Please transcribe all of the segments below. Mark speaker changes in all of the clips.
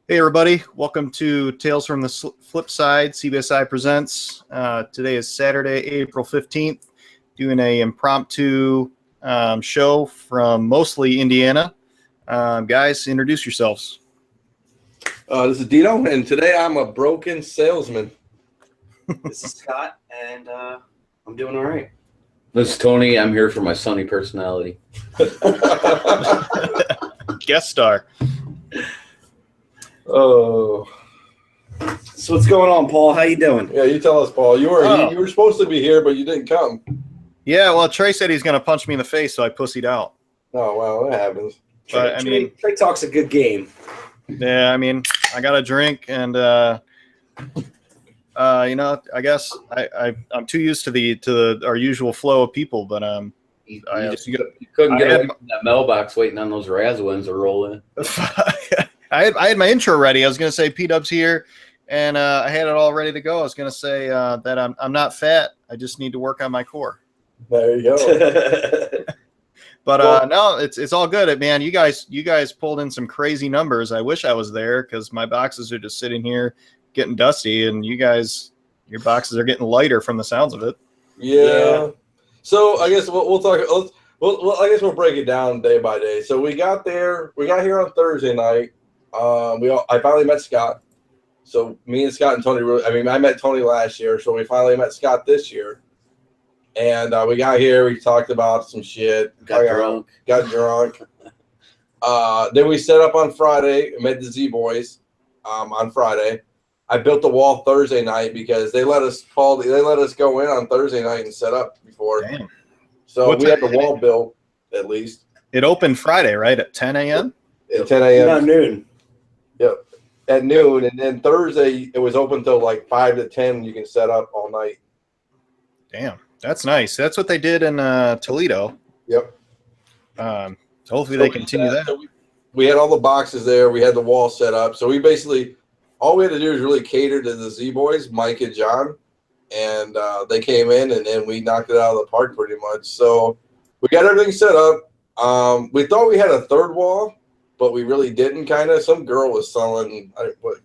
Speaker 1: Hey everybody, welcome to Tales from the Flipside. CBSI presents. Today is Saturday, April 15th, doing a impromptu show from mostly Indiana. Guys, introduce yourselves.
Speaker 2: This is Dino, and today I'm a broken salesman.
Speaker 3: This is Scott, and I'm doing all right.
Speaker 4: This is Tony. I'm here for my sunny personality.
Speaker 1: Guest star.
Speaker 2: Oh,
Speaker 3: So what's going on, Paul? How you doing?
Speaker 2: yeah, you tell us, Paul. You were supposed to be here, but you didn't come.
Speaker 1: Yeah, well, Trey said he's going to punch me in the face, so I pussied out.
Speaker 2: Oh, well, that happens.
Speaker 1: But,
Speaker 3: Trey talks a good game.
Speaker 1: Yeah, I got a drink, and I guess I'm too used to our usual flow of people, but
Speaker 4: You couldn't
Speaker 1: I
Speaker 4: get
Speaker 1: had-
Speaker 4: away from that mailbox waiting on those Razwins to roll in.
Speaker 1: I had my intro ready. I was going to say P-Dub's here, and I had it all ready to go. I was going to say that I'm not fat. I just need to work on my core.
Speaker 2: There you go.
Speaker 1: But no, it's all good, man. You guys pulled in some crazy numbers. I wish I was there because my boxes are just sitting here getting dusty, and your boxes are getting lighter from the sounds of it.
Speaker 2: Yeah. So I guess we'll talk. I guess we'll break it down day by day. So we got here on Thursday night. I finally met Scott. So me and Scott and Tony I met Tony last year, so we finally met Scott this year. And we got here, we talked about some shit.
Speaker 4: Got drunk.
Speaker 2: Then we set up on Friday, met the Z Boys on Friday. I built the wall Thursday night because they let us go in on Thursday night and set up before.
Speaker 1: Damn.
Speaker 2: So
Speaker 1: What
Speaker 2: we had
Speaker 1: time
Speaker 2: the wall built at least.
Speaker 1: It opened Friday, right, at 10 a.m.?
Speaker 2: At 10 a.m.
Speaker 3: No, noon.
Speaker 2: Yep. At noon. And then Thursday it was open till like 5 to 10. You can set up all night.
Speaker 1: Damn, that's nice. That's what they did in Toledo.
Speaker 2: Yep.
Speaker 1: So hopefully they continue that.
Speaker 2: So we had all the boxes there. We had the wall set up. So all we had to do is really cater to the Z Boys, Mike and John. And they came in, and then we knocked it out of the park pretty much. So we got everything set up. We thought we had a third wall, but we really didn't. Kind of. Some girl was selling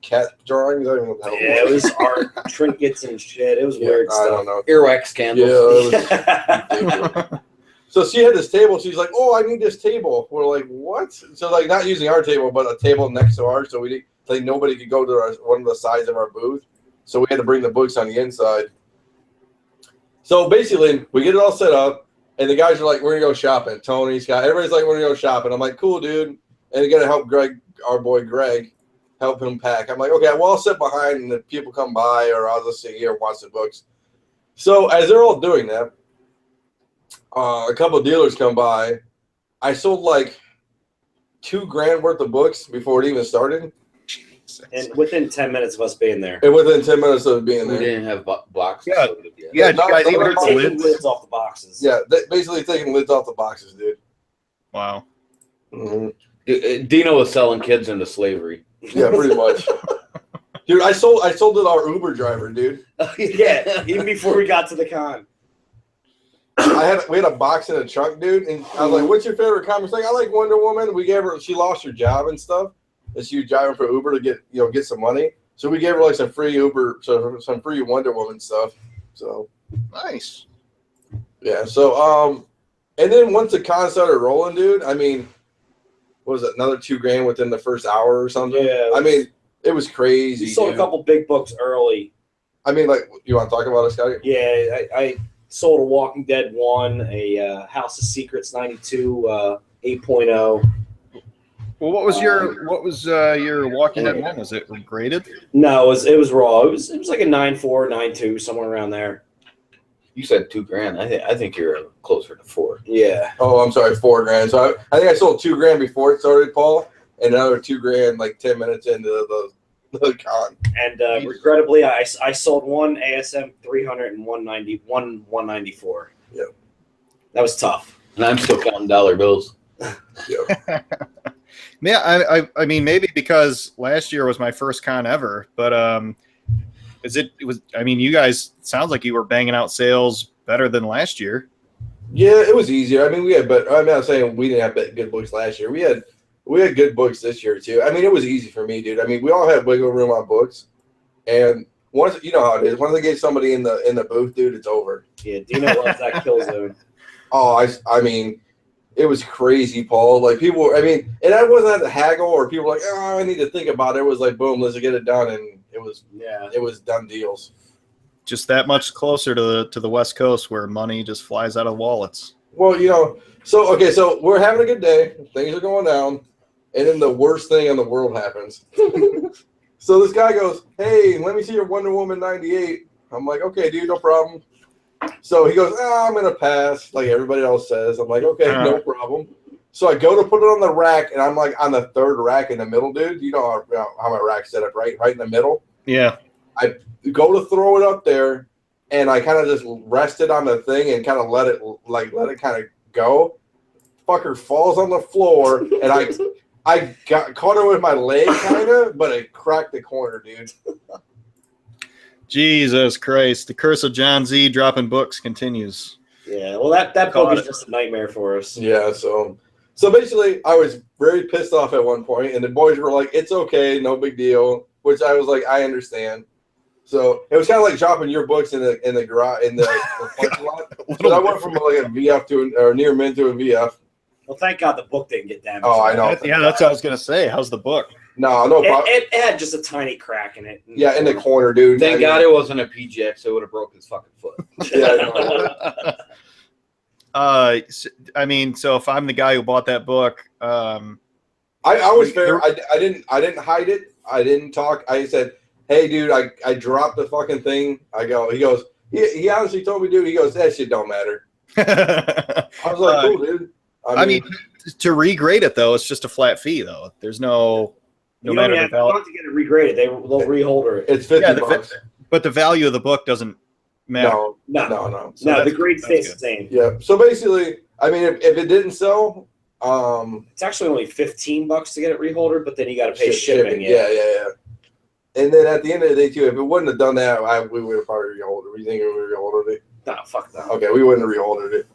Speaker 2: cat drawings. I don't know what the hell
Speaker 3: Yeah, it was art, trinkets, and shit. It was weird
Speaker 2: I
Speaker 3: stuff.
Speaker 2: don't know.
Speaker 4: Earwax candles.
Speaker 2: Yeah. It was ridiculous. So she had this table. She's like, "Oh, I need this table." We're like, "What?" So like, not using our table, but a table next to ours, so nobody could go to one of the sides of our booth. So we had to bring the books on the inside. So basically, we get it all set up, and the guys are like, "We're gonna go shopping." Tony, Scott, everybody's like, "We're gonna go shopping." I'm like, "Cool, dude." And you gotta help Greg, our boy Greg, help him pack. I'm like, "Okay, well, I'll sit behind, and if people come by, or I'll just sit here and watch the books." So as they're all doing that, a couple of dealers come by. I sold like $2,000 worth of books before it even started.
Speaker 3: And within 10 minutes of us being there.
Speaker 2: And within 10 minutes of being
Speaker 4: We
Speaker 2: there.
Speaker 4: didn't have boxes.
Speaker 1: Yeah.
Speaker 4: loaded yet.
Speaker 1: Yeah, did you guys
Speaker 2: Not-
Speaker 1: even
Speaker 2: not-
Speaker 1: have the
Speaker 3: Taking
Speaker 1: lids?
Speaker 3: lids off the boxes.
Speaker 2: Yeah, basically taking lids off the boxes, dude.
Speaker 1: Wow.
Speaker 2: Mm-hmm.
Speaker 4: Dino was selling kids into slavery.
Speaker 2: Yeah, pretty much. Dude, I sold it our Uber driver, dude.
Speaker 3: Yeah, even before we got to the con.
Speaker 2: We had a box in a trunk, dude, and I was like, "What's your favorite comic?" She's like, "I like Wonder Woman." She lost her job and stuff, and she was driving for Uber to get some money. So we gave her like some free Uber, some free Wonder Woman stuff. So
Speaker 1: Nice.
Speaker 2: yeah, so and then once the con started rolling, dude, I mean, what was it, another $2,000 within the first hour or something?
Speaker 3: Yeah.
Speaker 2: I mean, it was crazy.
Speaker 3: We sold
Speaker 2: dude.
Speaker 3: a couple big books early.
Speaker 2: I mean, like, you want to talk about it, Scotty?
Speaker 3: Yeah, I sold a Walking Dead 1, a House of Secrets 92, 8.0.
Speaker 1: Well, what was your Walking Dead one? Was it graded?
Speaker 3: No, it was raw. It was like a 9.4, 9.2, somewhere around there.
Speaker 4: You said $2,000. I think you're closer to 4.
Speaker 3: Yeah.
Speaker 2: Oh, I'm sorry, $4,000. So I think I sold $2,000 before it started, Paul, and another $2,000 like 10 minutes into the con.
Speaker 3: And regrettably, I sold one ASM 300 and 194.
Speaker 2: Yep.
Speaker 3: That was tough.
Speaker 4: And I'm still counting dollar bills.
Speaker 2: Yep.
Speaker 1: Yeah, I mean, maybe because last year was my first con ever, but you guys, sounds like you were banging out sales better than last year.
Speaker 2: Yeah, it was easier. I mean, I'm not saying we didn't have good books last year. We had We had good books this year too. I mean, it was easy for me, dude. I mean, we all had wiggle room on books, and once you know how it is. Once they get somebody in the booth, dude, it's over.
Speaker 3: Yeah, Dino loves that kill zone.
Speaker 2: Oh, I mean, it was crazy, Paul. Like people, I mean, and I wasn't at the haggle or people were like, oh, I need to think about it. It was like, boom, let's get it done, and it was done deals.
Speaker 1: Just that much closer to the West Coast where money just flies out of wallets.
Speaker 2: Well, you know, so we're having a good day. Things are going down, and then the worst thing in the world happens. So this guy goes, hey, let me see your Wonder Woman 98. I'm like, okay, dude, no problem. So he goes, I'm going to pass, like everybody else says. I'm like, okay, no problem. So I go to put it on the rack, and I'm like on the third rack in the middle, dude. You know how my rack's set up, right in the middle?
Speaker 1: Yeah.
Speaker 2: I go to throw it up there, and I kind of just rest it on the thing and kind of let it kind of go. Fucker falls on the floor, and I got caught it with my leg, kind of, but it cracked the corner, dude.
Speaker 1: Jesus Christ. The curse of Jon Z dropping books continues.
Speaker 3: Yeah, well, that book is just a nightmare for us.
Speaker 2: Yeah, so basically, I was very pissed off at one point, and the boys were like, it's okay, no big deal, which I was like, I understand. So it was kind of like dropping your books in the garage, in the parking lot. So I went from like a VF or near mint to a VF.
Speaker 3: Well, thank God the book didn't get damaged.
Speaker 2: Oh, I know.
Speaker 1: Yeah, that's what I was going to say. How's the book?
Speaker 2: No problem.
Speaker 3: It had just a tiny crack in it.
Speaker 2: Yeah, in the corner, dude.
Speaker 4: Thank God it wasn't a PGX, so it would have broke his fucking foot.
Speaker 2: Yeah,
Speaker 1: I mean, so if I'm the guy who bought that book,
Speaker 2: I was fair. I didn't hide it. I didn't talk. I said, hey, dude, I dropped the fucking thing. He goes, he honestly told me, dude, he goes, that shit don't matter. I was like, cool, dude. I mean,
Speaker 1: to regrade it though, it's just a flat fee though. There's no matter the value.
Speaker 3: You don't have to get it regraded. They'll reholder it.
Speaker 2: It's $50.
Speaker 1: But the value of the book doesn't matter.
Speaker 2: No.
Speaker 3: So the grade stays the same.
Speaker 2: Yeah. So basically, I mean, if it didn't sell,
Speaker 3: it's actually only $15 to get it reholdered, but then you got to pay shipping.
Speaker 2: Yeah. And then at the end of the day, too, if it wouldn't have done that, we would have probably reholdered it. You think we would have reholdered it?
Speaker 3: No, fuck that.
Speaker 2: Okay, we wouldn't have reholdered it.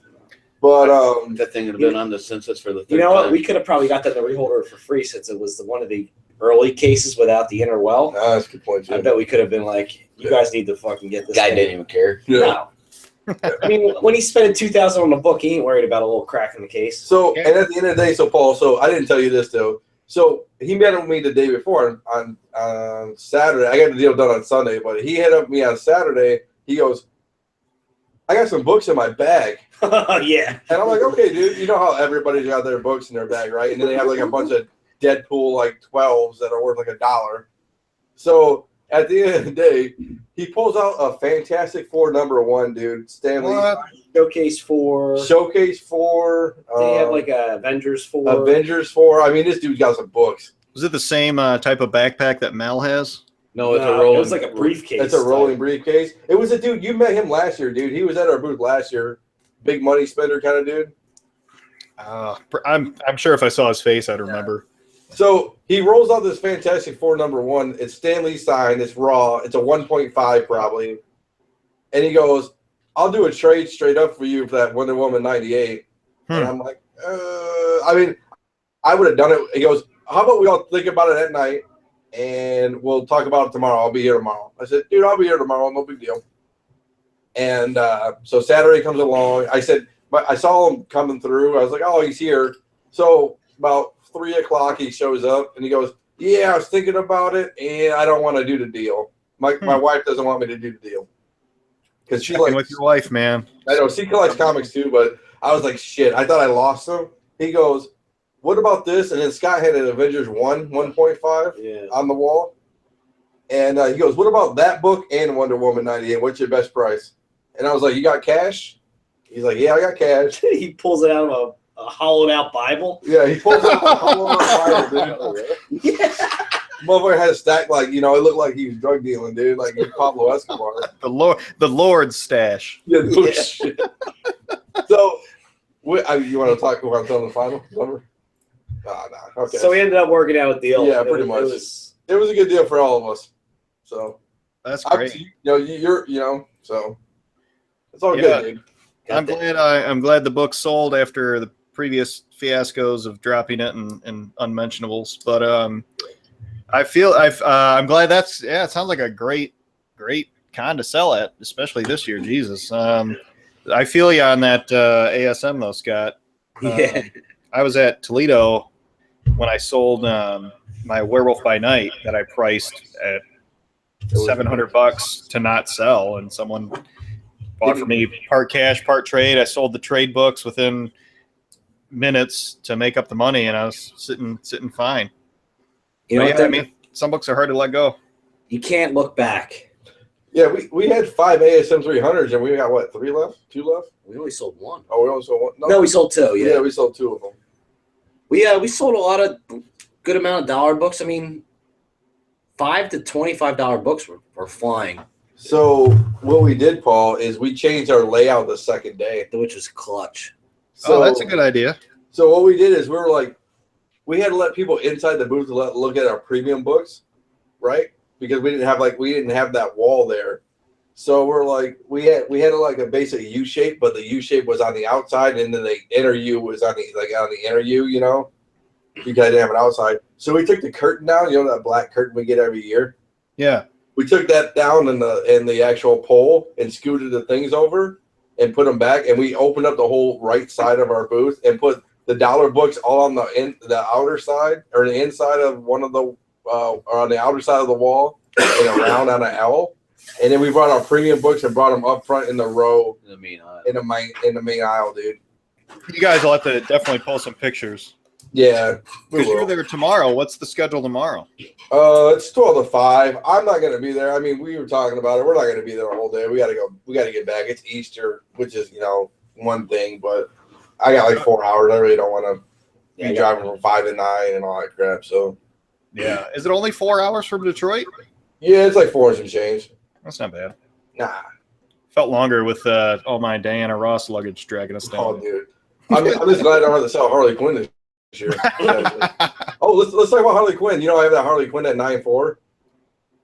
Speaker 2: But
Speaker 4: that thing would have been on the census for the third
Speaker 3: You know what?
Speaker 4: time.
Speaker 3: We could have probably got that in the reholder for free since it was one of the early cases without the inner well.
Speaker 2: That's a good point, too.
Speaker 3: I bet we could have been like, you guys need to fucking get this.
Speaker 4: Guy didn't even care.
Speaker 3: No. I mean, when he's spending $2,000 on a book, he ain't worried about a little crack in the case.
Speaker 2: So, and at the end of the day, Paul, I didn't tell you this, though. So he met with me the day before on Saturday. I got the deal done on Sunday, but he hit up me on Saturday. He goes, I got some books in my bag.
Speaker 3: Yeah.
Speaker 2: And I'm like, okay, dude, you know how everybody's got their books in their bag, right? And then they have like a bunch of Deadpool like 12s that are worth like $1. So at the end of the day, he pulls out a Fantastic Four #1, dude. Stanley.
Speaker 3: Showcase 4.
Speaker 2: They
Speaker 3: have like a Avengers 4.
Speaker 2: Avengers 4. I mean, this dude got some books.
Speaker 1: Was it the same type of backpack that Mel has?
Speaker 4: No, it's a rolling.
Speaker 3: It was like a briefcase.
Speaker 2: It's a rolling briefcase. It was a dude. You met him last year, dude. He was at our booth last year. Big money spender kind of dude.
Speaker 1: I'm sure if I saw his face, I'd remember.
Speaker 2: So he rolls out this Fantastic Four #1. It's Stanley's signed. It's raw. It's a 1.5 probably. And he goes, I'll do a trade straight up for you for that Wonder Woman 98. And I'm like, I mean, I would have done it. He goes, how about we all think about it at night and we'll talk about it tomorrow. I'll be here tomorrow. I said, dude, I'll be here tomorrow. No big deal. And so Saturday comes along. I said, I saw him coming through. I was like, oh, he's here. So about 3 o'clock, he shows up and he goes, yeah, I was thinking about it and I don't want to do the deal. My wife doesn't want me to do the deal. Because she
Speaker 1: with your wife, man.
Speaker 2: I know she collects comics too, but I was like, shit, I thought I lost him. He goes, what about this? And then Scott had an Avengers 1.5 on the wall. And he goes, what about that book and Wonder Woman 98? What's your best price? And I was like, you got cash? He's like, yeah, I got cash.
Speaker 3: He pulls it out of a hollowed out Bible.
Speaker 2: Yeah, he pulls out a hollowed out Bible, dude. Yeah. Motherfucker had a stack like, it looked like he was drug dealing, dude. Like he was Pablo Escobar.
Speaker 1: The Lord's stash.
Speaker 2: Yeah, shit. So, you want to talk about the final number? No. Okay.
Speaker 3: So we ended up working out a deal.
Speaker 2: Yeah, pretty much. It was a good deal for all of us. So
Speaker 1: that's great.
Speaker 2: So it's all good, dude.
Speaker 1: I'm glad the book sold after previous fiascos of dropping it and unmentionables. But I'm glad it sounds like a great con to sell at, especially this year. Jesus. I feel you on that ASM though, Scott.
Speaker 3: Yeah.
Speaker 1: I was at Toledo when I sold my Werewolf by Night that I priced at $700 to not sell, and someone bought for me part cash, part trade. I sold the trade books within minutes to make up the money, and I was sitting fine.
Speaker 3: You know,
Speaker 1: I mean, some books are hard to let go.
Speaker 3: You can't look back.
Speaker 2: Yeah, we had 5 ASM 300s, and we got, what, 3 left? 2 left?
Speaker 3: We only sold one.
Speaker 2: Oh, we only sold one?
Speaker 3: No, we sold 2, yeah.
Speaker 2: Yeah, we sold 2 of them.
Speaker 3: We sold a lot of good amount of dollar books. I mean, $5 to $25 books were flying.
Speaker 2: So what we did, Paul, is we changed our layout the second day.
Speaker 3: Which was clutch.
Speaker 2: So
Speaker 1: that's a good idea.
Speaker 2: So what we did is we were like, we had to let people inside the booth to look at our premium books, right? Because we didn't have that wall there. So we're like, we had like a basic U shape, but the U shape was on the outside, and then the inner U was on the inner U, you know, because I didn't have an outside. So we took the curtain down, you know, that black curtain we get every year.
Speaker 1: Yeah.
Speaker 2: We took that down in the actual pole and scooted the things over and put them back, and we opened up the whole right side of our booth and put the dollar books all on the outer side or the inside of one of the or on the outer side of the wall and around on an L. And then we brought our premium books and brought them up front in the row
Speaker 4: In the main aisle.
Speaker 2: in the main aisle, dude.
Speaker 1: You guys will have to definitely post some pictures.
Speaker 2: Yeah,
Speaker 1: because you're there tomorrow. What's the schedule tomorrow?
Speaker 2: It's 12 to 5. I'm not gonna be there. I mean, we were talking about it. We're not gonna be there the whole day. We gotta go. We gotta get back. It's Easter, which is, you know, one thing, but I got like 4 hours. I really don't want to be driving from 5 to 9 and all that crap. So
Speaker 1: yeah, is it only 4 hours from Detroit?
Speaker 2: Yeah, it's like 4 and some change.
Speaker 1: That's not bad.
Speaker 2: Nah,
Speaker 1: felt longer with all my Diana Ross luggage dragging us down.
Speaker 2: Oh, dude, I'm just glad I don't have to sell Harley Quinn this year. Oh, let's talk about Harley Quinn. You know, I have that Harley Quinn at 9.4.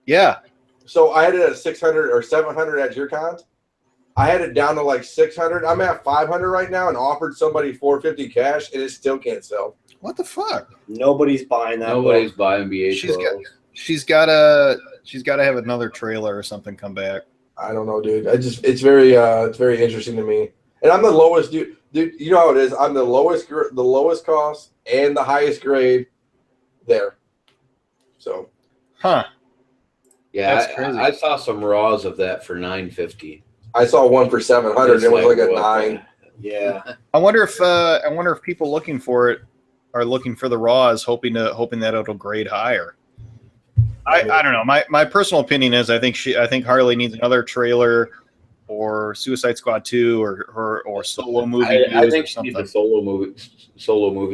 Speaker 1: Yeah.
Speaker 2: So I had it at 600 or 700 at your con. I had it down to like 600. I'm at 500 right now, and offered somebody 450 cash, and it still can't sell.
Speaker 1: What the fuck?
Speaker 3: Nobody's buying that.
Speaker 4: Nobody's buying BH.
Speaker 1: She's got to have another trailer or something come back.
Speaker 2: I don't know, dude. It's very interesting to me. And I'm the lowest, dude. Dude, you know how it is. I'm the lowest cost and the highest grade there. So,
Speaker 1: huh?
Speaker 4: Yeah,
Speaker 1: that's crazy.
Speaker 4: I saw some raws of that for $950.
Speaker 2: I saw one for 700. It was like a 9.
Speaker 3: Yeah.
Speaker 1: I wonder if people looking for it are looking for the raws, hoping that it'll grade higher. I don't know. My personal opinion is I think Harley needs another trailer or Suicide Squad 2 or solo movie.
Speaker 4: I think she needs a solo movie,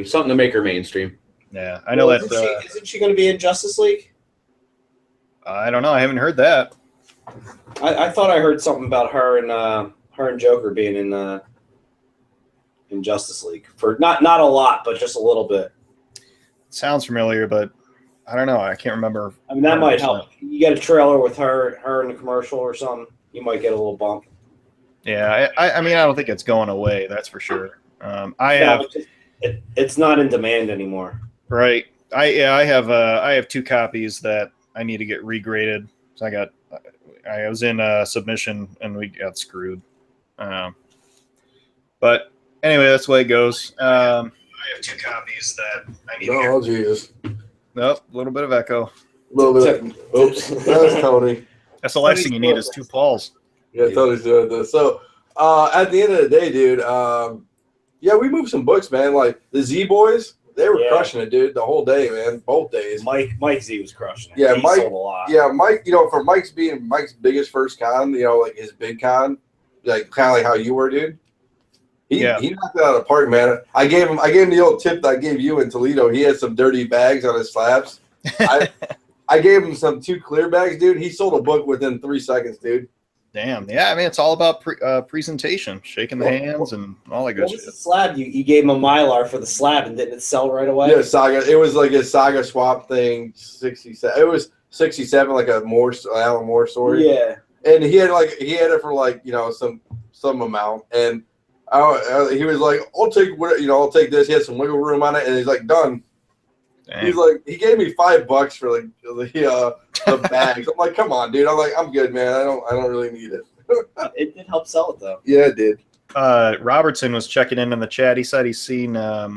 Speaker 4: something to make her mainstream.
Speaker 1: Yeah, I know that.
Speaker 3: Isn't she going to be in Justice League?
Speaker 1: I don't know. I haven't heard that.
Speaker 3: I thought I heard something about her and Joker being in Justice League for not a lot, but just a little bit.
Speaker 1: Sounds familiar, but I don't know. I can't remember.
Speaker 3: I mean, that might help. You get a trailer with her in the commercial or something, you might get a little bump.
Speaker 1: Yeah, I mean, I don't think it's going away. That's for sure.
Speaker 3: It's not in demand anymore.
Speaker 1: Right. I have 2 copies that I need to get regraded. So I was in a submission and we got screwed. But anyway, that's the way it goes. I have 2 copies that I need.
Speaker 2: Oh, Jesus.
Speaker 1: Nope, a little bit of echo.
Speaker 2: A little bit. Oops, that's Tony.
Speaker 1: That's the last thing you need is 2 Pauls.
Speaker 2: Yeah, Tony's doing this. So at the end of the day, dude, yeah, we moved some books, man. Like the Z Boys, they were crushing it, dude, the whole day, man. Both days.
Speaker 3: Mike Z was crushing it.
Speaker 2: Yeah,
Speaker 3: he
Speaker 2: Mike
Speaker 3: sold a lot.
Speaker 2: Yeah, Mike, you know, for Mike's biggest first con, you know, like his big con, like kind of like how you were, dude. He knocked it out of the park, man. I gave him the old tip that I gave you in Toledo. He had some dirty bags on his slabs. I gave him some 2 clear bags, dude. He sold a book within 3 seconds, dude.
Speaker 1: Damn. Yeah, I mean, it's all about presentation, shaking the hands and all that good shit.
Speaker 3: What was the slab? You gave him a Mylar for the slab and didn't it sell right away?
Speaker 2: Yeah, Saga. It was like a Saga swap thing, 67. It was 67, like a Alan Moore story.
Speaker 3: Yeah.
Speaker 2: And he had it for like, you know, some amount. And He was like, I'll take what I'll take this. He had some wiggle room on it, and he's like, done.
Speaker 1: Dang.
Speaker 2: He's like, he gave me $5 for like the bags. I'm like, come on, dude. I'm like, I'm good, man. I don't really need it.
Speaker 3: It did help sell it though.
Speaker 2: Yeah, it did.
Speaker 1: Robertson was checking in the chat. He said he's seen Raw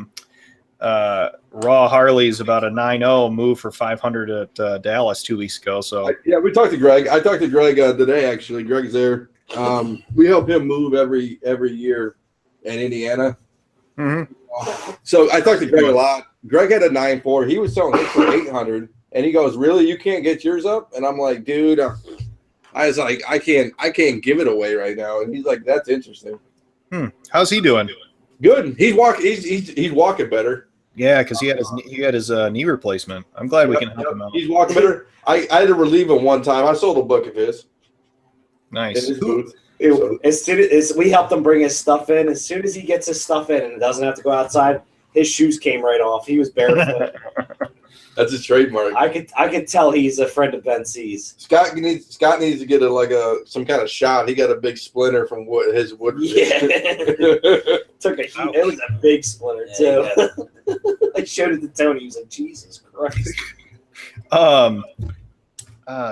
Speaker 1: Harley's about a 9.0 move for 500 at Dallas 2 weeks ago. So
Speaker 2: Yeah, we talked to Greg. I talked to Greg today. Actually, Greg's there. We help him move every year in Indiana.
Speaker 1: Mhm.
Speaker 2: So I talked to Greg a lot. Greg had a 9.4. He was selling it for 800, and he goes, "Really? You can't get yours up?" And I'm like, "Dude, I was like, I can't give it away right now." And he's like, "That's interesting."
Speaker 1: How's he doing?
Speaker 2: Good. He's walking better.
Speaker 1: Yeah, because he had his knee replacement. I'm glad we can help him out.
Speaker 2: He's walking better. I had to relieve him one time. I sold a book of his.
Speaker 1: Nice.
Speaker 2: In his booth.
Speaker 3: As soon as we helped him bring his stuff in, as soon as he gets his stuff in and doesn't have to go outside, his shoes came right off. He was barefoot.
Speaker 2: That's his trademark.
Speaker 3: I could tell he's a friend of Ben C's.
Speaker 2: Scott needs to get some kind of shot. He got a big splinter from his wood.
Speaker 3: Yeah, it was a big splinter too. I showed it to Tony. He was like, "Jesus Christ."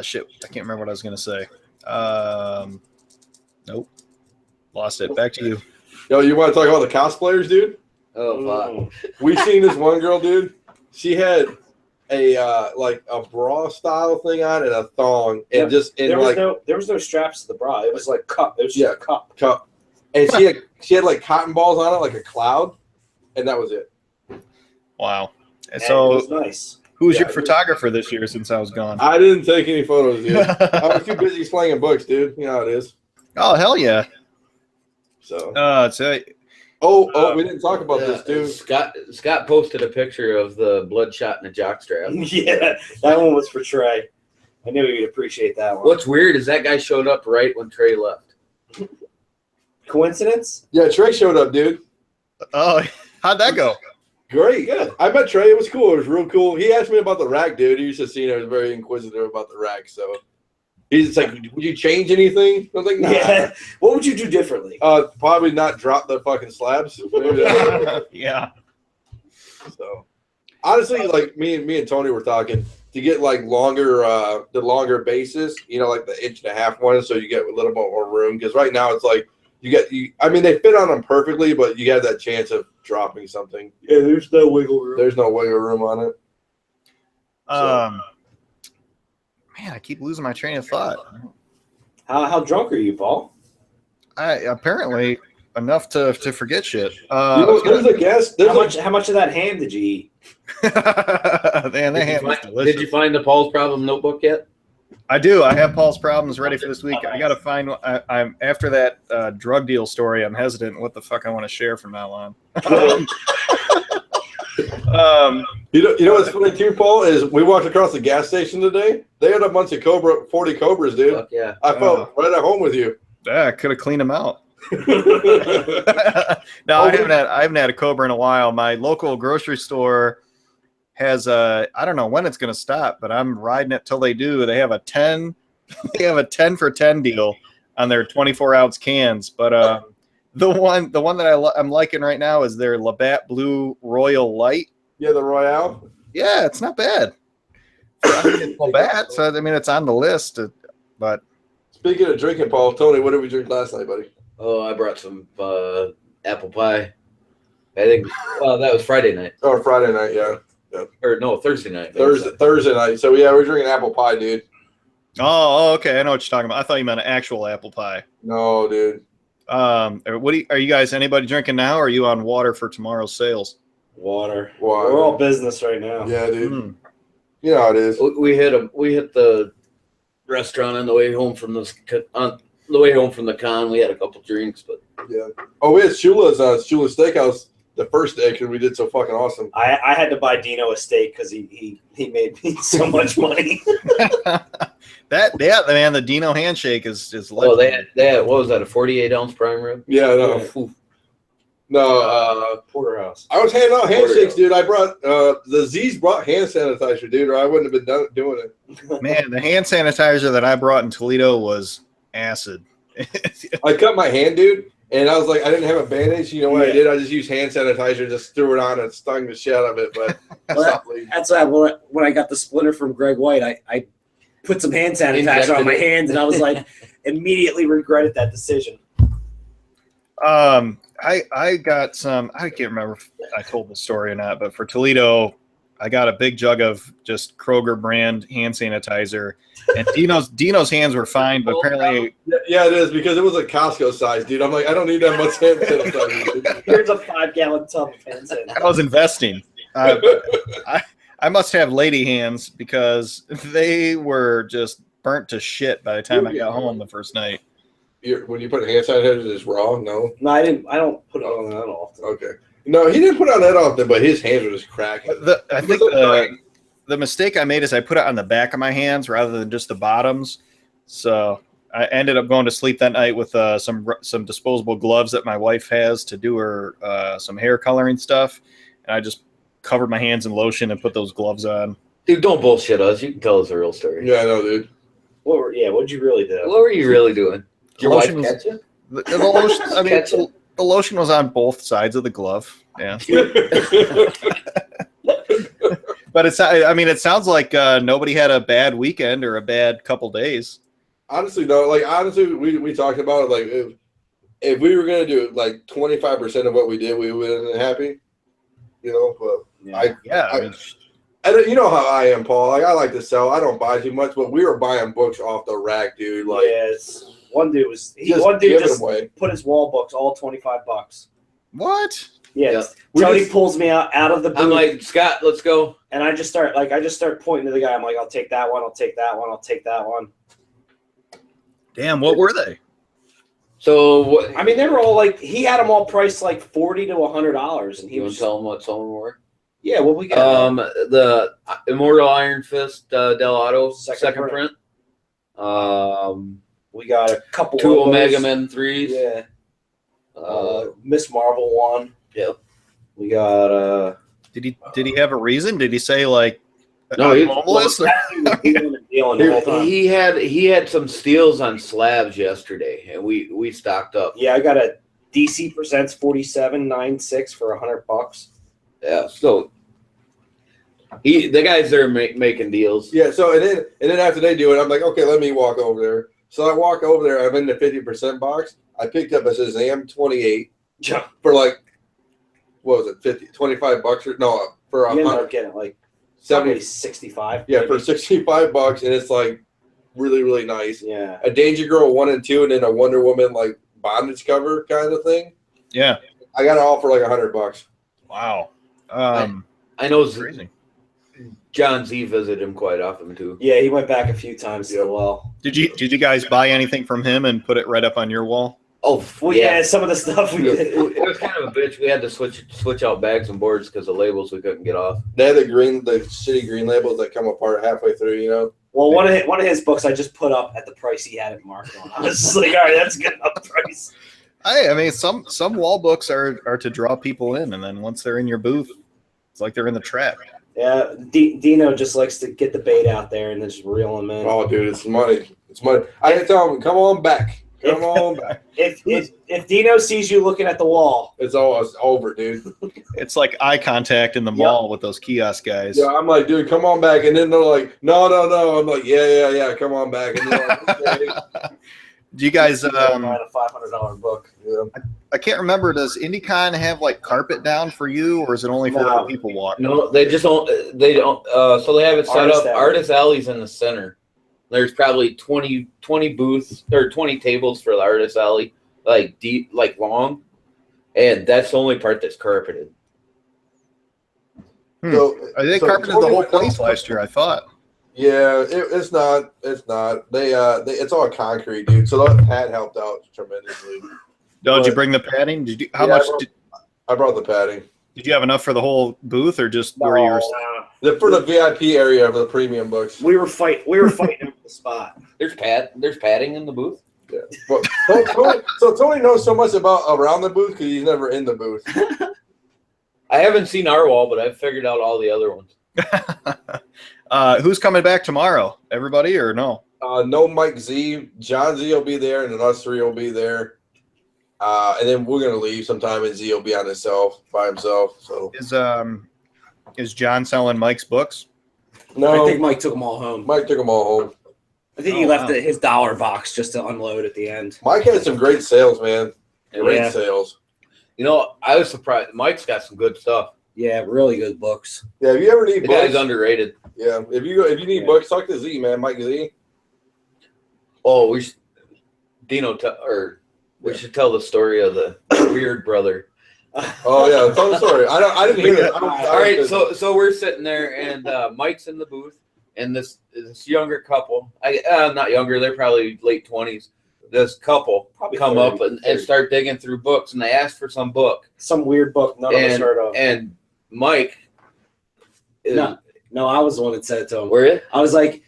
Speaker 1: Shit. I can't remember what I was gonna say. Nope. Lost it. Back to you.
Speaker 2: Yo, you want to talk about the cosplayers, dude?
Speaker 4: Oh, fuck.
Speaker 2: We seen this one girl, dude. She had a bra style thing on and a thong, and
Speaker 3: there was no straps to the bra. It was like cup. It was just a cup.
Speaker 2: And she had like cotton balls on it, like a cloud, and that was it.
Speaker 1: Wow.
Speaker 3: And
Speaker 1: So
Speaker 3: it was nice.
Speaker 1: who's your photographer this year since I was gone?
Speaker 2: I didn't take any photos, dude. I was too busy slanging books, dude. You know how it is.
Speaker 1: Oh, hell yeah.
Speaker 2: So. We didn't talk about this, dude.
Speaker 4: Scott posted a picture of the bloodshot in a jockstrap.
Speaker 3: Yeah, that one was for Trey. I knew he'd appreciate that one.
Speaker 4: What's weird is that guy showed up right when Trey left.
Speaker 3: Coincidence?
Speaker 2: Yeah, Trey showed up, dude.
Speaker 1: Oh, how'd that go?
Speaker 2: Great, good. I met Trey. It was cool. It was real cool. He asked me about the rack, dude. He used to see I was very inquisitive about the rack, so he's just like, "Would you change anything?" I was like, "Nah."
Speaker 3: Yeah. What would you do differently?
Speaker 2: Probably not drop the fucking slabs.
Speaker 1: Yeah.
Speaker 2: So, honestly, like me and Tony were talking to get like the longer bases, like the 1.5 inch one, so you get a little bit more room. Because right now it's like they fit on them perfectly, but you have that chance of dropping something.
Speaker 3: Yeah, there's no wiggle room.
Speaker 2: There's no wiggle room on it.
Speaker 1: Man, I keep losing my train of thought.
Speaker 3: How drunk are you, Paul?
Speaker 1: Apparently enough to forget shit.
Speaker 2: There's a guest.
Speaker 3: How much of that ham did you eat?
Speaker 1: Man, that ham was delicious.
Speaker 4: Did you find the Paul's Problem notebook yet?
Speaker 1: I do. I have Paul's Problems ready for this week. I got to find. I'm after that drug deal story. I'm hesitant what the fuck I want to share from now on.
Speaker 2: You know what's funny too, Paul, is we walked across the gas station today. They had a bunch of 40 Cobras, dude.
Speaker 4: Fuck yeah.
Speaker 2: I felt right at home with you.
Speaker 1: Yeah, I could have cleaned them out. No, I haven't had a Cobra in a while. My local grocery store has I don't know when it's going to stop, but I'm riding it till they do. They have a 10 for 10 deal on their 24-ounce cans, but the one that I'm liking right now is their Labatt Blue Royal Light.
Speaker 2: Yeah, the Royale.
Speaker 1: Yeah, it's not bad. It's Labatt, so I mean it's on the list, but.
Speaker 2: Speaking of drinking, Paul, Tony, what did we drink last night, buddy?
Speaker 4: Oh, I brought some apple pie. I think that was Friday night.
Speaker 2: Oh, Friday night, yeah.
Speaker 4: Or no, Thursday night.
Speaker 2: Thursday night. So yeah, we're drinking apple pie, dude.
Speaker 1: Oh, okay. I know what you're talking about. I thought you meant an actual apple pie.
Speaker 2: No, dude.
Speaker 1: Are you guys? Anybody drinking now? Or are you on water for tomorrow's sales?
Speaker 3: Water. We're all business right now.
Speaker 2: Yeah, dude. You know how it is.
Speaker 4: We hit the restaurant on the way home from the con. We had a couple drinks, but
Speaker 2: yeah. Oh, we had Shula's Steakhouse the first day because we did so fucking awesome.
Speaker 3: I had to buy Dino a steak because he made me so much money.
Speaker 1: Man, the Dino handshake is
Speaker 4: oh, they had what was that, a 48-ounce prime rib?
Speaker 2: Yeah, no. No,
Speaker 3: Porterhouse.
Speaker 2: I was handing out handshakes, dude. I brought the Z's brought hand sanitizer, dude, or I wouldn't have been doing it.
Speaker 1: Man, the hand sanitizer that I brought in Toledo was acid.
Speaker 2: I cut my hand, dude, And I was like, I didn't have a bandage. You know what I did? I just used hand sanitizer, just threw it on and stung the shit out of it. But
Speaker 3: that's when I got the splinter from Greg White. I put some hand sanitizer on my hands, and I was like, immediately regretted that decision.
Speaker 1: I got some. I can't remember if I told the story or not, but for Toledo, I got a big jug of just Kroger brand hand sanitizer, and Dino's hands were fine, but apparently,
Speaker 2: yeah, it is because it was a Costco size, dude. I'm like, I don't need that much hand sanitizer.
Speaker 3: Here's a 5-gallon tub of hand sanitizer.
Speaker 1: I was investing. I must have lady hands because they were just burnt to shit by the time I got home the first night.
Speaker 2: When you put hand sanitizer, it's raw? No,
Speaker 3: I didn't. I don't put it on that often.
Speaker 2: Okay. No, he didn't put it on that often, but his hands were just cracking.
Speaker 1: I think the mistake I made is I put it on the back of my hands rather than just the bottoms. So I ended up going to sleep that night with some disposable gloves that my wife has to do her some hair coloring stuff, and I just covered my hands in lotion and put those gloves on.
Speaker 4: Dude, don't bullshit us. You can tell us a real story.
Speaker 2: Yeah, I know, dude.
Speaker 3: What'd you really do?
Speaker 4: What were you really doing? Did your wife catch you?
Speaker 1: The lotion, I mean, the lotion was on both sides of the glove. Yeah. But it sounds like nobody had a bad weekend or a bad couple days.
Speaker 2: Honestly, though, we talked about it. Like, if we were gonna do like 25% of what we did, we would have been happy. You know, but I don't, you know how I am, Paul. Like, I like to sell. I don't buy too much, but we were buying books off the rack, dude. Like,
Speaker 3: yes. One dude just put his wall books all $25.
Speaker 1: What?
Speaker 3: Yeah. Tony pulls me out of the booth.
Speaker 4: I'm like, Scott, let's go.
Speaker 3: And I just start pointing to the guy. I'm like, I'll take that one. I'll take that one. I'll take that one.
Speaker 1: Damn, what were they?
Speaker 4: So
Speaker 3: I mean, they were all like, he had them all priced like $40 to $100, and he was
Speaker 4: tell him what some of them were.
Speaker 3: Yeah, what we got?
Speaker 4: The Immortal Iron Fist Del Auto second print.
Speaker 3: We got a couple.
Speaker 4: 2 Omega Men 3s.
Speaker 3: Yeah. Miss Marvel one.
Speaker 4: Yep.
Speaker 3: We got.
Speaker 1: Did he have a reason? Did he say like?
Speaker 4: No, he had some steals on slabs yesterday, and we stocked up.
Speaker 3: Yeah, I got a DC Presents 47.96 for $100.
Speaker 4: Yeah, so the guys there making deals.
Speaker 2: Yeah, so and then after they do it, I'm like, okay, let me walk over there. So I walk over there. I'm in the 50% box. I picked up a Shazam 28 for like, what was it, $25 or no, for
Speaker 3: you end up getting like 65.
Speaker 2: Yeah, maybe. For $65, and it's like really, really nice.
Speaker 3: Yeah.
Speaker 2: A Danger Girl 1 and 2, and then a Wonder Woman like bondage cover kind of thing.
Speaker 1: Yeah.
Speaker 2: I got it all for like $100.
Speaker 1: Wow.
Speaker 4: I know it's
Speaker 1: crazy.
Speaker 4: Jon Z visited him quite often too.
Speaker 3: Yeah, he went back a few times to the well.
Speaker 1: Did you guys buy anything from him and put it right up on your wall?
Speaker 4: Oh,
Speaker 3: well, yeah, some of the stuff we did.
Speaker 4: It was kind of a bitch. We had to switch out bags and boards because the labels we couldn't get off.
Speaker 2: They had the shitty green labels that come apart halfway through, you know.
Speaker 3: Well, one of his books I just put up at the price he had it marked on. I was just like, all right, that's good enough price.
Speaker 1: I mean, some wall books are to draw people in, and then once they're in your booth, it's like they're in the trap.
Speaker 3: Yeah, Dino just likes to get the bait out there and then just reel them in.
Speaker 2: Oh, dude, it's money. It's money. I can tell him, come on back. Come on back.
Speaker 3: If Dino sees you looking at the wall,
Speaker 2: it's over, dude.
Speaker 1: It's like eye contact in the mall with those kiosk guys.
Speaker 2: Yeah, I'm like, dude, come on back. And then they're like, no. I'm like, yeah, come on back. And they're like, okay.
Speaker 1: Do you guys
Speaker 3: a $500 book?
Speaker 2: Yeah.
Speaker 1: I can't remember. Does IndieCon have like carpet down for you, or is it only for the people walking?
Speaker 4: No, they just don't. They don't. So they have it set up. Artist Alley's in the center. There's probably 20 booths or 20 tables for the Artist Alley, like deep, like long, and that's the only part that's carpeted.
Speaker 2: So
Speaker 1: they carpeted the whole place last year, I thought.
Speaker 2: Yeah, it's not. It's not. They it's all concrete, dude. So that pad helped out tremendously.
Speaker 1: Did you bring the padding? How much?
Speaker 2: I brought the padding.
Speaker 1: Did you have enough for the whole booth, or just where you were?
Speaker 2: For the VIP area of the premium books.
Speaker 3: We were fighting over the spot.
Speaker 4: There's padding in the booth.
Speaker 2: Yeah. But Tony knows so much about around the booth because he's never in the booth.
Speaker 4: I haven't seen our wall, but I've figured out all the other ones.
Speaker 1: Who's coming back tomorrow? Everybody or no?
Speaker 2: No Mike Z. Jon Z will be there, and then us three will be there. And then we're gonna leave sometime, and Z will be on himself by himself. So
Speaker 1: is John selling Mike's books?
Speaker 2: No,
Speaker 3: I think Mike took them all home.
Speaker 2: Mike took them all home.
Speaker 3: I think he left his dollar box just to unload at the end.
Speaker 2: Mike had some great sales, man. Great sales.
Speaker 4: You know, I was surprised. Mike's got some good stuff.
Speaker 3: Yeah, really good books.
Speaker 2: Yeah, if you ever need
Speaker 4: The
Speaker 2: books,
Speaker 4: guy's underrated.
Speaker 2: yeah, if you need books, talk to Z, man, Mike Z.
Speaker 4: Oh, we should, we should tell the story of the weird brother.
Speaker 2: Oh yeah, tell the story. I didn't hear it.
Speaker 4: All right, so we're sitting there, and Mike's in the booth, and this younger couple, not younger, they're probably late 20s. This couple
Speaker 3: Probably
Speaker 4: come
Speaker 3: 30,
Speaker 4: up and start digging through books, and they ask for some book.
Speaker 3: Some weird book none of us heard of.
Speaker 4: And Mike,
Speaker 3: no, I was the one that said it to him.
Speaker 4: Were you?
Speaker 3: I was like,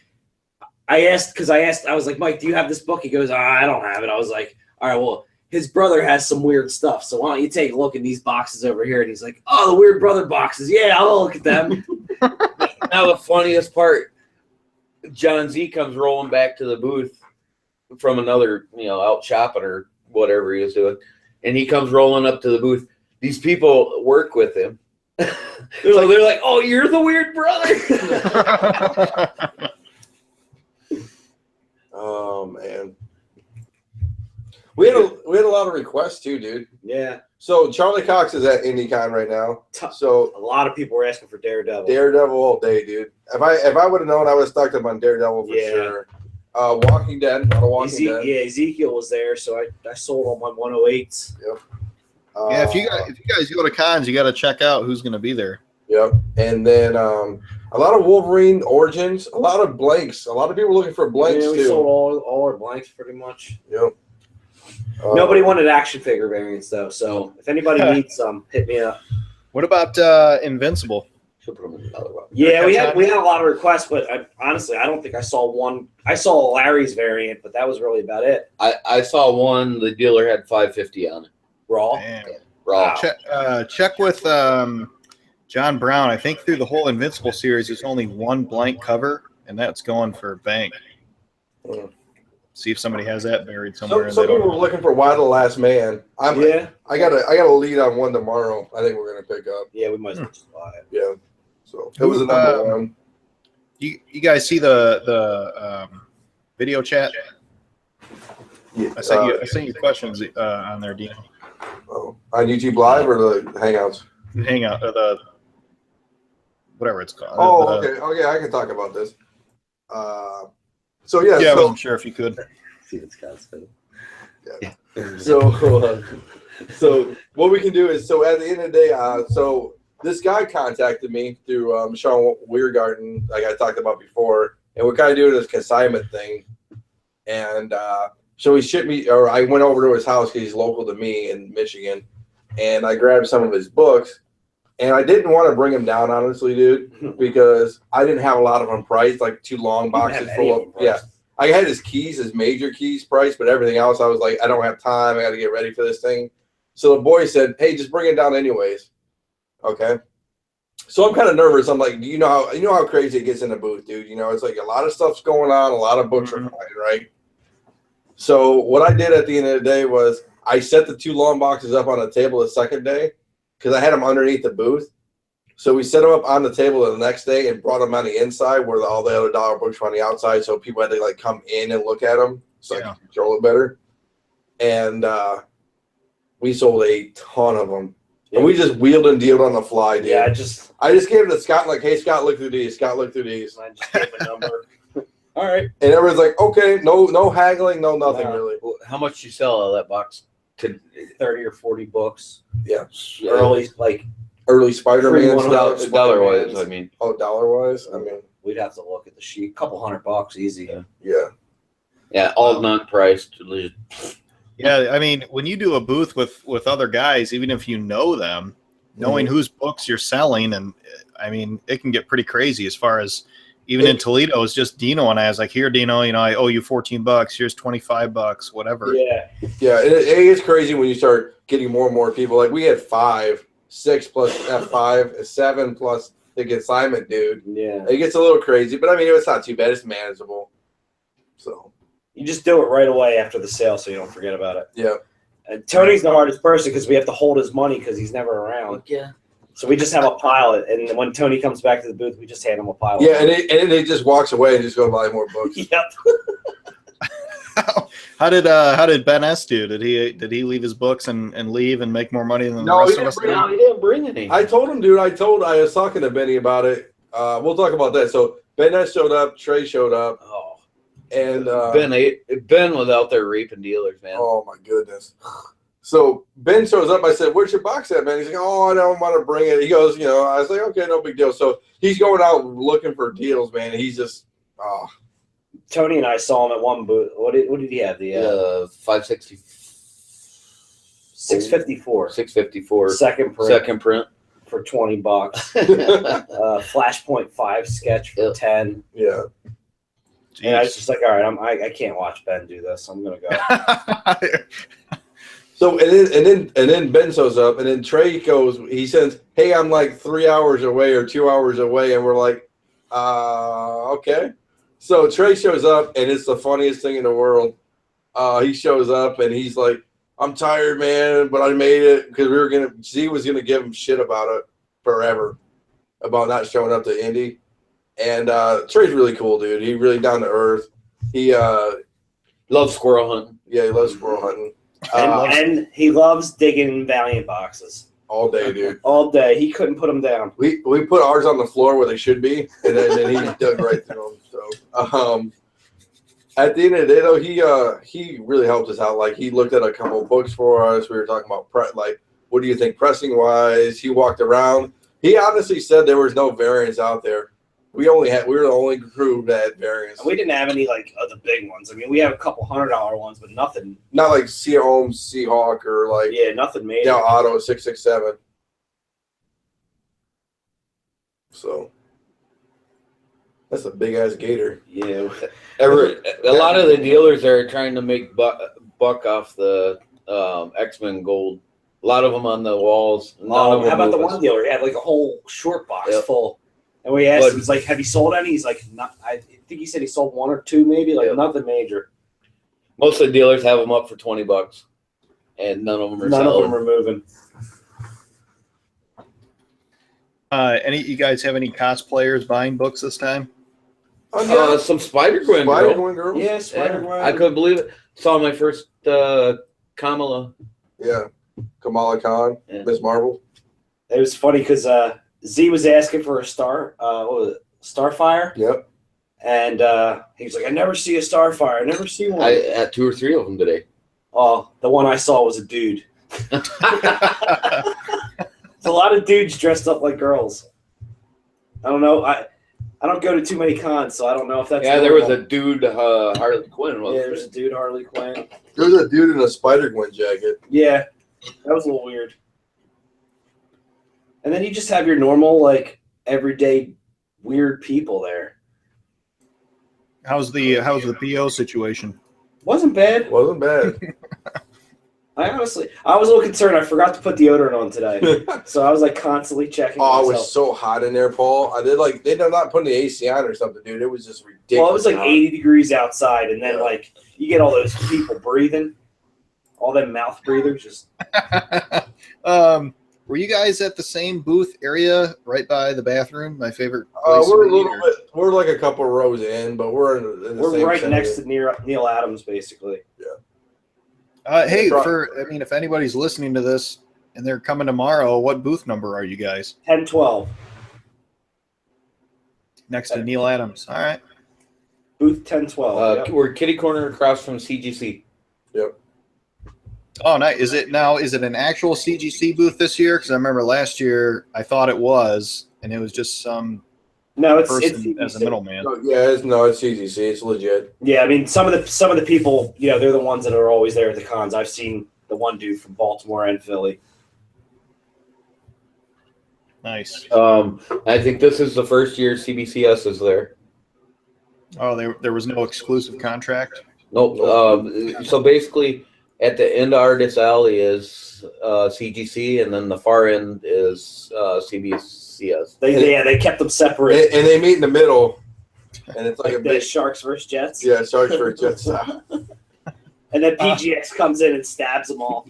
Speaker 3: I was like, Mike, do you have this book? He goes, I don't have it. I was like, all right, well, his brother has some weird stuff, so why don't you take a look at these boxes over here? And he's like, oh, the weird brother boxes. Yeah, I'll look at them.
Speaker 4: Now the funniest part, Jon Z comes rolling back to the booth from another, out shopping or whatever he was doing, and he comes rolling up to the booth. These people work with him. They're like, oh, you're the weird brother.
Speaker 2: Oh man, we had a lot of requests too, dude.
Speaker 3: Yeah.
Speaker 2: So Charlie Cox is at IndieCon right now. So
Speaker 3: a lot of people were asking for Daredevil.
Speaker 2: Daredevil all day, dude. If I would have known, I would have stuck him on Daredevil for sure. Walking Dead, not a Walking Dead.
Speaker 3: Yeah, Ezekiel was there, so I sold all my 108s.
Speaker 2: Yep.
Speaker 1: Yeah, if you guys go to cons, you got to check out who's going to be there.
Speaker 2: Yep. And then a lot of Wolverine Origins, a lot of blanks. A lot of people looking for blanks
Speaker 3: we
Speaker 2: too.
Speaker 3: sold all our blanks pretty much.
Speaker 2: Yep.
Speaker 3: Nobody wanted action figure variants though, so if anybody needs some, hit me up.
Speaker 1: What about Invincible?
Speaker 3: Yeah, we had a lot of requests, but honestly, I don't think I saw one. I saw Larry's variant, but that was really about it.
Speaker 4: I saw one. The dealer had $550 on it.
Speaker 3: Raw.
Speaker 1: Damn.
Speaker 4: Raw.
Speaker 1: Check with John Brown. I think through the whole Invincible series, there's only one blank cover, and that's going for bank. See if somebody has that buried somewhere.
Speaker 2: Some people were looking for Why the Last Man. I got a lead on one tomorrow. I think we're gonna pick up.
Speaker 3: Yeah, we might as well just buy it.
Speaker 2: Yeah. So it was a number one.
Speaker 1: You guys see the video chat?
Speaker 2: Yeah,
Speaker 1: I sent you questions on there, Dean.
Speaker 2: Oh, on YouTube Live or the Hangouts?
Speaker 1: Hangout, the whatever it's called.
Speaker 2: Oh, okay. Oh, yeah, I can talk about this. So yeah,
Speaker 1: I wasn't sure if you could.
Speaker 3: See what Scott's saying.
Speaker 2: Yeah. So what we can do is, so at the end of the day, so this guy contacted me through Sean Weirgarten, like I talked about before, and we're kind of doing this consignment thing. And so he shipped me, or I went over to his house because he's local to me in Michigan, and I grabbed some of his books. And I didn't want to bring him down, honestly, dude, because I didn't have a lot of them priced, like 2 long boxes full of. Yeah, I had his keys, his major keys priced, but everything else, I was like, I don't have time. I got to get ready for this thing. So the boy said, "Hey, just bring it down anyways." Okay. So I'm kind of nervous. I'm like, you know how crazy it gets in the booth, dude. It's like a lot of stuff's going on, a lot of books are flying, right? So what I did at the end of the day was I set the 2 long boxes up on the table the second day, because I had them underneath the booth. So we set them up on the table the next day and brought them on the inside where all the other dollar books were on the outside, so people had to like come in and look at them so I could control it better. And we sold a ton of them. And we just wheeled and dealed on the fly, dude.
Speaker 3: Yeah,
Speaker 2: I just gave it to Scott, like, hey, Scott, look through these. Scott, look through these.
Speaker 3: I just gave a number. All right.
Speaker 2: And everyone's like, okay, no haggling, no nothing really.
Speaker 4: Well, how much you sell out of that box?
Speaker 3: 30 or 40 books.
Speaker 2: Yeah.
Speaker 3: Early
Speaker 2: Spider-Man
Speaker 4: $1 dollar-wise, I mean.
Speaker 2: Oh, dollar-wise? I mean.
Speaker 3: We'd have to look at the sheet. Couple $100 easy.
Speaker 2: Yeah.
Speaker 4: All non-priced.
Speaker 1: Yeah, I mean, when you do a booth with other guys, even if you know them, knowing whose books you're selling, and I mean, it can get pretty crazy as far as even in Toledo, it's just Dino and I was like, here, Dino, I owe you $14. Here's $25, whatever.
Speaker 2: Yeah. Yeah, it is crazy when you start getting more and more people. Like we had 5, 6 plus F5, 7 plus the consignment, dude.
Speaker 3: Yeah.
Speaker 2: It gets a little crazy, but I mean, it's not too bad. It's manageable. So.
Speaker 3: You just do it right away after the sale so you don't forget about it.
Speaker 2: Yeah.
Speaker 3: And Tony's the hardest person because we have to hold his money because he's never around.
Speaker 4: Yeah.
Speaker 3: So we just have a pile, and when Tony comes back to the booth, we just hand him a pile.
Speaker 2: Yeah, and he just walks away and just go buy more books.
Speaker 3: Yep.
Speaker 1: How did Ben S do? Did he leave his books and leave and make more money than the rest of us?
Speaker 4: No, he didn't bring any.
Speaker 2: I told him, dude. I was talking to Benny about it. We'll talk about that. So Ben S showed up. Trey showed up.
Speaker 4: Oh,
Speaker 2: and
Speaker 4: Ben was out there raping dealers, man.
Speaker 2: Oh my goodness. So Ben shows up. I said, "Where's your box at, man?" He's like, "Oh, I don't want to bring it." He goes, I was like, "Okay, no big deal." So he's going out looking for deals, man. He's just,
Speaker 3: Tony and I saw him at one booth. What did he have? The
Speaker 4: 560,
Speaker 3: 654.
Speaker 4: 654.
Speaker 3: Second print for $20. Flashpoint 5 sketch for 10.
Speaker 2: Yeah.
Speaker 3: Jeez. And I was just like, all right, I can't watch Ben do this. I'm gonna go.
Speaker 2: So and then Ben shows up, and then Trey goes. He says, "Hey, I'm like 3 hours away or 2 hours away," and we're like, okay." So Trey shows up, and it's the funniest thing in the world. He shows up, and he's like, "I'm tired, man, but I made it," because Z was gonna give him shit about it forever, about not showing up to Indy. And Trey's really cool, dude. He really down to earth. He
Speaker 4: loves squirrel hunting.
Speaker 2: Yeah, he loves squirrel hunting.
Speaker 3: And he loves digging Valiant boxes.
Speaker 2: All day, dude.
Speaker 3: All day. He couldn't put them down.
Speaker 2: We put ours on the floor where they should be, and then he dug right through them. So at the end of the day, though, he really helped us out. Like, he looked at a couple of books for us. We were talking about what do you think pressing wise? He walked around. He honestly said there was no variants out there. We were the only crew that had variants.
Speaker 3: We didn't have any of the big ones. I mean, we have a couple $100 ones, but nothing.
Speaker 2: Not like Holmes, Seahawk, or
Speaker 3: nothing major.
Speaker 2: Dow Auto 667. So that's a big ass gator.
Speaker 4: Yeah. A lot of the dealers are trying to make buck off the X-Men gold. A lot of them on the walls.
Speaker 3: How about the one dealer? He had a whole short box full. And we asked him, he's like, "Have you sold any?" He's like, "Not." I think he said he sold one or two, maybe, nothing major.
Speaker 4: Most of the dealers have them up for $20, and none of them are selling.
Speaker 3: None of them are moving.
Speaker 1: You guys have any cosplayers buying books this time?
Speaker 4: Some Spider-Gwen
Speaker 2: girl.
Speaker 3: Yeah, Spider-Gwen.
Speaker 4: I couldn't believe it. Saw my first Kamala.
Speaker 2: Yeah, Kamala Khan, Miss Marvel.
Speaker 3: It was funny because Z was asking for a Starfire.
Speaker 2: Yep.
Speaker 3: And he was like, "I never see a Starfire. I never see one."
Speaker 4: I had 2 or 3 of them today.
Speaker 3: Oh, the one I saw was a dude. It's a lot of dudes dressed up like girls. I don't know. I don't go to too many cons, so I don't know if that's.
Speaker 4: Yeah, there was a dude Harley Quinn.
Speaker 3: Yeah, there was a dude Harley Quinn.
Speaker 2: There was a dude in a Spider-Gwen jacket.
Speaker 3: Yeah, that was a little weird. And then you just have your normal, everyday weird people there.
Speaker 1: How's the PO situation?
Speaker 3: Wasn't bad.
Speaker 2: Wasn't bad.
Speaker 3: I was a little concerned. I forgot to put deodorant on today, so I was constantly checking.
Speaker 2: Oh, it was so hot in there, Paul. I did they're not putting the AC on or something, dude. It was just ridiculous.
Speaker 3: Well, it was 80 degrees outside, and then you get all those people breathing, all them mouth breathers. Just.
Speaker 1: Were you guys at the same booth area right by the bathroom? My favorite.
Speaker 2: We're like a couple rows in, but we're in the
Speaker 3: we're
Speaker 2: same
Speaker 3: right
Speaker 2: center.
Speaker 3: next to Neil Adams, basically.
Speaker 2: Yeah.
Speaker 1: Hey, if anybody's listening to this and they're coming tomorrow, what booth number are you guys?
Speaker 3: 1012.
Speaker 1: Next to Neil Adams. All right.
Speaker 3: Booth 1012.
Speaker 4: Yep. We're kitty corner across from CGC.
Speaker 2: Yep.
Speaker 1: Oh, nice. Is it an actual CGC booth this year? Because I remember last year I thought it was, and it was just some person as a middleman.
Speaker 2: It's CGC. It's legit.
Speaker 3: Yeah, I mean some of the people, they're the ones that are always there at the cons. I've seen the one dude from Baltimore and Philly.
Speaker 1: Nice.
Speaker 4: I think this is the first year CBCS is there.
Speaker 1: Oh, there was no exclusive contract?
Speaker 4: Nope. So basically, at the end of Artist Alley is CGC, and then the far end is CBCS.
Speaker 3: They kept them separate.
Speaker 2: And they meet in the middle, and it's like a big
Speaker 3: Sharks versus Jets.
Speaker 2: Yeah, Sharks versus Jets.
Speaker 3: And then PGX comes in and stabs them all.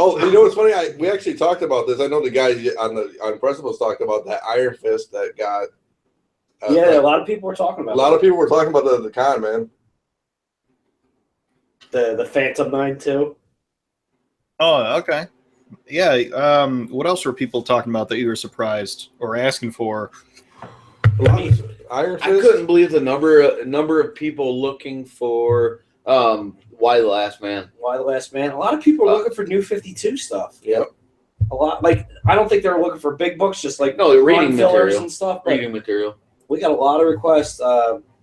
Speaker 2: Oh, you know what's funny? We actually talked about this. I know the guys on Principles talked about that Iron Fist that got.
Speaker 3: A lot of people were talking about.
Speaker 2: A lot of people were talking about the con, man.
Speaker 3: The Phantom 9 too.
Speaker 1: Oh, okay. Yeah. What else were people talking about that you were surprised or asking for?
Speaker 2: Iron Fist.
Speaker 4: I couldn't believe the number of people looking for Why the Last Man.
Speaker 3: Why the Last Man? A lot of people are looking for New 52 stuff.
Speaker 2: Yep.
Speaker 3: A lot. Like, I don't think they were looking for big books, just like
Speaker 4: reading
Speaker 3: fillers
Speaker 4: material
Speaker 3: and stuff.
Speaker 4: Reading material.
Speaker 3: We got a lot of requests.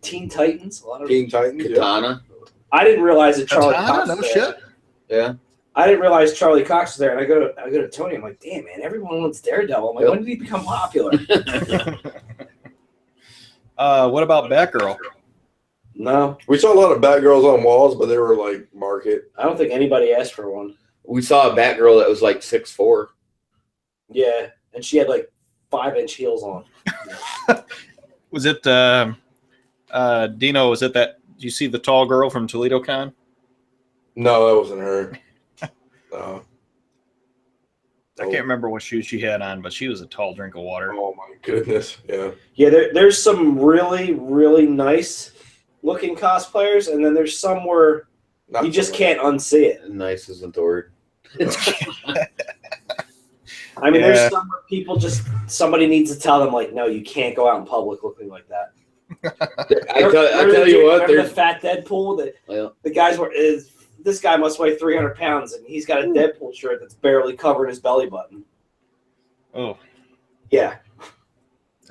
Speaker 3: Teen Titans. A lot of
Speaker 2: Teen Titans.
Speaker 4: Katana.
Speaker 2: Yeah.
Speaker 3: I didn't realize that Charlie
Speaker 1: Katana?
Speaker 3: Cox
Speaker 1: No
Speaker 3: was
Speaker 1: shit.
Speaker 3: there.
Speaker 4: Yeah.
Speaker 3: I didn't realize Charlie Cox was there, and I go to Tony. I'm like, damn, man, everyone wants Daredevil. I'm like, when did he become popular?
Speaker 1: What about Batgirl?
Speaker 3: No,
Speaker 2: We saw a lot of Batgirls on walls, but they were like market.
Speaker 3: I don't think anybody asked for one.
Speaker 4: We saw a Batgirl that was like 6'4".
Speaker 3: Yeah, and she had like 5-inch heels on.
Speaker 1: Was it Dino? Was it that? Did you see the tall girl from Toledo Con?
Speaker 2: No, that wasn't her. No.
Speaker 1: I can't remember what shoes she had on, but she was a tall drink of water.
Speaker 2: Oh my goodness! Yeah.
Speaker 3: Yeah, there's some really, really nice looking cosplayers, and then there's some where you just can't unsee it.
Speaker 4: Nice isn't the word.
Speaker 3: I mean, there's some where people somebody needs to tell them, like, no, you can't go out in public looking like that.
Speaker 4: I tell you what,
Speaker 3: there's the fat Deadpool. The guys this guy must weigh 300 pounds, and he's got a Deadpool shirt that's barely covering his belly button.
Speaker 1: Oh,
Speaker 3: yeah.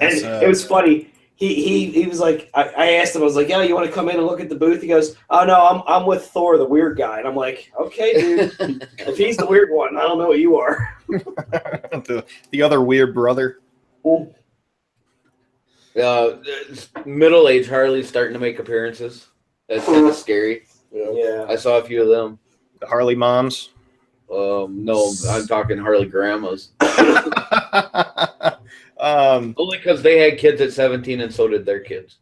Speaker 3: And it was funny. He was like, I asked him, I was like, yeah, you want to come in and look at the booth? He goes, oh no, I'm with Thor, the weird guy. And I'm like, okay, dude, if he's the weird one, I don't know what you are.
Speaker 1: the other weird brother.
Speaker 4: Middle-aged Harley's starting to make appearances. That's kind of scary.
Speaker 3: Yeah.
Speaker 4: I saw a few of them.
Speaker 1: The Harley moms.
Speaker 4: No, I'm talking Harley grandmas. Only because they had kids at 17 and so did their kids.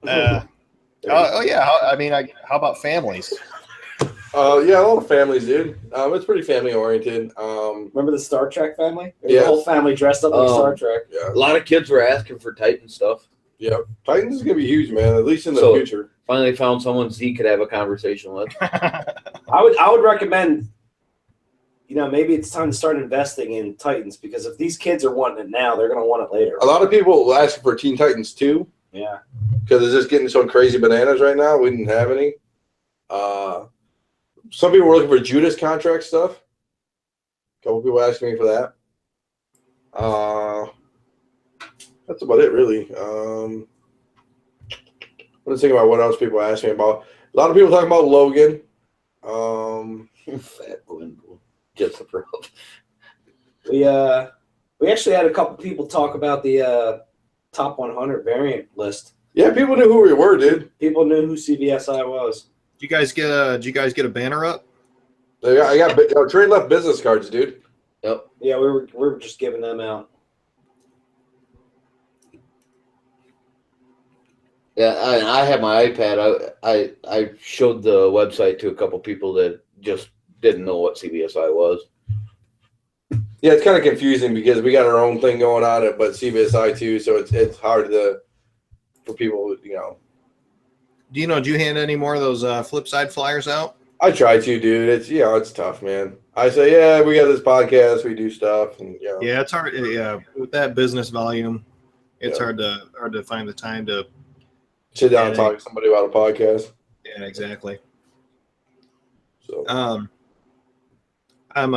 Speaker 1: Yeah. I mean, how about families?
Speaker 2: Yeah, a lot of families, dude. It's pretty family oriented.
Speaker 3: Remember the Star Trek family?
Speaker 2: Yeah.
Speaker 3: The whole family dressed up like Star Trek.
Speaker 2: Yeah.
Speaker 4: A lot of kids were asking for Titan stuff.
Speaker 2: Yeah, Titans is gonna be huge, man. At least in the future.
Speaker 4: Finally found someone Z could have a conversation with.
Speaker 3: I would recommend. Maybe it's time to start investing in Titans, because if these kids are wanting it now, they're gonna want it later.
Speaker 2: A lot of people will ask for Teen Titans 2.
Speaker 3: Yeah.
Speaker 2: Because it's just getting so crazy bananas right now. We didn't have any. Some people were looking for Judas contract stuff. A couple people asking me for that. That's about it, really. Let's think about what else people ask me about. A lot of people talking about Logan.
Speaker 4: Fat Glenville. Just a problem.
Speaker 3: We actually had a couple people talk about the top 100 variant list.
Speaker 2: Yeah, people knew who we were, dude.
Speaker 3: People knew who CBSI was.
Speaker 1: Did you guys get a banner up?
Speaker 2: I got trade left business cards, dude.
Speaker 4: Yep.
Speaker 3: Yeah, we were just giving them out.
Speaker 4: Yeah, I have my iPad. I showed the website to a couple people that just didn't know what CBSI was.
Speaker 2: Yeah, it's kind of confusing because we got our own thing going on it, but CBSI too, so it's hard for people,
Speaker 1: Dino, do you hand any more of those Flipside flyers out?
Speaker 2: I try to, dude. It's tough, man. I say, yeah, we got this podcast, we do stuff, and
Speaker 1: Yeah, it's hard. Yeah, with that business volume, it's hard to find the time to
Speaker 2: sit down and talk to somebody about a podcast.
Speaker 1: Yeah, exactly.
Speaker 2: So
Speaker 1: I'm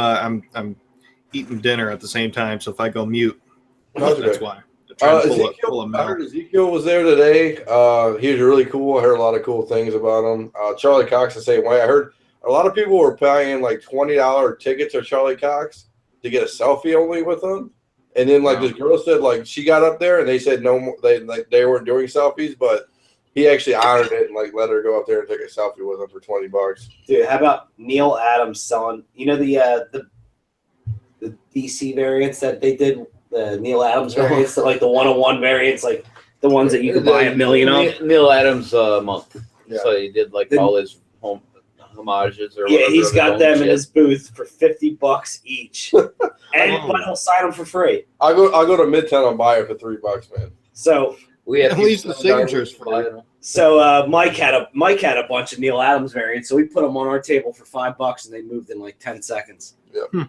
Speaker 1: eating dinner at the same time, so if I go mute,
Speaker 2: that's
Speaker 1: why.
Speaker 2: Ezekiel, I heard Ezekiel was there today. He was really cool. I heard a lot of cool things about him. Charlie Cox the same way. I heard a lot of people were paying like $20 tickets to Charlie Cox to get a selfie only with him. And then this girl said she got up there and they said no more. They weren't doing selfies, but he actually honored it and let her go up there and take a selfie with him for $20.
Speaker 3: Dude, how about Neil Adams selling? The DC variants that they did, the Neil Adams variants, the 101 variants, the ones that you could buy a million of.
Speaker 4: Neil Adams month. So he did like all his home homages or
Speaker 3: yeah, he's got them
Speaker 4: shit
Speaker 3: in his booth for $50 each, but he'll sign them for free.
Speaker 2: I'll go to Midtown and buy it for $3, man.
Speaker 3: So
Speaker 4: we have
Speaker 1: at least the signatures for it.
Speaker 3: So Mike had a bunch of Neil Adams variants, so we put them on our table for $5, and they moved in like 10 seconds.
Speaker 2: Yeah.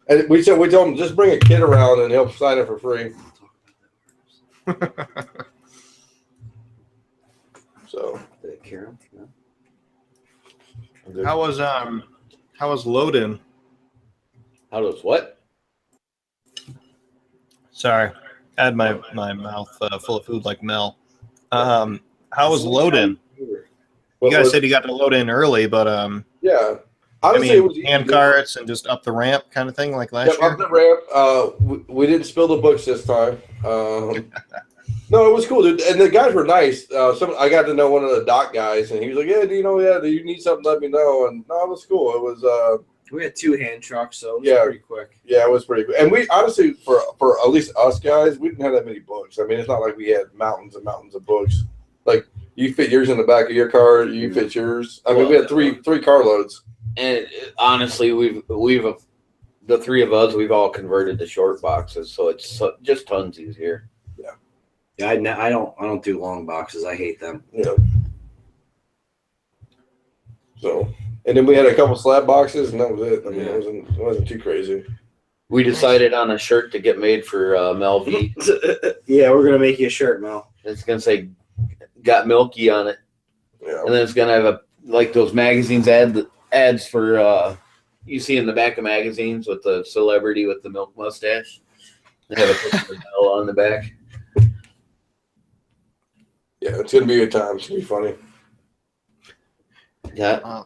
Speaker 2: And we told him just bring a kid around and he'll sign it for free. So
Speaker 3: Karen,
Speaker 2: no?
Speaker 1: How was load-in?
Speaker 4: How does what?
Speaker 1: Sorry, I had my mouth full of food like Mel. How was load-in? You guys said you got to load in early, but
Speaker 2: yeah.
Speaker 1: Honestly,
Speaker 2: it was
Speaker 1: hand carts and just up the ramp kind of thing like last year?
Speaker 2: Up the ramp. We didn't spill the books this time. No, it was cool, dude. And the guys were nice. I got to know one of the dock guys, and he was like, "Yeah, do you need something? Let me know." And no, it was cool. It was.
Speaker 3: We had 2 hand trucks, so it was pretty quick.
Speaker 2: Yeah, it was pretty quick. And we honestly, for at least us guys, we didn't have that many books. I mean, it's not like we had mountains and mountains of books. Like you fit yours in the back of your car, you fit yours. I mean, we had three carloads. And
Speaker 4: honestly, we've the 3 of us, we've all converted to short boxes, so it's just tons easier.
Speaker 3: Yeah, I don't do long boxes. I hate them.
Speaker 2: Yeah. So, and then we had a couple slab boxes, and that was it. I mean, it wasn't too crazy.
Speaker 4: We decided on a shirt to get made for Mel V.
Speaker 3: Yeah, we're gonna make you a shirt, Mel.
Speaker 4: It's gonna say "Got Milky" on it.
Speaker 2: Yeah.
Speaker 4: And then it's gonna have like those magazines ads for you see in the back of magazines with the celebrity with the milk mustache. They have a picture of Mel on the back.
Speaker 2: Yeah, it's gonna be a good time. It's gonna be funny.
Speaker 4: Yeah.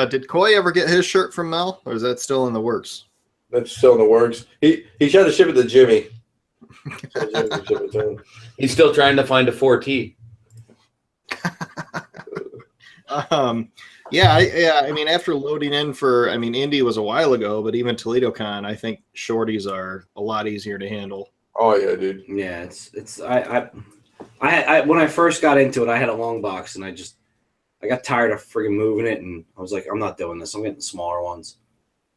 Speaker 1: Did Coy ever get his shirt from Mel, or is that still in the works?
Speaker 2: That's still in the works. He tried to ship it to Jimmy.
Speaker 4: He's still trying to find a 4T.
Speaker 1: Yeah. I mean, after loading in for, Indy was a while ago, but even Toledo Con, I think shorties are a lot easier to handle.
Speaker 2: Oh yeah, dude.
Speaker 3: Yeah, I when I first got into it, I had a long box, and I got tired of friggin' moving it, and I was like, I'm not doing this. I'm getting the smaller ones.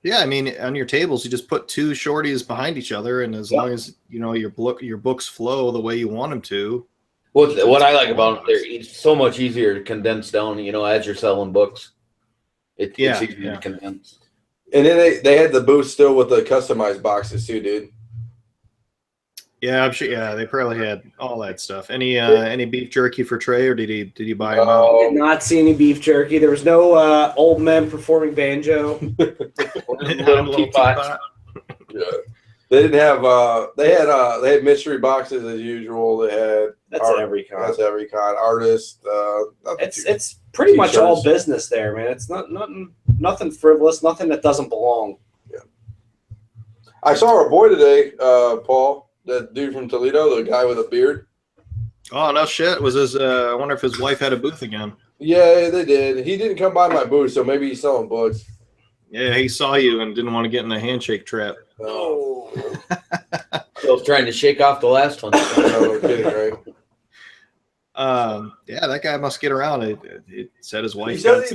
Speaker 1: Yeah, I mean, on your tables, you just put 2 shorties behind each other, and as long as your books flow the way you want them to.
Speaker 4: What I like about them, it's so much easier to condense down. As you're selling books, it's easier to condense.
Speaker 2: And then they had the booth still with the customized boxes too, dude.
Speaker 1: Yeah, I'm sure. Yeah, they probably had all that stuff. Any beef jerky for Trey, or did he buy them out?
Speaker 3: I did not see any beef jerky. There was no old men performing banjo.
Speaker 4: Little teapot.
Speaker 2: Yeah, they didn't have. They had mystery boxes as usual. They had
Speaker 3: every con.
Speaker 2: That's every con. Artist.
Speaker 3: It's pretty much all business there, man. It's nothing frivolous, nothing that doesn't belong.
Speaker 2: Yeah. I saw our boy today, Paul. That dude from Toledo, the guy with a beard.
Speaker 1: Oh, no shit. Was his? I wonder if his wife had a booth again.
Speaker 2: Yeah, they did. He didn't come by my booth, so maybe he's selling books.
Speaker 1: Yeah, he saw you and didn't want to get in the handshake trap.
Speaker 2: Oh.
Speaker 4: I was trying to shake off the last one.
Speaker 2: No kidding, right?
Speaker 1: Yeah, that guy must get around. It said his wife.
Speaker 2: He says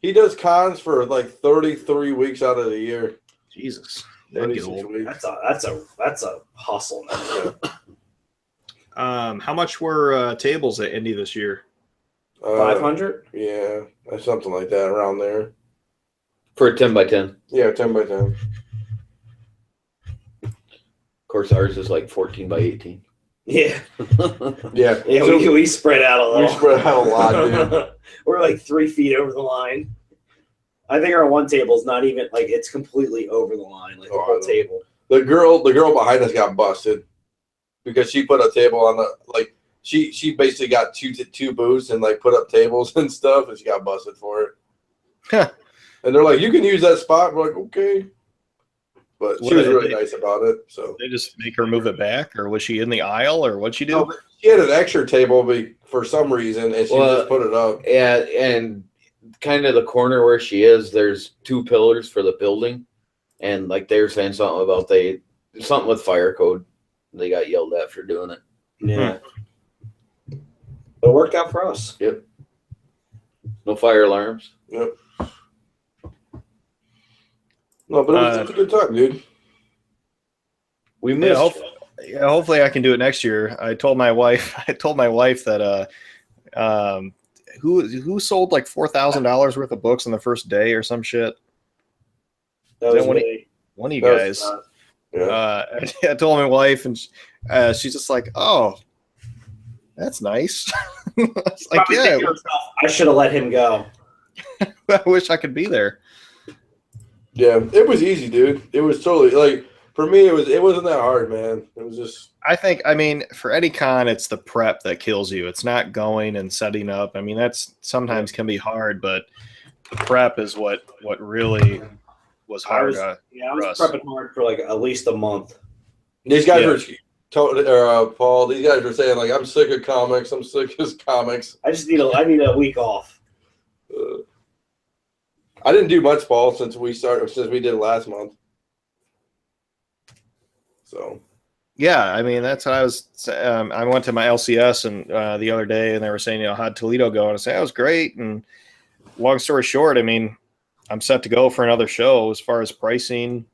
Speaker 2: he does cons for like 33 weeks out of the year.
Speaker 1: Jesus.
Speaker 2: That's
Speaker 3: a hustle, man.
Speaker 1: How much were tables at Indy this year?
Speaker 3: 500?
Speaker 2: Yeah, something like that around there.
Speaker 4: For a 10x10.
Speaker 2: Yeah, 10x10.
Speaker 4: Of course, ours is like 14x18.
Speaker 3: Yeah.
Speaker 2: Yeah.
Speaker 3: So we spread out a little.
Speaker 2: We spread out a lot, dude.
Speaker 3: We're like 3 feet over the line. I think our one table is not even it's completely over the line, like our table.
Speaker 2: The girl behind us got busted because she put a table on the she basically got two booths and put up tables and stuff, and she got busted for it. And they're like, "You can use that spot." We're like, "Okay," but she was really nice about it. So
Speaker 1: they just make her move it back, or was she in the aisle, or what'd she do?
Speaker 2: No, she had an extra table for some reason, and she just put it up.
Speaker 4: Yeah, and kind of the corner where she is, there's 2 pillars for the building, and they were saying something about something with fire code. They got yelled at for doing it.
Speaker 3: Yeah. It worked out for us.
Speaker 2: Yep.
Speaker 4: No fire alarms.
Speaker 2: Yep. No, but it's a good time, dude.
Speaker 4: We missed.
Speaker 1: Yeah, hopefully I can do it next year. I told my wife that who sold like $4,000 worth of books on the first day or some shit.
Speaker 3: That was
Speaker 1: one of you guys. I told my wife, and she's just like, "Oh, that's nice." It's like, yeah,
Speaker 3: I should have let him go.
Speaker 1: I wish I could be there.
Speaker 2: Yeah, it was easy, dude. It was totally like for me. It wasn't that hard, man. It was just.
Speaker 1: I mean, for any con, it's the prep that kills you. It's not going and setting up. I mean, that's sometimes can be hard, but the prep is what really was hard.
Speaker 3: I was prepping hard for like at least a month.
Speaker 2: These guys were Paul. These guys were saying like, "I'm sick of comics. I'm sick of comics.
Speaker 3: I need a week off."
Speaker 2: I didn't do much, Paul, since we did last month. So.
Speaker 1: Yeah, I mean that's what I was. I went to my LCS and the other day, and they were saying, how'd Toledo go? And I said, that was great. And long story short, I mean, I'm set to go for another show. As far as pricing,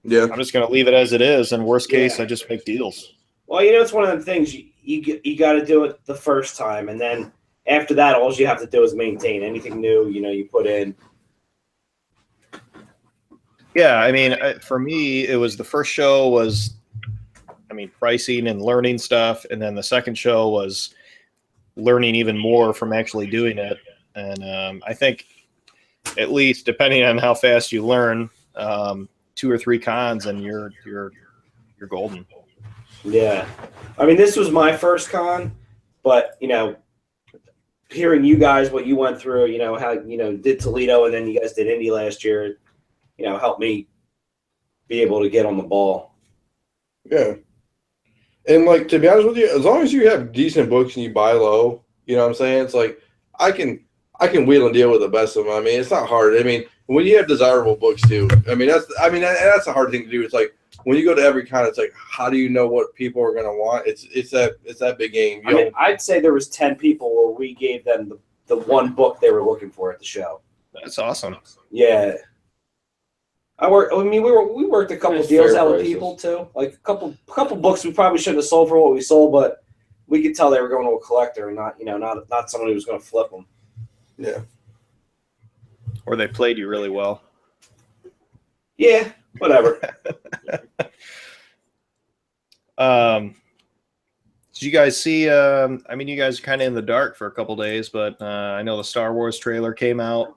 Speaker 2: yeah,
Speaker 1: I'm just going to leave it as it is. And worst case, I just make deals.
Speaker 3: Well, it's one of them things you got to do it the first time, and then after that, all you have to do is maintain anything new. You put in.
Speaker 1: Yeah, I mean, for me, it was the first show was. I mean, pricing and learning stuff. And then the second show was learning even more from actually doing it. And I think at least depending on how fast you learn, 2 or 3 cons and you're golden.
Speaker 3: Yeah. I mean, this was my first con, but, hearing you guys, what you went through, how, did Toledo and then you guys did Indy last year, helped me be able to get on the ball.
Speaker 2: Yeah. And, like, to be honest with you, as long as you have decent books and you buy low, you know what I'm saying? It's like I can wheel and deal with the best of them. I mean, it's not hard. I mean, when you have desirable books too, that's a hard thing to do. It's like when you go to every con, it's like, how do you know what people are going to want? It's that big game.
Speaker 3: I'd say there was 10 people where we gave them the one book they were looking for at the show.
Speaker 1: That's awesome.
Speaker 3: Yeah. We worked a couple deals out with people too. Like a couple books we probably shouldn't have sold for what we sold, but we could tell they were going to a collector and not someone who was going to flip them.
Speaker 2: Yeah.
Speaker 1: Or they played you really well.
Speaker 3: Yeah, whatever.
Speaker 1: Did you guys see? You guys are kind of in the dark for a couple days, but I know the Star Wars trailer came out.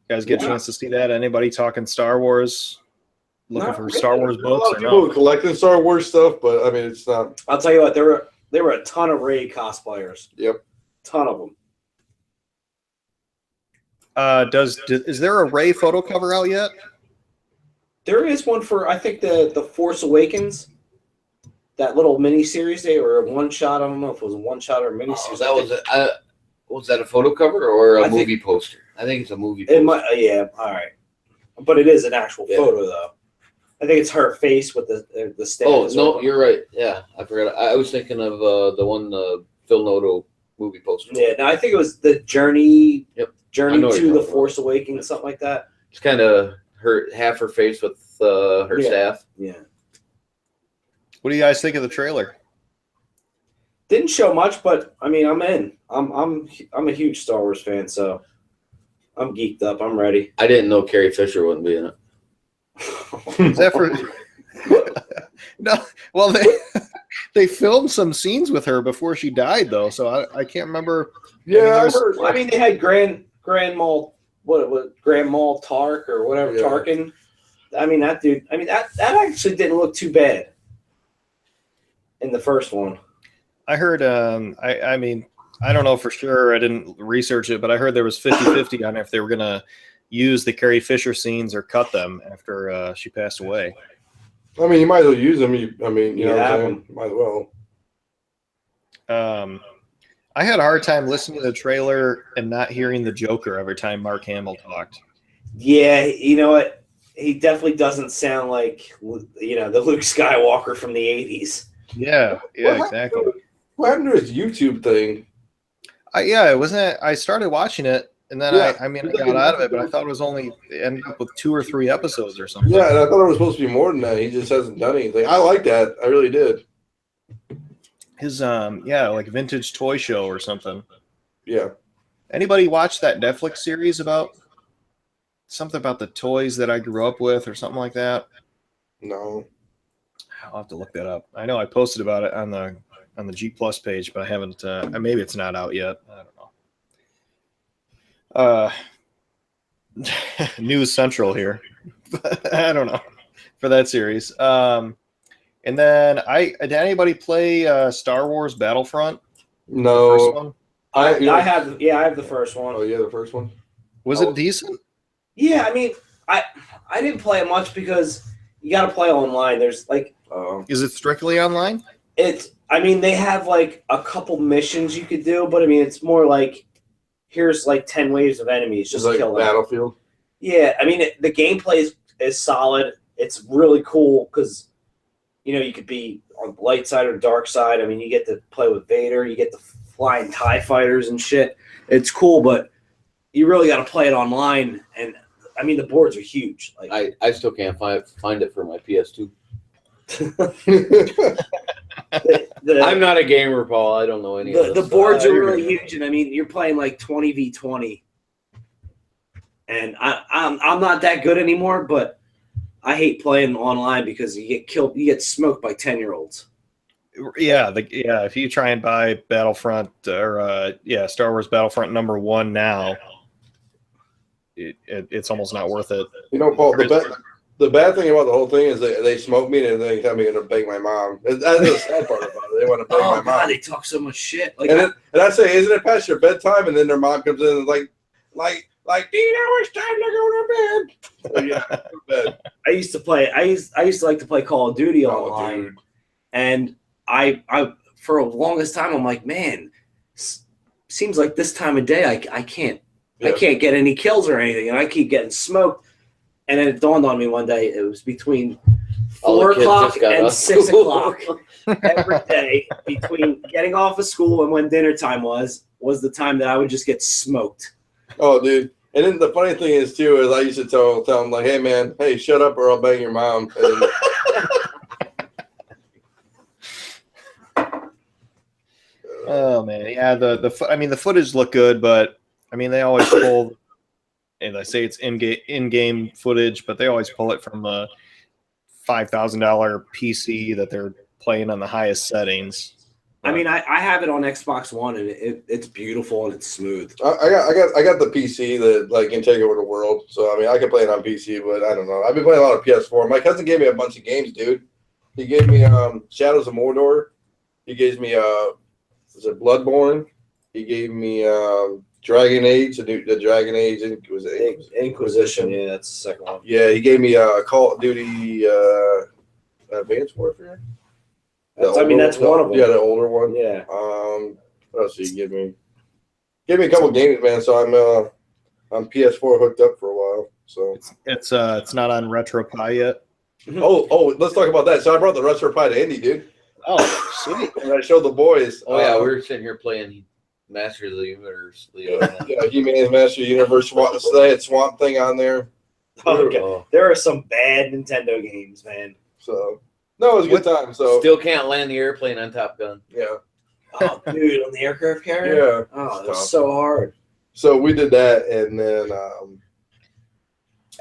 Speaker 1: You guys get a chance to see that? Anybody talking Star Wars? Looking for Star Wars books?
Speaker 2: A lot of people collecting Star Wars stuff, but I mean, it's not.
Speaker 3: I'll tell you what, there were a ton of Rey cosplayers.
Speaker 2: Yep,
Speaker 3: ton of them.
Speaker 1: Is there a Rey photo cover out yet?
Speaker 3: There is one for I think the Force Awakens. That little mini series they were a one shot. I don't know if it was a one shot or a mini series.
Speaker 4: Was that a photo cover or a movie poster? I think it's a movie poster.
Speaker 3: Yeah, all right. But it is an actual photo, though. I think it's her face with the staff.
Speaker 4: Oh, no, you're right. Yeah, I forgot. I was thinking of the one, Phil Noto movie poster.
Speaker 3: Yeah, no, I think it was the Journey
Speaker 4: Journey
Speaker 3: to the Force Awakens, something like that.
Speaker 4: It's kind of half her face with her staff.
Speaker 3: Yeah.
Speaker 1: What do you guys think of the trailer?
Speaker 3: Didn't show much, but I mean, I'm in. I'm a huge Star Wars fan, so I'm geeked up. I'm ready.
Speaker 4: I didn't know Carrie Fisher wouldn't be in it.
Speaker 1: Is that for? No. Well, they filmed some scenes with her before she died, though, so I can't remember.
Speaker 2: Yeah,
Speaker 3: I mean, they had Grand Maul Tark or whatever Tarkin. I mean, that dude. I mean, that actually didn't look too bad in the first one.
Speaker 1: I heard, I mean, I don't know for sure. I didn't research it, but I heard there was 50-50 on if they were going to use the Carrie Fisher scenes or cut them after she passed away.
Speaker 2: I mean, you might as well use them. You know what I'm saying? Might as well.
Speaker 1: I had a hard time listening to the trailer and not hearing the Joker every time Mark Hamill talked.
Speaker 3: Yeah, you know what? He definitely doesn't sound like, the Luke Skywalker from the 80s.
Speaker 1: Yeah, exactly.
Speaker 2: What happened to his YouTube thing?
Speaker 1: Yeah, it wasn't. I started watching it, and then
Speaker 2: Yeah.
Speaker 1: I got out of it, but I thought it was only ended up with 2 or 3 episodes or something.
Speaker 2: Yeah, and I thought it was supposed to be more than that. He just hasn't done anything. I like that. I really did.
Speaker 1: His like vintage toy show or something.
Speaker 2: Yeah.
Speaker 1: Anybody watch that Netflix series about something about the toys that I grew up with or something like that?
Speaker 2: No.
Speaker 1: I'll have to look that up. I know I posted about it on the G Plus page, but I haven't. Maybe it's not out yet. I don't know. News Central here. I don't know for that series. And then did anybody play Star Wars Battlefront?
Speaker 2: No.
Speaker 1: The first one?
Speaker 3: I have the first one.
Speaker 2: Oh, yeah, the first one.
Speaker 1: Was it decent?
Speaker 3: Yeah, I mean, I didn't play it much because you got to play online. There's like,
Speaker 1: is it strictly online?
Speaker 3: I mean, they have like a couple missions you could do, but I mean, it's more like here's like 10 waves of enemies, just
Speaker 2: like
Speaker 3: kill them.
Speaker 2: Battlefield.
Speaker 3: Yeah, I mean, the gameplay is solid. It's really cool because you could be on the light side or the dark side. I mean, you get to play with Vader, you get to flying TIE fighters and shit. It's cool, but you really got to play it online. And I mean, the boards are huge. Like
Speaker 4: I still can't find it for my PS2. I'm not a gamer, Paul. I don't know any of this.
Speaker 3: The boards are really huge, and I mean, you're playing like 20v20. And I'm not that good anymore, but I hate playing online because you get killed, you get smoked by 10-year-olds.
Speaker 1: Yeah, if you try and buy Battlefront or Star Wars Battlefront #1 now, it's almost not worth it.
Speaker 2: Paul, the bad thing about the whole thing is they smoke me and they tell me to beg my mom. That's the sad part about it. They want to beg my mom.
Speaker 3: God, they talk so much shit. Like,
Speaker 2: and I say, isn't it past your bedtime? And then their mom comes in and like, Dino, it's time to go to bed. Yeah, go to bed.
Speaker 3: I used to like to play Call of Duty online,
Speaker 2: dude.
Speaker 3: And I for the longest time I'm like, man, seems like this time of day I can't get any kills or anything, and I keep getting smoked. And then it dawned on me one day it was between 4 o'clock and 6 o'clock every day between getting off of school and when dinner time was the time that I would just get smoked.
Speaker 2: Oh, dude. And then the funny thing is, too, is I used to tell them, like, hey, man, hey, shut up or I'll bang your mom. And
Speaker 1: oh, man. Yeah, the footage looked good, but, I mean, they always pull, and I say it's in-game footage, but they always pull it from the $5,000 PC that they're playing on the highest settings.
Speaker 3: I mean, I have it on Xbox One, and it's beautiful and it's smooth.
Speaker 2: I got the PC that can take over the world. So I mean, I can play it on PC, but I don't know. I've been playing a lot of PS4. My cousin gave me a bunch of games, dude. He gave me Shadows of Mordor. He gave me was it Bloodborne? He gave me Dragon Age, the Dragon Age
Speaker 3: Inquisition. Yeah, that's the second one.
Speaker 2: Yeah, he gave me Call of Duty Advanced Warfare.
Speaker 3: That's one of them.
Speaker 2: Yeah, the older one.
Speaker 3: Yeah.
Speaker 2: What else did he give me? Give me a couple games, man. So I'm PS4 hooked up for a while. So
Speaker 1: it's not on RetroPie yet.
Speaker 2: Oh, let's talk about that. So I brought the RetroPie to Indy, dude.
Speaker 1: Oh, sweet.
Speaker 2: And I showed the boys.
Speaker 4: Oh yeah, we were sitting here playing Masters of the Universe.
Speaker 2: He-Man's Master of the Universe. They had Swamp Thing on there.
Speaker 3: Okay. There are some bad Nintendo games, man.
Speaker 2: So. No, it was a good time. So
Speaker 4: still can't land the airplane on Top Gun.
Speaker 2: Yeah.
Speaker 3: Oh, dude, on the aircraft carrier?
Speaker 2: Yeah.
Speaker 3: Oh, it was so hard.
Speaker 2: So we did that, and then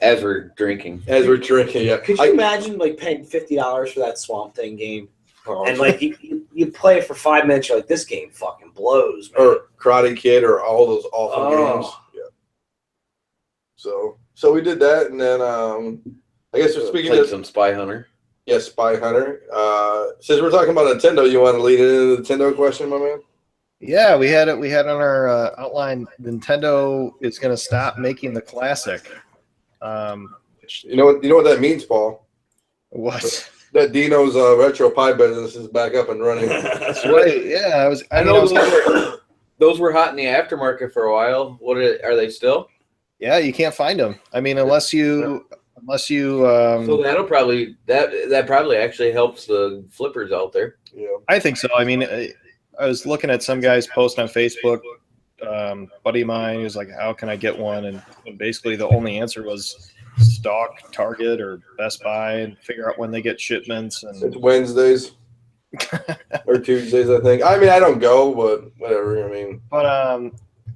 Speaker 4: as we're drinking,
Speaker 2: yeah.
Speaker 3: Could you imagine paying $50 for that Swamp Thing game? And you play it for 5 minutes, you're like, this game fucking blows, man.
Speaker 2: Or Karate Kid, or all those awful games. Yeah. So we did that, and then I guess we're speaking
Speaker 4: of some Spy Hunter.
Speaker 2: Yes, Spy Hunter. Since we're talking about Nintendo, you want to lead into the Nintendo question, my man?
Speaker 1: Yeah, we had on our outline. Nintendo is going to stop making the classic.
Speaker 2: You know what that means, Paul?
Speaker 1: What?
Speaker 2: That Dino's RetroPie business is back up and running.
Speaker 1: That's right. Yeah,
Speaker 4: those were hot in the aftermarket for a while. Are they still?
Speaker 1: Yeah, you can't find them. I mean, unless you.
Speaker 4: So that'll probably that probably actually helps the flippers out there.
Speaker 2: Yeah,
Speaker 1: I think so. I mean, I was looking at some guys post on Facebook buddy of mine. He was like, "How can I get one?" And basically, the only answer was stalk Target or Best Buy and figure out when they get shipments. And
Speaker 2: it's Wednesdays or Tuesdays, I think. I mean, I don't go, but whatever. I mean,
Speaker 1: but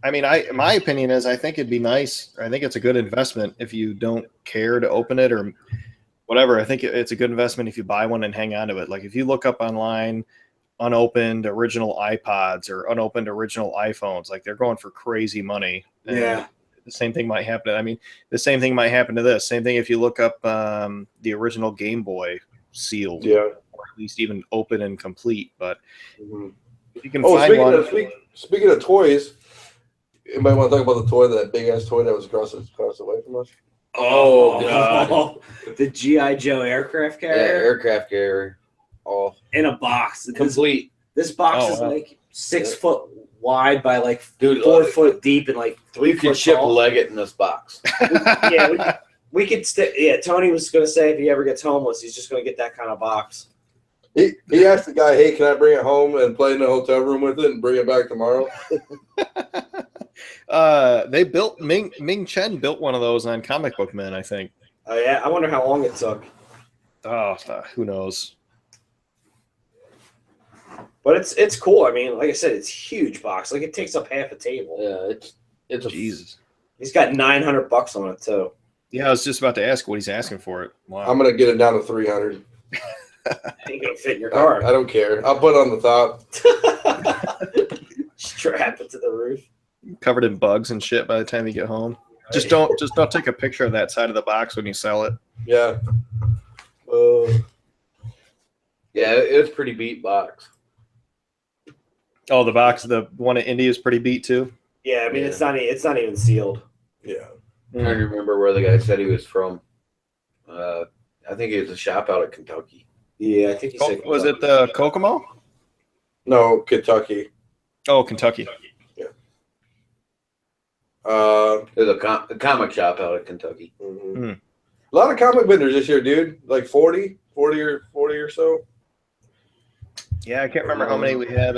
Speaker 1: I mean, my opinion is I think it'd be nice. I think it's a good investment if you don't care to open it or whatever. I think it's a good investment if you buy one and hang on to it. Like if you look up online unopened original iPods or unopened original iPhones, like they're going for crazy money. And
Speaker 3: Yeah.
Speaker 1: the same thing might happen. I mean, the same thing might happen to this. Same thing if you look up the original Game Boy sealed, or at least even open and complete. But if you can find one.
Speaker 2: Speaking of toys, you might want to talk about the toy, that big ass toy that was across the way from us.
Speaker 3: Oh God, the GI Joe aircraft carrier.
Speaker 4: Yeah, aircraft carrier. Oh,
Speaker 3: in a box,
Speaker 4: complete.
Speaker 3: This box is like 6 foot wide by like 4 foot deep and like 3 foot tall.
Speaker 2: You
Speaker 3: could ship
Speaker 4: leg it in this box.
Speaker 3: we could Tony was going to say if he ever gets homeless, he's just going to get that kind of box.
Speaker 2: He asked the guy, "Hey, can I bring it home and play in the hotel room with it and bring it back tomorrow?"
Speaker 1: They built Ming Chen built one of those on Comic Book Man, I think.
Speaker 3: Oh yeah, I wonder how long it took.
Speaker 1: Oh, who knows?
Speaker 3: But it's cool. I mean, like I said, it's a huge box. Like it takes up half a table.
Speaker 4: Yeah, it's
Speaker 1: Jesus.
Speaker 3: He's got $900 on it too.
Speaker 1: Yeah, I was just about to ask what he's asking for it. Wow.
Speaker 2: I'm gonna get it down to 300.
Speaker 3: Ain't gonna fit in your car.
Speaker 2: I don't care. I'll put it on the top.
Speaker 3: Strap it to the roof.
Speaker 1: Covered in bugs and shit by the time you get home. Just don't take a picture of that side of the box when you sell it.
Speaker 2: Yeah.
Speaker 4: Yeah, it's pretty beat box.
Speaker 1: Oh, the box, the one at Indy is pretty beat too.
Speaker 3: Yeah, I mean it's not even sealed.
Speaker 2: Yeah.
Speaker 4: I'm trying to remember where the guy said he was from. I think he was a shop out of Kentucky.
Speaker 3: Yeah, I think he said.
Speaker 1: Was it the Kokomo?
Speaker 2: No, Kentucky.
Speaker 1: Oh, Kentucky.
Speaker 2: Yeah.
Speaker 4: There's a comic shop out of Kentucky.
Speaker 2: A lot of comic vendors this year, dude. Like 40 or so.
Speaker 1: Yeah, I can't remember how many we had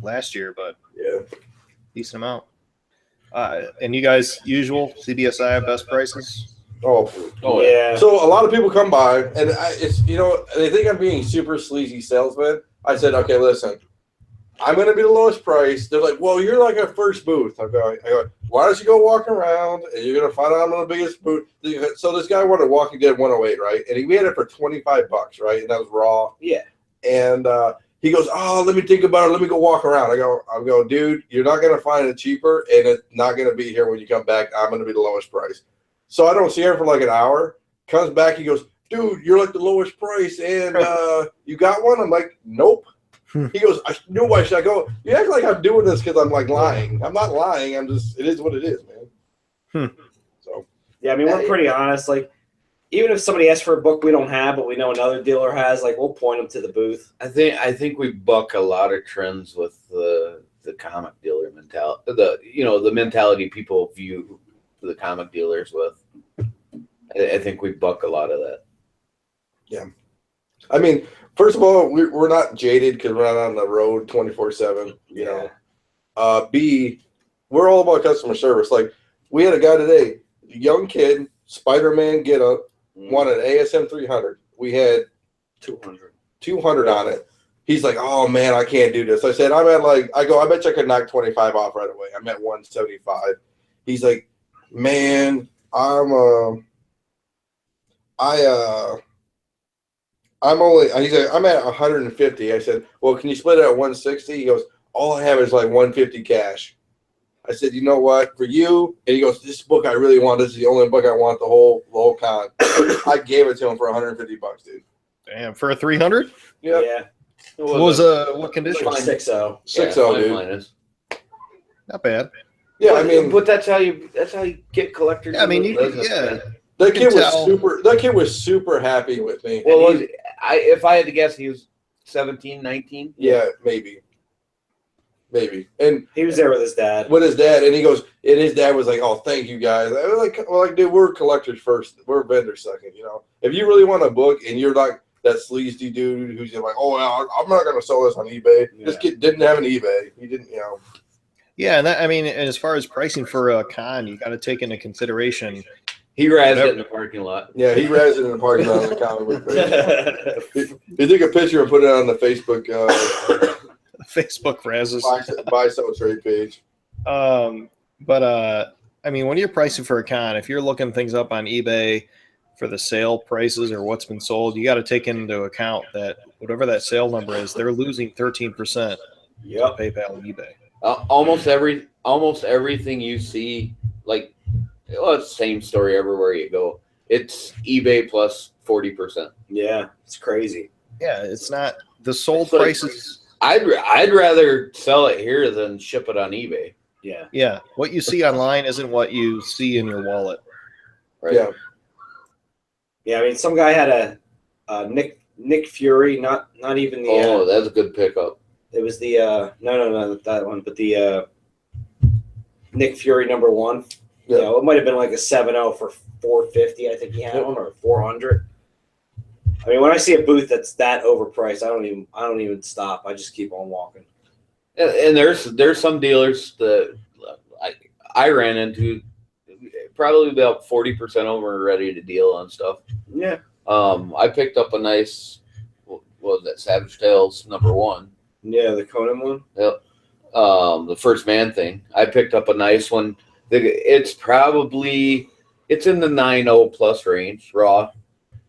Speaker 1: last year, but
Speaker 2: yeah,
Speaker 1: decent amount. And you guys, usual CBSI best prices?
Speaker 2: Oh yeah. So a lot of people come by, and it's they think I'm being super sleazy salesman. I said, okay, listen, I'm going to be the lowest price. They're like, well, you're like our first booth. I go, why don't you go walk around, and you're going to find out I'm the biggest booth. So this guy wanted Walking Dead 108, right? And we had it for $25, right? And that was raw.
Speaker 3: Yeah.
Speaker 2: And he goes, oh, let me think about it. Let me go walk around. I go, dude, you're not going to find it cheaper, and it's not going to be here when you come back. I'm going to be the lowest price. So I don't see him for like an hour. Comes back, he goes, dude, you're like the lowest price, and you got one? I'm like, nope. He goes, I knew why should I go? You act like I'm doing this because I'm like lying. I'm not lying. I'm just, it is what it is, man. So
Speaker 3: yeah, I mean, we're pretty honest. Like, even if somebody asks for a book we don't have, but we know another dealer has, like, we'll point them to the booth.
Speaker 4: I think we buck a lot of trends with the comic dealer mentality. The mentality people view the comic dealers with. I think we buck a lot of that.
Speaker 2: Yeah. I mean, first of all, we're not jaded because we're not on the road 24/7. You know. B, we're all about customer service. Like, we had a guy today, a young kid, Spider-Man get-up, wanted ASM 300. We had 200 on it. He's like, oh man, I can't do this. I said, I bet you I could knock 25 off right away. I'm at 175. He's like, man, I'm at 150. I said, well, can you split it at 160? He goes, all I have is like 150 cash. I said, you know what, for you, and he goes, this book I really want. This is the only book I want the whole con. I gave it to him for $150, dude.
Speaker 1: Damn, for a 300?
Speaker 2: Yep.
Speaker 3: Yeah.
Speaker 1: What condition?
Speaker 3: 6.0.
Speaker 2: 6.0, dude.
Speaker 1: Not bad.
Speaker 2: Yeah, I mean,
Speaker 4: but that's how you get collectors.
Speaker 1: Yeah, I mean,
Speaker 2: That kid was super happy with me.
Speaker 4: Well, if I had to guess, he was 17, 19.
Speaker 2: Yeah, maybe. And
Speaker 3: he was there with his dad.
Speaker 2: And he goes, and his dad was like, "Oh, thank you guys." I was like, dude, we're collectors first. We're vendors second. You know, if you really want a book and you're like that sleazy dude who's like, "Oh, well, I'm not gonna sell this on eBay." Yeah. This kid didn't have an eBay. He didn't, you know.
Speaker 1: Yeah, and that, I mean, and as far as pricing for a con, you got to take into consideration.
Speaker 4: He razzed it in the parking lot.
Speaker 2: Yeah, he razzed it in the parking lot on the comic book page. He took a picture and put it on the Facebook
Speaker 1: Facebook razzes.
Speaker 2: Buy, sell, trade page.
Speaker 1: But I mean, when you're pricing for a con, if you're looking things up on eBay for the sale prices or what's been sold, you got to take into account that whatever that sale number is, they're losing 13%.
Speaker 3: Yep.
Speaker 1: PayPal and eBay.
Speaker 4: Almost everything you see, like, well, it's the same story everywhere you go. It's eBay plus 40%.
Speaker 3: Yeah, it's crazy.
Speaker 1: Yeah, it's not the sold prices.
Speaker 4: I'd rather sell it here than ship it on eBay.
Speaker 3: Yeah.
Speaker 1: Yeah, what you see online isn't what you see in your wallet.
Speaker 4: Right?
Speaker 2: Yeah.
Speaker 3: Yeah, I mean, some guy had a Nick Fury, not even the.
Speaker 4: Oh, that's a good pickup.
Speaker 3: It was the no, not that one, but the Nick Fury #1.
Speaker 2: Yeah.
Speaker 3: You know, it might have been like a 7.0 for $450. I think he had one, or $400. I mean, when I see a booth that's that overpriced, I don't even stop. I just keep on walking.
Speaker 4: And there's some dealers that I ran into probably about 40% over ready to deal on stuff.
Speaker 3: Yeah.
Speaker 4: I picked up a nice, what was that, Savage Tales #1.
Speaker 3: Yeah, the Conan one.
Speaker 4: Yep. The First Man thing. I picked up a nice one. It's in the 9.0 plus range raw,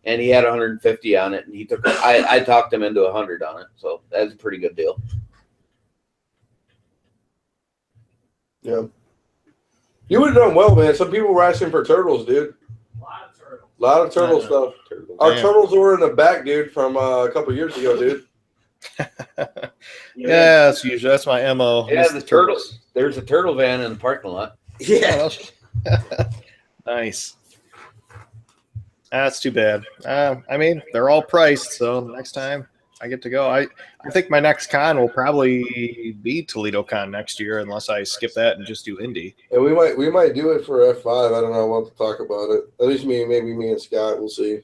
Speaker 4: and he had 150 on it, and he took. I talked him into 100 on it, so that's a pretty good deal.
Speaker 2: Yeah. You would have done well, man. Some people were asking for turtles, dude. A lot of turtle stuff. Our turtles were in the back, dude, from a couple years ago, dude.
Speaker 1: Yeah, that's my MO.
Speaker 4: Yeah, the turtles. There's a turtle van in the parking lot.
Speaker 3: Yeah.
Speaker 1: Nice. That's too bad. I mean, they're all priced, so next time I get to go. I think my next con will probably be Toledo Con next year, unless I skip that and just do Indy.
Speaker 2: And we might do it for F5. I don't know. We'll have to talk about it. At least maybe me and Scott. We'll see.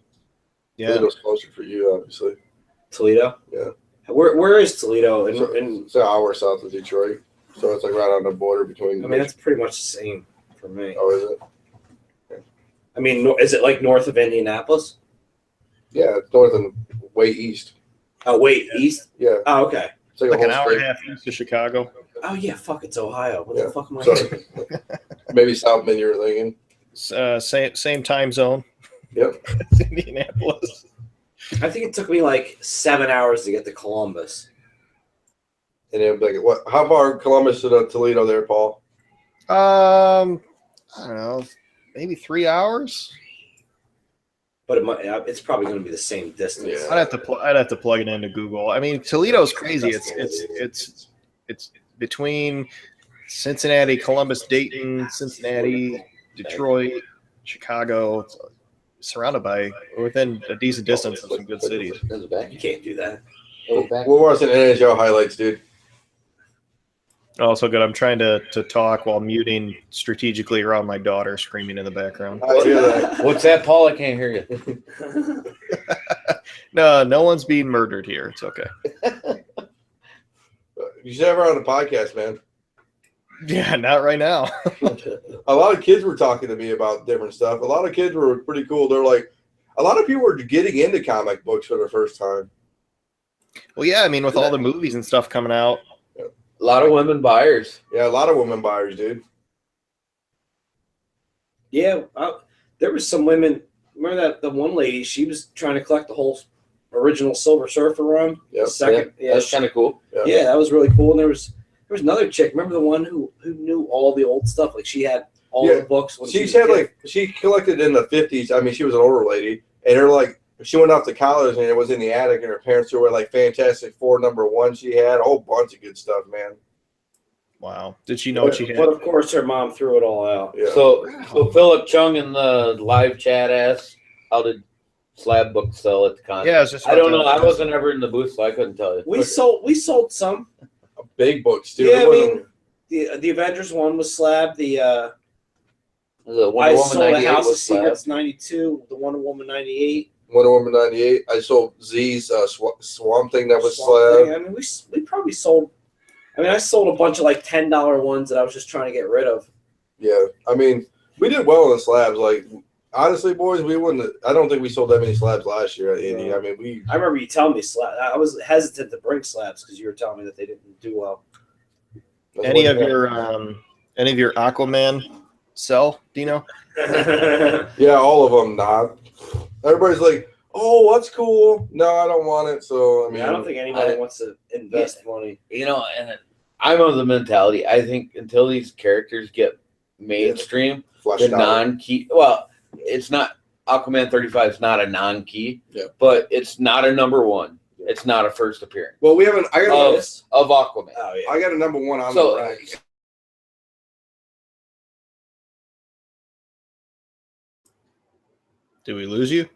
Speaker 1: Yeah.
Speaker 2: Toledo's closer for you, obviously.
Speaker 3: Toledo.
Speaker 2: Yeah.
Speaker 3: Where is Toledo?
Speaker 2: It's an hour south of Detroit, so it's like right on the border between.
Speaker 3: I mean, that's pretty much the same for me.
Speaker 2: Oh, is it?
Speaker 3: Okay. I mean, is it like north of Indianapolis?
Speaker 2: Yeah, it's north and way east.
Speaker 3: Oh, wait, east?
Speaker 2: Yeah.
Speaker 3: Oh, okay.
Speaker 2: It's like
Speaker 1: an hour and a half east of Chicago.
Speaker 3: Oh, yeah, fuck, it's Ohio. What the fuck am I
Speaker 2: thinking? Maybe South Bend you're thinking.
Speaker 1: Same time zone.
Speaker 2: Yep.
Speaker 1: Indianapolis.
Speaker 3: I think it took me like 7 hours to get to Columbus.
Speaker 2: And then, like, what? How far Columbus to Toledo there, Paul?
Speaker 1: I don't know, maybe 3 hours.
Speaker 3: But it's probably going to be the same distance.
Speaker 2: Yeah.
Speaker 1: I'd have to plug it into Google. I mean, Toledo's crazy. It's between Cincinnati, Columbus, Dayton, Cincinnati, Detroit, Chicago. It's surrounded by within a decent distance of some good cities.
Speaker 3: You can't do that.
Speaker 2: We're watching NHL highlights, dude.
Speaker 1: Oh, so good. I'm trying to talk while muting strategically around my daughter screaming in the background.
Speaker 2: I hear that.
Speaker 4: What's that, Paul? I can't hear you.
Speaker 1: No one's being murdered here. It's okay.
Speaker 2: You should have her on the podcast, man.
Speaker 1: Yeah, not right now.
Speaker 2: A lot of kids were talking to me about different stuff. A lot of kids were pretty cool. They're like, a lot of people were getting into comic books for the first time.
Speaker 1: Well, yeah, I mean, with all the movies and stuff coming out.
Speaker 4: A lot of women buyers.
Speaker 2: Yeah, a lot of women buyers, dude.
Speaker 3: Yeah, there was some women. Remember that the one lady? She was trying to collect the whole original Silver Surfer run.
Speaker 2: Yep.
Speaker 3: Second,
Speaker 4: yeah, that's kind of cool.
Speaker 3: Yeah, that was really cool. And there was another chick. Remember the one who knew all the old stuff? Like she had all the books. When
Speaker 2: she collected in the 50s. I mean, she was an older lady, and her she went off to college and it was in the attic, and her parents were like Fantastic Four #1. She had a whole bunch of good stuff, man.
Speaker 1: Wow. Did she know what she had?
Speaker 3: But of course, her mom threw it all out.
Speaker 2: Yeah.
Speaker 4: So Philip Chung in the live chat asked, how did slab books sell at the con?
Speaker 1: Yeah,
Speaker 4: I don't know. I wasn't ever in the booth, so I couldn't tell you.
Speaker 3: We sold some
Speaker 2: big books too.
Speaker 3: Yeah, I mean, the Avengers one was slab. The
Speaker 4: Wonder
Speaker 3: I
Speaker 4: Woman
Speaker 3: sold
Speaker 4: 98
Speaker 3: a House of
Speaker 4: was slab.
Speaker 3: Secrets 92. The Wonder Woman 98.
Speaker 2: Wonder Woman 98. I sold Z's Swamp Thing that was
Speaker 3: Swamp
Speaker 2: slab.
Speaker 3: Thing. I mean, we probably sold I mean, I sold a bunch of like $10 ones that I was just trying to get rid of.
Speaker 2: Yeah, I mean, we did well on the slabs. Like, honestly, boys, we wouldn't. I don't think we sold that many slabs last year at Indy. I mean,
Speaker 3: I remember you telling me slabs. I was hesitant to bring slabs because you were telling me that they didn't do well.
Speaker 1: Any of your Aquaman sell, Dino?
Speaker 2: Yeah, all of them not. Everybody's like, "Oh, that's cool." No, I don't want it. So I mean,
Speaker 3: I don't think anybody wants to invest money.
Speaker 4: You know, and I'm of the mentality. I think until these characters get mainstream, the non-key. Well, it's not Aquaman 35 is not a non-key, but it's not a number one. It's not a first appearance.
Speaker 2: Well, we haven't. I got
Speaker 4: of Aquaman.
Speaker 3: Oh, yeah.
Speaker 2: I got a number one on the rack.
Speaker 1: Did we lose you?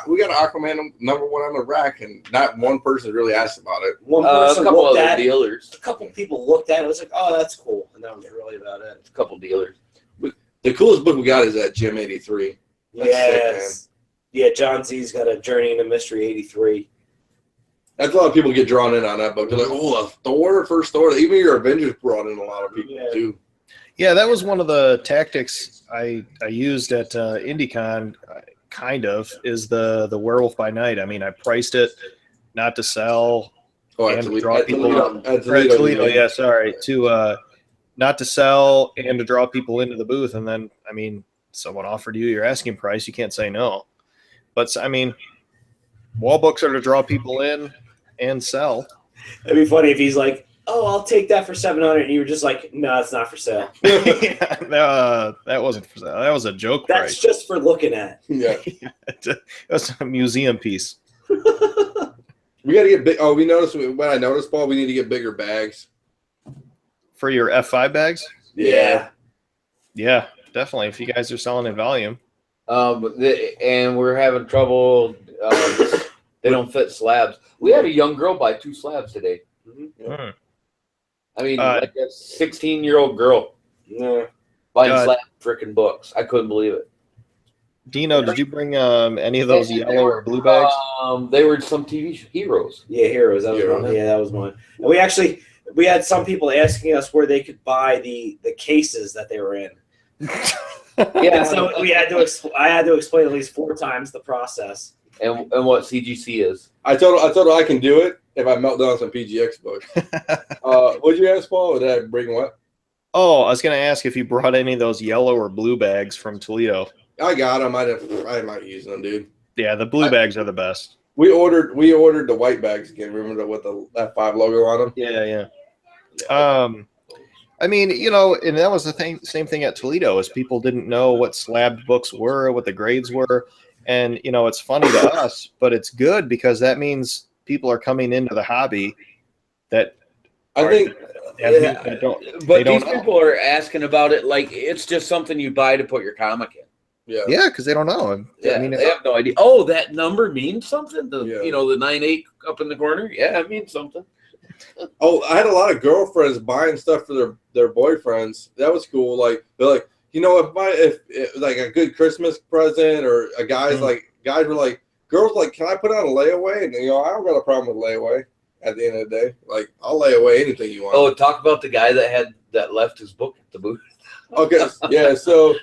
Speaker 2: We got an Aquaman number one on the rack, and not one person really asked about it.
Speaker 3: One person
Speaker 4: a couple
Speaker 3: looked
Speaker 4: other
Speaker 3: at
Speaker 4: dealers.
Speaker 3: A couple people looked at it. It was like, oh, that's cool, and that was really about it.
Speaker 4: A couple dealers.
Speaker 2: The coolest book we got is that Jim 83.
Speaker 3: Yes. Sick, yeah, Jon Z's got a Journey into Mystery 83.
Speaker 2: That's a lot of people get drawn in on that book. They're like, oh, first Thor. Even your Avengers brought in a lot of people too.
Speaker 1: Yeah, that was one of the tactics I used at IndieCon. Kind of is the Werewolf by Night. I mean, I priced it not to sell and to draw people. Toledo, yeah, sorry, to not to sell and to draw people into the booth. And then, I mean, someone offered you your asking price, you can't say no. But I mean, wall books are to draw people in and sell.
Speaker 3: It'd be funny if he's like, "Oh, I'll take that for $700," and you were just like, "No, it's not for sale."
Speaker 1: That wasn't for sale. That was a joke price.
Speaker 3: That's just for looking at.
Speaker 2: Yeah,
Speaker 1: that's a museum piece.
Speaker 2: We got to get big. Oh, when I noticed, Paul, we need to get bigger bags
Speaker 1: for your F5 bags.
Speaker 3: Yeah,
Speaker 1: definitely. If you guys are selling in volume,
Speaker 4: and we're having trouble. They don't fit slabs. We had a young girl buy 2 slabs today.
Speaker 1: Mm-hmm.
Speaker 4: I mean, like a 16-year-old girl buying slab freaking books. I couldn't believe it.
Speaker 1: Dino, did you bring any of those yellow or blue bags?
Speaker 4: They were some TV Heroes.
Speaker 3: Yeah, Heroes. That was mine. Yeah, that was mine. And we had some people asking us where they could buy the cases that they were in. Yeah, so I had to explain at least 4 times the process.
Speaker 4: And what CGC is.
Speaker 2: I told her I can do it if I melt down some PGX books. What'd you ask, Paul? Did I bring what?
Speaker 1: Oh, I was going to ask if you brought any of those yellow or blue bags from Toledo.
Speaker 2: I got them. I'm not using them, dude.
Speaker 1: Yeah, the blue bags are the best.
Speaker 2: We ordered the white bags again. Remember with the F5 logo on them?
Speaker 1: Yeah. I mean, and that was the same thing at Toledo, is people didn't know what slabbed books were, what the grades were. And, it's funny to us, but it's good because that means people are coming into the hobby that
Speaker 4: people are asking about it like it's just something you buy to put your comic in.
Speaker 1: Yeah, because they don't know.
Speaker 4: Yeah, they have no idea. Oh, that number means something? The 9-8 up in the corner? Yeah, it means something.
Speaker 2: Oh, I had a lot of girlfriends buying stuff for their boyfriends. That was cool. Like, they're like, if like a good Christmas present, or a guys were like, girls like, can I put on a layaway? And I don't got a problem with layaway. At the end of the day, like, I'll lay away anything you want.
Speaker 4: Oh, talk about the guy that left his book at the booth.
Speaker 2: Okay, yeah. So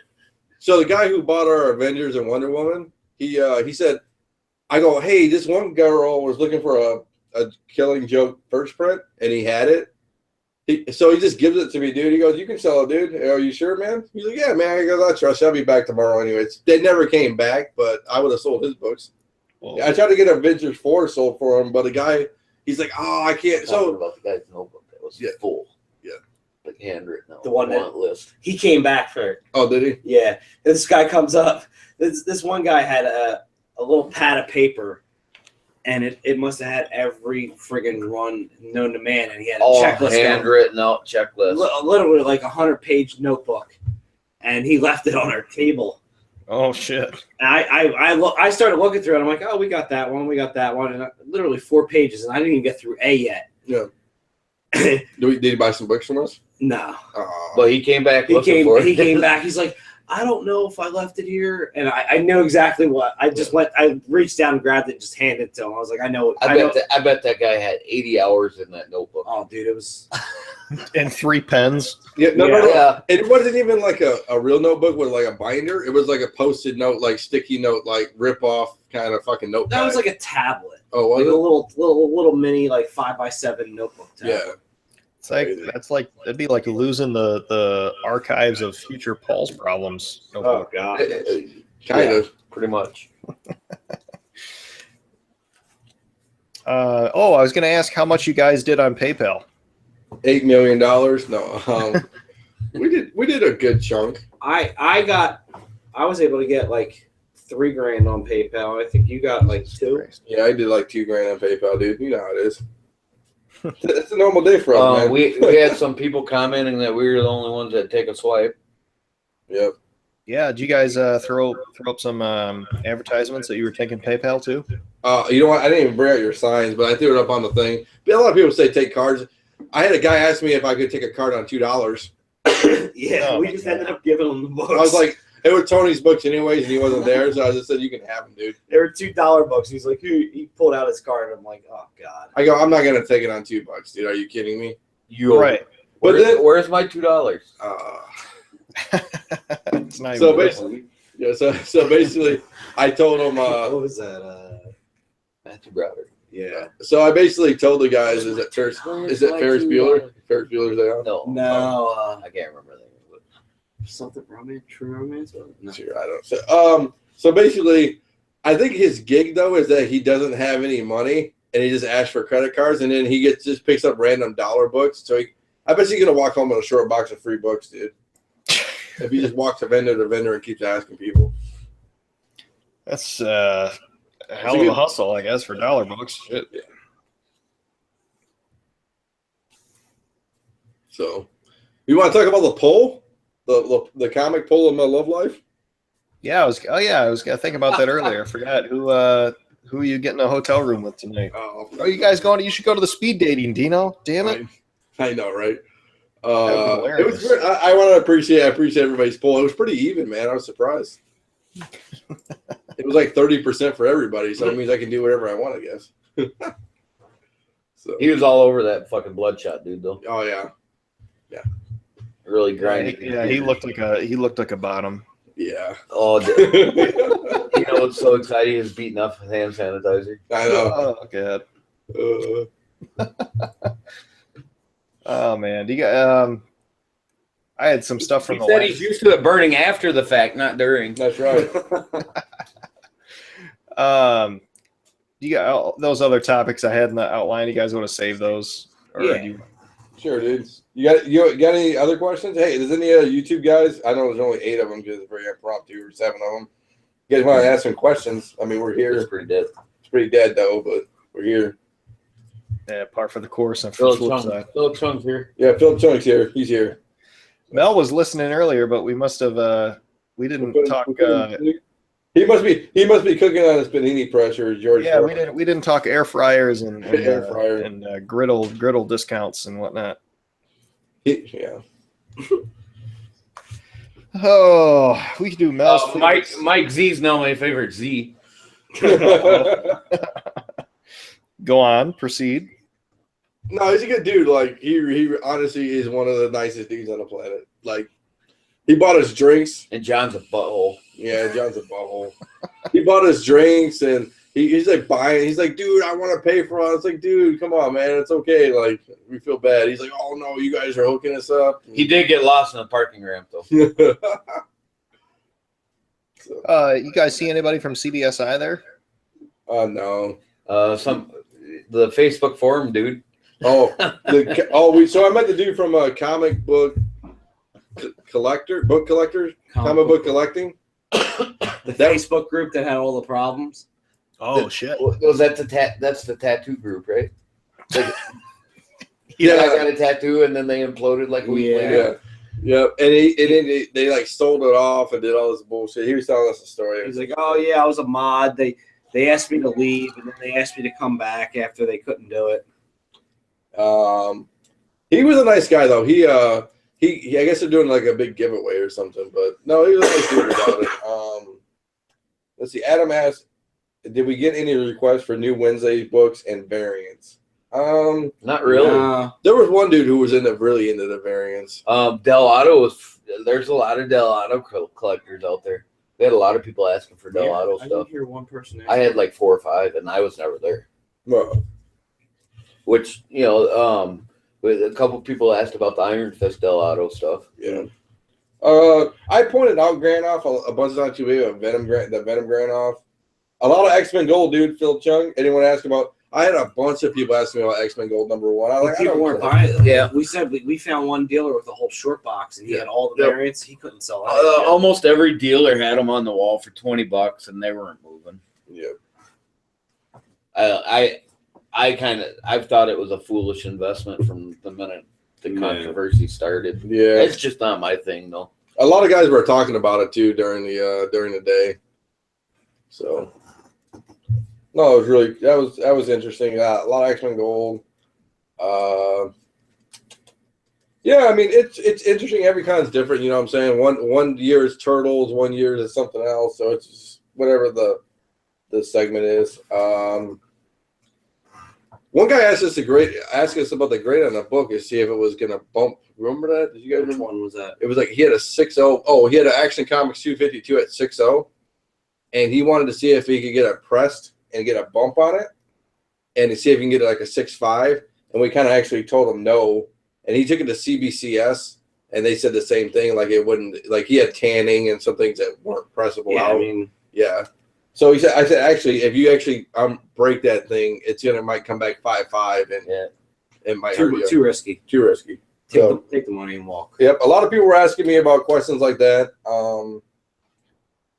Speaker 2: the guy who bought our Avengers and Wonder Woman, he said, I go, hey, this one girl was looking for a Killing Joke first print, and he had it. So he just gives it to me, dude. He goes, you can sell it, dude. Are you sure, man? He's like, yeah, man. He goes, I trust you. I'll be back tomorrow anyways. They never came back, but I would have sold his books. Well, I tried to get Avengers 4 sold for him, but the guy, he's like, oh, I can't. So
Speaker 4: about the guy's notebook that was full. Yeah. Like handwritten.
Speaker 3: The one that list. He came back for it.
Speaker 2: Oh, did he?
Speaker 3: Yeah. This guy comes up. This one guy had a little pad of paper, and it must have had every friggin' run known to man, and he had a checklist.
Speaker 4: Handwritten out checklist.
Speaker 3: Literally like 100-page notebook, and he left it on our table.
Speaker 1: Oh shit!
Speaker 3: And I started looking through it. I'm like, oh, we got that one, and literally 4 pages, and I didn't even get through A yet.
Speaker 2: Yeah. Did he buy some books from us?
Speaker 3: No.
Speaker 4: But he came back.
Speaker 3: He came back. He's like, I don't know if I left it here. And I know exactly what. I just went. I reached down and grabbed it and just handed it to him. I was like, I know.
Speaker 4: I bet that guy had 80 hours in that notebook.
Speaker 3: Oh, dude, it was.
Speaker 1: And 3 pens.
Speaker 2: Yeah, no. It wasn't even like a real notebook with like a binder. It was like a Post-it note, like sticky note, like rip off kind of fucking notebook.
Speaker 3: That was like a tablet.
Speaker 2: Oh, was
Speaker 3: like
Speaker 2: it?
Speaker 3: a little mini like 5x7 notebook tablet.
Speaker 2: Yeah.
Speaker 1: It's like that'd be like losing the archives of future Paul's problems.
Speaker 3: Oh god.
Speaker 2: Kind of.
Speaker 4: Pretty much.
Speaker 1: I was going to ask how much you guys did on PayPal.
Speaker 2: $8 million. No, we did a good chunk.
Speaker 3: I was able to get like $3,000 on PayPal. I think you got like 2.
Speaker 2: Yeah, I did like $2,000 on PayPal, dude. You know how it is. It's a normal day for us, man.
Speaker 4: We had some people commenting that we were the only ones that take a swipe.
Speaker 2: Yep.
Speaker 1: Yeah, did you guys throw up some advertisements that you were taking PayPal too?
Speaker 2: You know what? I didn't even bring out your signs, but I threw it up on the thing. But a lot of people say take cards. I had a guy ask me if I could take a card on $2.
Speaker 3: Yeah, we just ended up giving him the books.
Speaker 2: I was like, it was Tony's books anyways, and he wasn't there, so I just said, you can have them, dude.
Speaker 3: They were $2 books. He's like, he pulled out his card, and I'm like, oh god.
Speaker 2: I go, I'm not gonna take it on $2, dude. Are you kidding me?
Speaker 1: Right.
Speaker 4: Where's my $2?
Speaker 1: It's not
Speaker 2: So
Speaker 1: even
Speaker 2: basically, yeah. So basically, I told him.
Speaker 3: What was that?
Speaker 4: Matthew Browder.
Speaker 3: Yeah.
Speaker 2: So I basically told the guys, is it Ferris Bueller? Ferris Bueller's there?
Speaker 4: No. I can't remember that.
Speaker 3: Something romance, true romance. No.
Speaker 2: Sure, I don't. So basically, I think his gig though is that he doesn't have any money and he just asks for credit cards, and then he just picks up random dollar books. So I bet he's gonna walk home with a short box of free books, dude. If he just walks vendor to vendor and keeps asking people.
Speaker 1: That's a hell of a hustle, I guess, for dollar books. Shit.
Speaker 2: Yeah. So, you want to talk about the poll? The comic poll of my love life?
Speaker 1: Yeah, I was gonna think about that earlier. I forgot who are you getting a hotel room with tonight? Oh, you guys going? You should go to the speed dating, Dino. Damn it!
Speaker 2: I know, right? It was great. I want to appreciate everybody's poll. It was pretty even, man. I was surprised. It was like 30% for everybody, so that means I can do whatever I want, I guess. So
Speaker 4: he was all over that fucking Bloodshot dude, though.
Speaker 2: Oh yeah.
Speaker 4: Really grinding.
Speaker 1: Yeah, he looked like a bottom.
Speaker 2: Yeah.
Speaker 4: Oh, you know what's so exciting is beating up with hand sanitizer.
Speaker 2: I know.
Speaker 1: Oh god. Oh man, do you got? I had some stuff from.
Speaker 4: He said he's used to it burning after the fact, not during.
Speaker 2: That's right.
Speaker 1: You got those other topics I had in the outline? You guys want to save those? Or
Speaker 3: Yeah.
Speaker 2: Sure, dude. You got any other questions? Hey, does any YouTube guys? I know there's only 8 of them because it's very impromptu, or 7 of them. You guys want to ask some questions? I mean, we're here.
Speaker 4: It's pretty dead.
Speaker 2: It's pretty dead though, but we're here.
Speaker 1: Yeah, par for the course and for
Speaker 4: Philip
Speaker 1: Flipside.
Speaker 4: Philip Chung's here.
Speaker 2: Yeah, Philip Chunk's here. He's here.
Speaker 1: Mel was listening earlier, but we must have. We didn't talk.
Speaker 2: He must be cooking on his panini pressure, George.
Speaker 1: Yeah, we didn't talk air fryers and
Speaker 2: air fryer
Speaker 1: and griddle discounts and whatnot.
Speaker 2: Yeah.
Speaker 1: Oh, we could do Mel's.
Speaker 4: Mike Z's now my favorite Z.
Speaker 1: Go on, proceed.
Speaker 2: No, he's a good dude. Like he honestly is one of the nicest dudes on the planet. Like he bought us drinks.
Speaker 4: And John's a butthole.
Speaker 2: Yeah, John's a butthole. He bought us drinks and he's like buying. He's like, dude, I want to pay for all. It's like, dude, come on, man, it's okay. Like we feel bad. He's like, oh no, you guys are hooking us up.
Speaker 4: He did get lost in the parking ramp though.
Speaker 2: So,
Speaker 4: You guys see anybody from CBSI there?
Speaker 2: No.
Speaker 4: The Facebook forum dude.
Speaker 2: So I met the dude from a comic book collecting.
Speaker 3: The Facebook group that had all the problems.
Speaker 1: Oh shit!
Speaker 4: Was that that's the tattoo group, right?
Speaker 2: Yeah,
Speaker 4: I got a tattoo, and then they imploded like a week later.
Speaker 2: Yeah, and they like stole it off and did all this bullshit. He was telling us a story.
Speaker 3: He's like, "Oh yeah, I was a mod. They asked me to leave, and then they asked me to come back after they couldn't do it."
Speaker 2: He was a nice guy though. He I guess they're doing like a big giveaway or something. But no, he was nice dude about it. Let's see. Adam asked, did we get any requests for new Wednesday books and variants?
Speaker 4: Not really.
Speaker 2: There was one dude who was really into the variants.
Speaker 4: Del Auto there's a lot of Del Auto collectors out there. They had a lot of people asking for Del Auto stuff. I didn't
Speaker 3: hear one person.
Speaker 4: I had like 4 or 5, and I was never there.
Speaker 2: Well,
Speaker 4: which with a couple people asked about the Iron Fist Del Auto stuff.
Speaker 2: Yeah. I pointed out Granoff a bunch of times too. The Venom Granoff. A lot of X-Men Gold, dude. Phil Chung. Anyone ask about? I had a bunch of people asking me about X-Men Gold #1. I was like,
Speaker 3: people weren't buying it. Yeah, we said we found one dealer with a whole short box, and he had all the variants. He couldn't sell it.
Speaker 4: Almost every dealer had them on the wall for $20, and they weren't moving.
Speaker 2: Yeah.
Speaker 4: I've thought it was a foolish investment from the minute the controversy started.
Speaker 2: Yeah,
Speaker 4: it's just not my thing, though.
Speaker 2: A lot of guys were talking about it too during the day. So. No, it was really that was interesting. A lot of X-Men Gold. Yeah, I mean it's interesting. Every kind's different. You know what I'm saying? One year is Turtles, 1 year is something else. So it's just whatever the segment is. One guy asked us about the grade on the book to see if it was gonna bump. Remember that? Did you guys remember?
Speaker 3: Which one was that?
Speaker 2: It was like he had a 6.0. Oh, he had an Action Comics 252 at 6.0, and he wanted to see if he could get it pressed and get a bump on it, and to see if he can get like a 6.5. And we kind of actually told him no, and he took it to CBCS, and they said the same thing. Like it wouldn't, like he had tanning and some things that weren't pressable out.
Speaker 3: I mean,
Speaker 2: yeah. So I said, actually, if you actually break that thing, might come back 5.5, and it might hurt you.
Speaker 3: Too risky.
Speaker 2: Too risky.
Speaker 3: Take the money and walk.
Speaker 2: Yep. A lot of people were asking me about questions like that.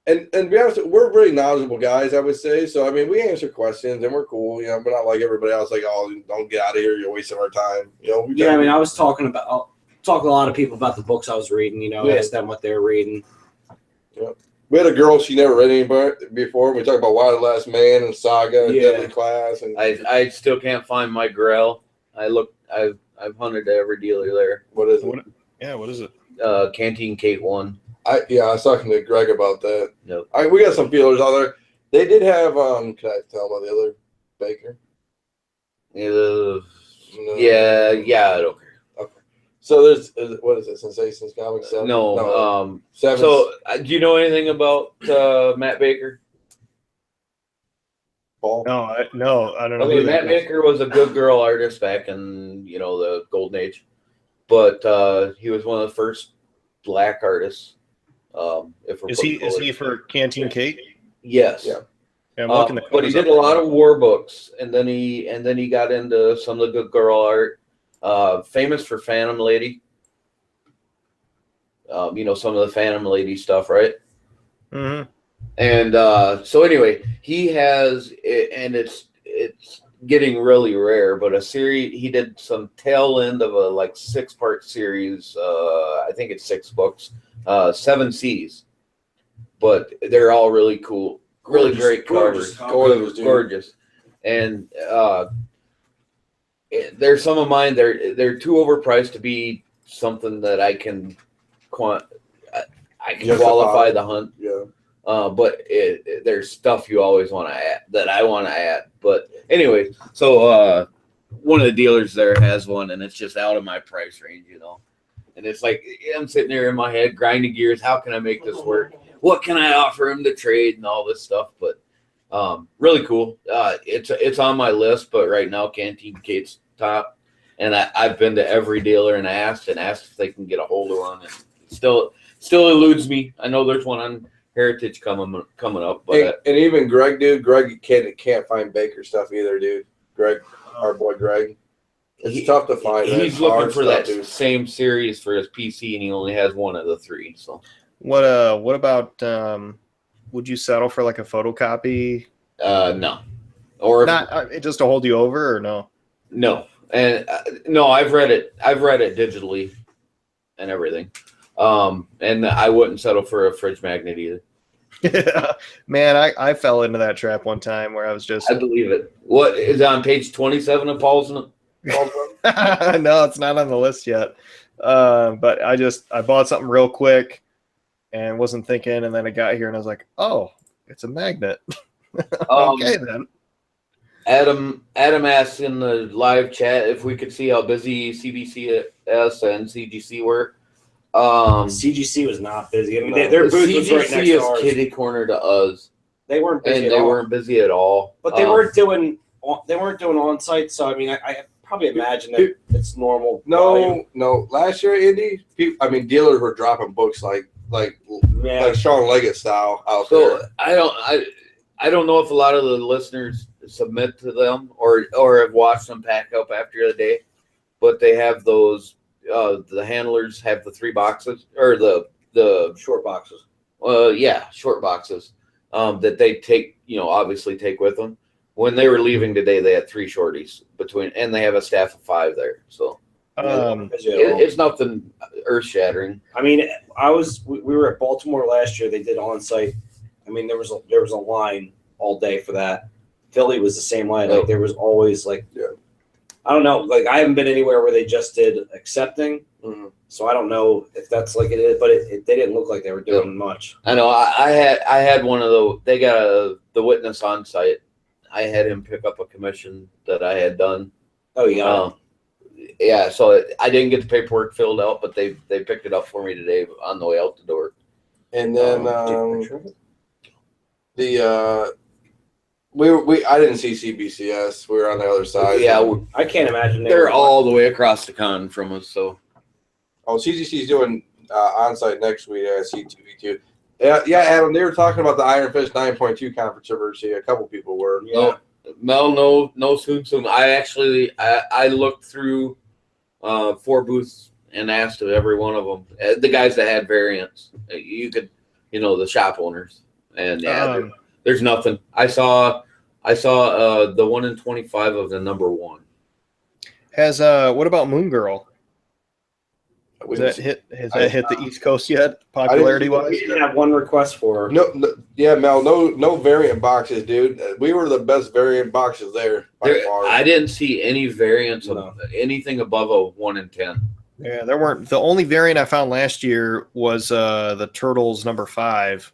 Speaker 2: And to be honest, we're really knowledgeable guys, I would say. So, I mean, we answer questions, and we're cool. You know, we're not like everybody else, like, oh, don't get out of here. You're wasting our time. You know,
Speaker 3: I mean, I was talking to a lot of people about the books I was reading, asked them what they're reading.
Speaker 2: Yep. We had a girl, she never read any before. We talked about Wild Last Man and Saga and Deadly Class. And
Speaker 4: I still can't find my Grell. I've hunted every dealer there.
Speaker 2: What is it?
Speaker 1: What is it?
Speaker 4: Canteen Kate 1.
Speaker 2: I was talking to Greg about that.
Speaker 4: Nope.
Speaker 2: We got some feelers out there. They did have can I tell about the other baker?
Speaker 4: No. Yeah, I don't care.
Speaker 2: Okay. So there's what is it? Sensations Comics 7?
Speaker 4: No.
Speaker 2: 7.
Speaker 4: So do you know anything about Matt Baker?
Speaker 2: Paul?
Speaker 1: No, I don't know.
Speaker 4: Okay, Matt Baker was a good girl artist back in the golden age, but he was one of the first black artists.
Speaker 1: Is he for Canteen Kate?
Speaker 4: Yes.
Speaker 2: Yeah.
Speaker 1: I'm looking
Speaker 4: but he did a lot of war books, and then he got into some of the good girl art. Famous for Phantom Lady. Some of the Phantom Lady stuff, right?
Speaker 1: Mm-hmm.
Speaker 4: And so anyway, he has, and it's getting really rare, but a series, he did some tail end of a 6-part series. I think it's 6 books, 7 Seas, but they're all really cool, really great covers, gorgeous. And there's some of mine. They're too overpriced to be something that I can qualify the hunt.
Speaker 2: Yeah.
Speaker 4: But there's stuff you always want to add that I want to add. But anyway, so one of the dealers there has one, and it's just out of my price range, And it's like I'm sitting there in my head grinding gears. How can I make this work? What can I offer him to trade and all this stuff? But really cool. It's on my list, but right now Canteen Kate's top. And I've been to every dealer and asked if they can get a hold of one. And it still eludes me. I know there's one on Heritage coming up, but
Speaker 2: and even Greg, dude, can't find Baker stuff either, dude. Greg, our boy Greg, it's tough to find.
Speaker 4: He's looking for that same series for his PC, and he only has one of the 3. So,
Speaker 1: what about? Would you settle for a photocopy?
Speaker 4: No, or
Speaker 1: not just to hold you over, or no?
Speaker 4: No, and no, I've read it digitally and everything. And I wouldn't settle for a fridge magnet either.
Speaker 1: Man, I fell into that trap one time where I was just.
Speaker 4: I believe it. What is on page 27 of Paul's?
Speaker 1: No, it's not on the list yet. But I bought something real quick and wasn't thinking, and then I got here and I was like, oh, it's a magnet. Okay, then.
Speaker 4: Adam asked in the live chat if we could see how busy CBCS and CGC were.
Speaker 3: CGC was not busy. I mean, their booth was right next to
Speaker 4: CGC
Speaker 3: ours.
Speaker 4: is kitty corner to us.
Speaker 3: They weren't busy.
Speaker 4: And they weren't busy at all.
Speaker 3: But they weren't doing on site. So I mean, I probably imagine that it's normal.
Speaker 2: No. Last year, Indy, dealers were dropping books like Sean Leggett style out there.
Speaker 4: I don't know if a lot of the listeners submit to them or have watched them pack up after the day, but they have those. The handlers have the 3 boxes or the
Speaker 3: short boxes.
Speaker 4: Short boxes that they take, obviously take with them. When they were leaving today, they had 3 shorties and they have a staff of 5 there. So it's nothing earth shattering.
Speaker 3: I mean, we were at Baltimore last year. They did on site. I mean, there was a line all day for that. Philly was the same line. Like there was always I don't know. Like I haven't been anywhere where they just did accepting, so I don't know if that's like it is. But they didn't look like they were doing much.
Speaker 4: I know. I had one of those. They got the witness on site. I had him pick up a commission that I had done.
Speaker 3: Oh yeah.
Speaker 4: Yeah. So I didn't get the paperwork filled out, but they picked it up for me today on the way out the door.
Speaker 2: And then I didn't see CBCS. We were on the other side.
Speaker 4: Yeah,
Speaker 3: I can't imagine
Speaker 4: they're all the way across the con from us. So,
Speaker 2: CGC's doing on-site next week at C2V2. Yeah, Adam. They were talking about the Iron Fist 9.2 controversy. A couple people were.
Speaker 4: Yeah. No, soon. I looked through 4 booths and asked of every one of them, the guys that had variants. You could, the shop owners, and there's nothing. I saw the 1 in 25 of the number 1.
Speaker 1: What about Moon Girl? Has that hit the East Coast yet, popularity wise?
Speaker 3: We didn't have one request for her.
Speaker 2: No, Mel, no variant boxes, dude. We were the best variant boxes there.
Speaker 4: I didn't see any variants of anything above a 1 in 10.
Speaker 1: Yeah, there weren't. The only variant I found last year was the Turtles number 5.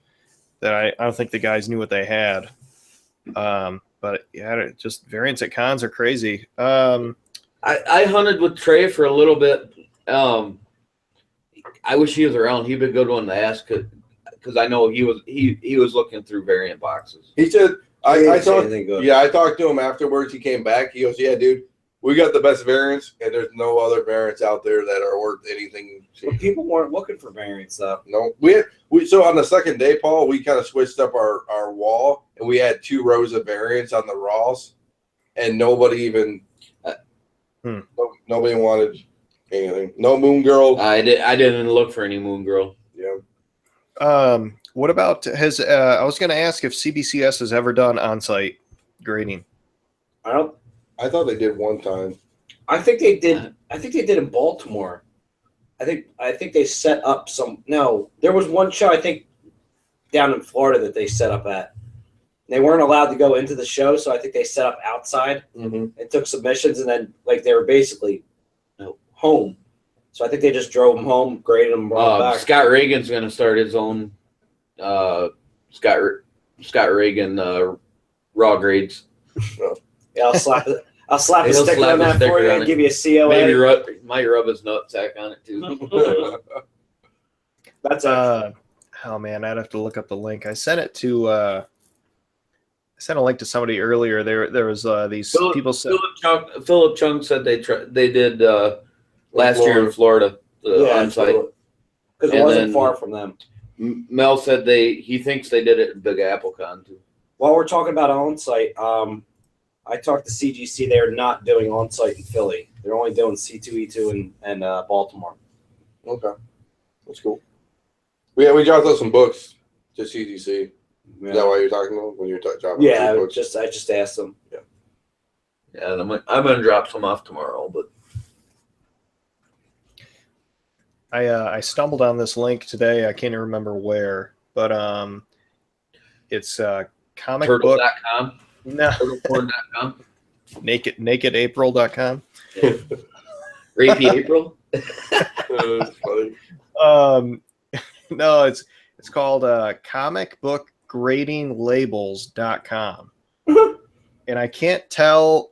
Speaker 1: That I don't think the guys knew what they had. But yeah, just variants at cons are crazy.
Speaker 4: I hunted with Trey for a little bit. I wish he was around. He'd be a good one to ask because I know he was looking through variant boxes.
Speaker 2: He said I talked to him afterwards. He came back. He goes, "Yeah, dude, we got the best variants, and there's no other variants out there that are worth anything."
Speaker 3: But people weren't looking for variants, though.
Speaker 2: No, so on the second day, Paul, we kind of switched up our wall, and we had 2 rows of variants on the Raws, and nobody even nobody wanted anything. No Moon Girl.
Speaker 4: I didn't look for any Moon Girl.
Speaker 2: Yeah.
Speaker 1: What about I was going to ask if CBCS has ever done on-site grading.
Speaker 2: I thought they did one time.
Speaker 3: I think they did. I think they did in Baltimore. I think they set up some. No, there was one show I think down in Florida that they set up at. They weren't allowed to go into the show, so I think they set up outside and took submissions, and then they were basically home. So I think they just drove them home, graded them, brought them back.
Speaker 4: Scott Reagan's going to start his own Scott Reagan raw grades.
Speaker 3: Yeah, I'll slap a sticker on that for you and give you a COA.
Speaker 4: Maybe might rub his nutsack on it too.
Speaker 3: That's
Speaker 1: oh man, I'd have to look up the link. I sent it to I sent a link to somebody earlier. There was these people said
Speaker 4: Philip Chung said they did last year in Florida on site
Speaker 3: because it wasn't far from them.
Speaker 4: Mel said he thinks they did it in Big AppleCon too.
Speaker 3: While we're talking about on site, I talked to CGC. They're not doing on site in Philly. They're only doing C2E2 and Baltimore.
Speaker 2: Okay, that's cool. We dropped out some books to CGC. Yeah. Is that why you're talking to them when you're dropping?
Speaker 3: Yeah, I just asked them.
Speaker 4: Yeah, I'm gonna drop some off tomorrow, but
Speaker 1: I stumbled on this link today. I can't even remember where, but it's comicbook.com. No.
Speaker 4: Turtleporn.com.
Speaker 1: Nakedapril.com.
Speaker 4: Rapey April.
Speaker 2: That's funny.
Speaker 1: No, it's called comicbookgradinglabels.com. And I can't tell.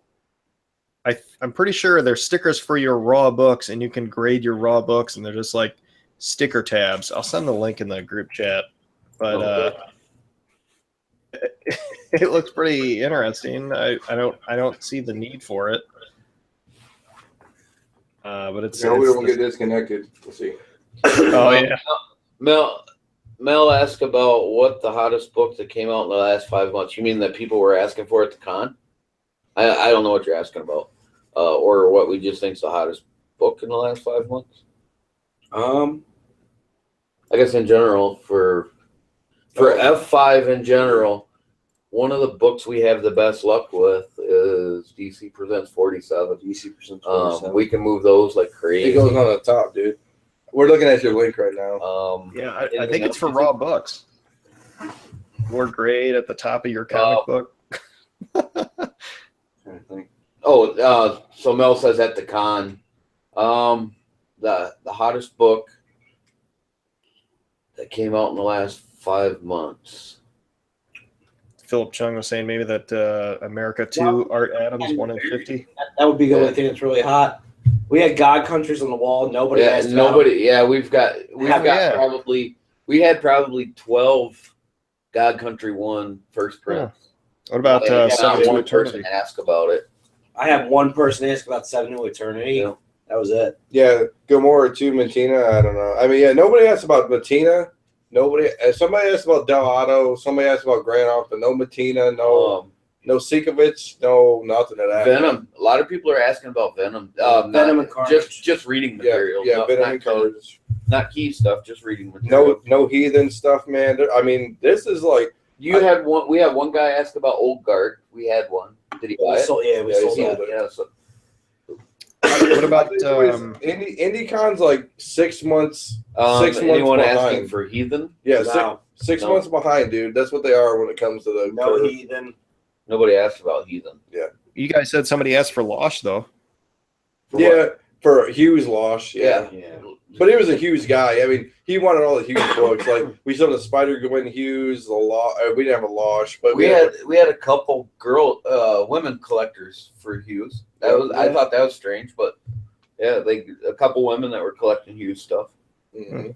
Speaker 1: I'm pretty sure they're stickers for your raw books, and you can grade your raw books, and they're just like sticker tabs. I'll send the link in the group chat. But it looks pretty interesting. I don't see the need for it. But it's
Speaker 2: we don't get disconnected. We'll see.
Speaker 1: Oh yeah.
Speaker 4: Mel asked about what the hottest book that came out in the last 5 months. You mean that people were asking for at the con? I don't know what you're asking about, or what we just think's the hottest book in the last 5 months. I guess in general for F5 in general, one of the books we have the best luck with is DC Presents 47.
Speaker 3: DC Presents 47.
Speaker 4: We can move those like crazy.
Speaker 2: It goes on the top, dude. We're looking at your link right now.
Speaker 1: Yeah, I think it's for raw books. More grade at the top of your comic book.
Speaker 2: I think.
Speaker 4: So Mel says at the con, the hottest book that came out in the last 5 months.
Speaker 1: Philip Chung was saying maybe that America 2 Art Adams 1 in 50.
Speaker 3: That would be the only thing that's really hot. We had God Countries on the wall. Nobody asked about them.
Speaker 4: Yeah, we had probably 12 God Country 1 first print.
Speaker 1: Yeah. What about Seven to
Speaker 4: one
Speaker 1: Eternity?
Speaker 4: person ask about it.
Speaker 3: I had one person ask about Seven to Eternity.
Speaker 4: Yeah.
Speaker 3: That was it.
Speaker 2: Yeah, Gomorrah 2, Matina. I don't know. I mean, yeah, nobody asked about Matina. Somebody asked about Del Otto. Somebody asked about Granoff, but no Matina, no Sikovic, no nothing of that.
Speaker 4: Venom. A lot of people are asking about Venom.
Speaker 3: Venom and Carnage.
Speaker 4: Just reading material.
Speaker 2: Yeah, Venom and Carnage.
Speaker 4: Not key stuff, just reading material.
Speaker 2: No heathen stuff, man. I mean, this is like
Speaker 4: we had one guy ask about Old Guard. We had one. Did he buy it?
Speaker 3: We sold it.
Speaker 4: Yeah, so.
Speaker 1: What about
Speaker 2: IndieCon's like 6 months? 6 months
Speaker 4: anyone
Speaker 2: behind.
Speaker 4: asking for heathen?
Speaker 2: Yeah,
Speaker 3: No.
Speaker 2: six months behind, dude. That's what they are when it comes to the
Speaker 3: No heathen.
Speaker 4: Nobody asked about heathen.
Speaker 2: Yeah.
Speaker 1: You guys said somebody asked for Losh though.
Speaker 2: For Hughes Losh.
Speaker 3: Yeah.
Speaker 2: But he was a Hughes guy. I mean, he wanted all the Hughes books. Like we saw the Spider-Gwen Hughes, we didn't have a Losh, but
Speaker 4: we had a couple women collectors for Hughes. I thought that was strange, but yeah, a couple women that were collecting Hughes stuff.
Speaker 2: Mm-hmm.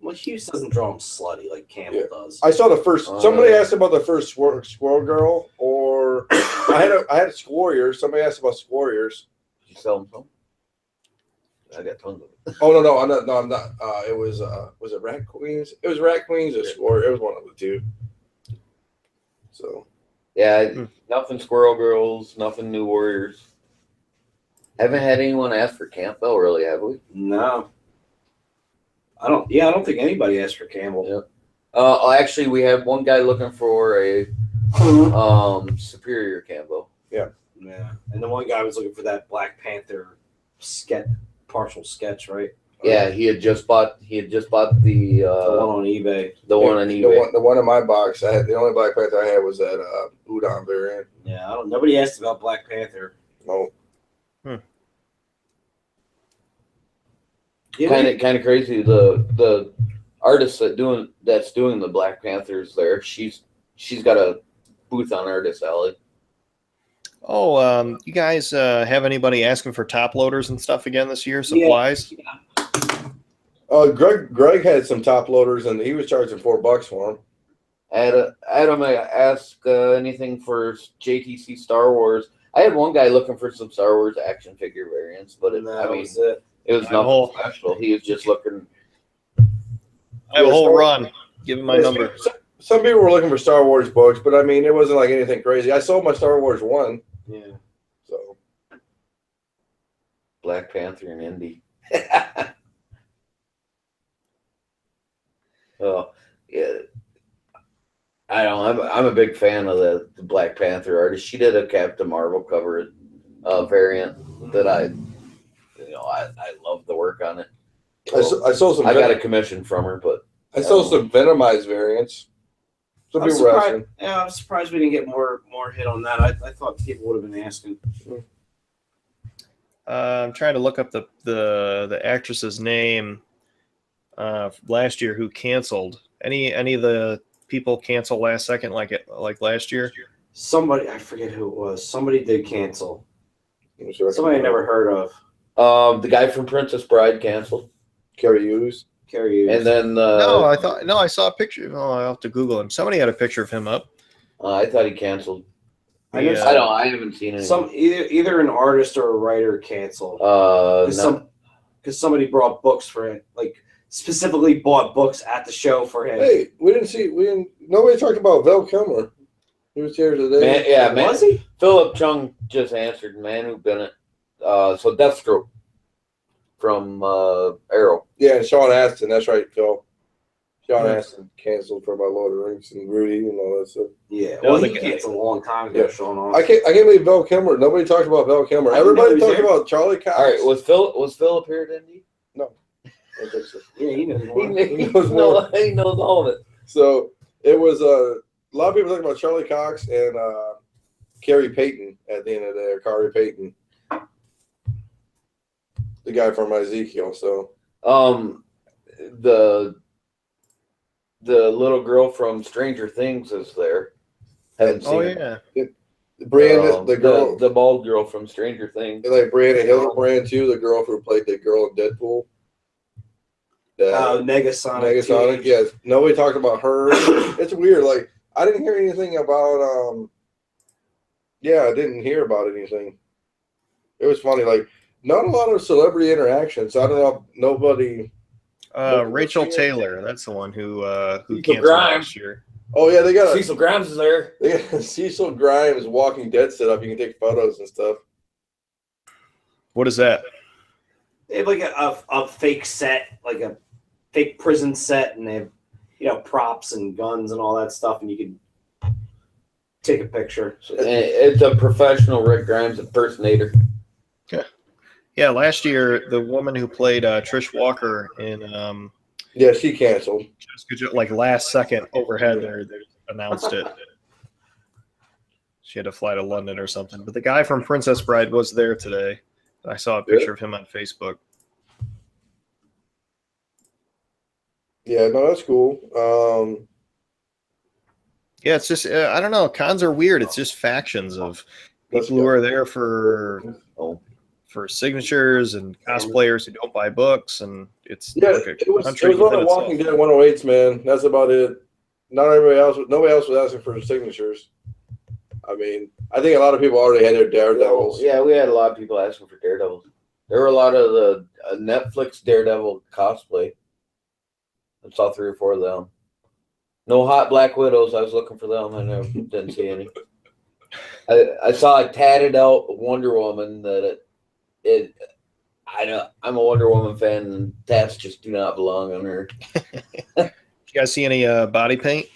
Speaker 3: Well, Hughes doesn't draw them slutty like Campbell does.
Speaker 2: I saw the first. Somebody asked about the first Squirrel Girl, or I had a Squarriors. Somebody asked about Squarriors.
Speaker 4: Did you sell them some? I got tons of it.
Speaker 2: Oh no, I'm not. It was it Rat Queens? It was Rat Queens or Squarrior. It was one of the two. So
Speaker 4: yeah, nothing Squirrel Girls, nothing New Warriors. Haven't had anyone ask for Campbell, really, have we?
Speaker 3: No. I don't think anybody asked for Campbell.
Speaker 4: Yep. Actually, we had one guy looking for a Superior Campbell.
Speaker 2: Yeah.
Speaker 3: And the one guy was looking for that Black Panther partial sketch, right?
Speaker 4: Yeah, he had just bought the
Speaker 3: one on eBay.
Speaker 4: The one on eBay.
Speaker 2: The one in my box. The only Black Panther I had was that Udon variant.
Speaker 3: Yeah, nobody asked about Black Panther.
Speaker 2: No.
Speaker 4: Kind of crazy. The artist that's doing the Black Panthers there. She's got a booth on Artist Alley.
Speaker 1: Oh, you guys have anybody asking for top loaders and stuff again this year? Supplies?
Speaker 2: Yeah. Greg had some top loaders, and he was charging $4 for them.
Speaker 4: Adam asked anything for JTC Star Wars. I had one guy looking for some Star Wars action figure variants, but it was nothing special. He was just looking.
Speaker 1: I have a whole run. Give him my number.
Speaker 2: Some people were looking for Star Wars books, but I mean, it wasn't like anything crazy. I sold my Star Wars 1.
Speaker 3: Yeah.
Speaker 2: So.
Speaker 4: Black Panther and Indy. Oh, yeah. I don't know. I'm a big fan of the Black Panther artist. She did a Captain Marvel cover variant that I love the work on it. So
Speaker 2: I sold some.
Speaker 4: I got a commission from her, but
Speaker 2: I sold some Venomized variants. Some people were asking.
Speaker 3: Yeah, I'm surprised we didn't get more hit on that. I thought people would have been asking.
Speaker 1: I'm trying to look up the actress's name last year who canceled. Any of the people cancel last second like last year?
Speaker 3: Somebody, I forget who it was. Somebody did cancel. Somebody I never heard of.
Speaker 4: The guy from Princess Bride canceled.
Speaker 2: Carrie Hughes.
Speaker 4: And then
Speaker 1: I saw a picture. Oh, I'll have to Google him. Somebody had a picture of him up.
Speaker 4: I thought he canceled.
Speaker 1: I
Speaker 4: haven't seen it.
Speaker 3: Either an artist or a writer canceled. Because somebody brought books for it, like specifically bought books at the show for him.
Speaker 2: Hey, nobody talked about Val Kilmer. He was here today.
Speaker 3: Was he?
Speaker 4: Philip Chung just answered, Manu Bennett. So Deathstroke from Arrow.
Speaker 2: Yeah, and Sean Astin. That's right, Phil. Sean Astin canceled for My Lord of the Rings and Rudy and all that stuff.
Speaker 3: Yeah, well, he canceled a long time ago. Yeah. Sean
Speaker 2: Austin. I can't believe Val Kilmer. Nobody talked about Val Kilmer. Everybody talked about Charlie Cox.
Speaker 4: All right, was Philip here at Indy?
Speaker 2: No, I don't think so.
Speaker 3: Yeah, he knows
Speaker 2: more.
Speaker 4: He knows all of it.
Speaker 2: So it was a lot of people talking about Charlie Cox and Carrie Payton at the end of the day, or Carrie Payton, the guy from Ezekiel. So the little girl from Stranger Things is there. Haven't seen
Speaker 1: it.
Speaker 2: Brandon, the girl,
Speaker 4: the bald girl from Stranger Things.
Speaker 2: And like Brandon Hildebrand too, the girl who played the girl in Deadpool.
Speaker 3: Negasonic.
Speaker 2: Yes, nobody talked about her. It's weird. Like I didn't hear anything about. I didn't hear about anything. It was funny. Like not a lot of celebrity interactions. I don't know. Nobody.
Speaker 1: Rachel Taylor, that's the one who
Speaker 4: canceled last
Speaker 1: year.
Speaker 2: Oh yeah, they got
Speaker 4: Cecil Grimes is there.
Speaker 2: They got Cecil Grimes Walking Dead set up. You can take photos and stuff.
Speaker 1: What is that?
Speaker 3: They have like a fake set, like a fake prison set, and they have props and guns and all that stuff, and you can take a picture.
Speaker 4: It's a professional Rick Grimes impersonator.
Speaker 1: Okay. Yeah, last year the woman who played Trish Walker in
Speaker 2: she canceled.
Speaker 1: Like last second overhead, they announced it. She had to fly to London or something. But the guy from Princess Bride was there today. I saw a picture of him on Facebook.
Speaker 2: Yeah, no, that's cool.
Speaker 1: Yeah, it's just I don't know. Cons are weird. It's just factions of people who are there for signatures and cosplayers who don't buy books, and it's
Speaker 2: it was one of Walking Dead 108s, man. That's about it. Nobody else was asking for signatures. I mean, I think a lot of people already had their Daredevils.
Speaker 4: Yeah, we had a lot of people asking for Daredevils. There were a lot of the Netflix Daredevil cosplay. I saw 3 or 4 of them. No hot Black Widows. I was looking for them. I never didn't see any. I saw a tatted out Wonder Woman that I'm a Wonder Woman fan, and tats just do not belong on her.
Speaker 1: You guys see any body paint?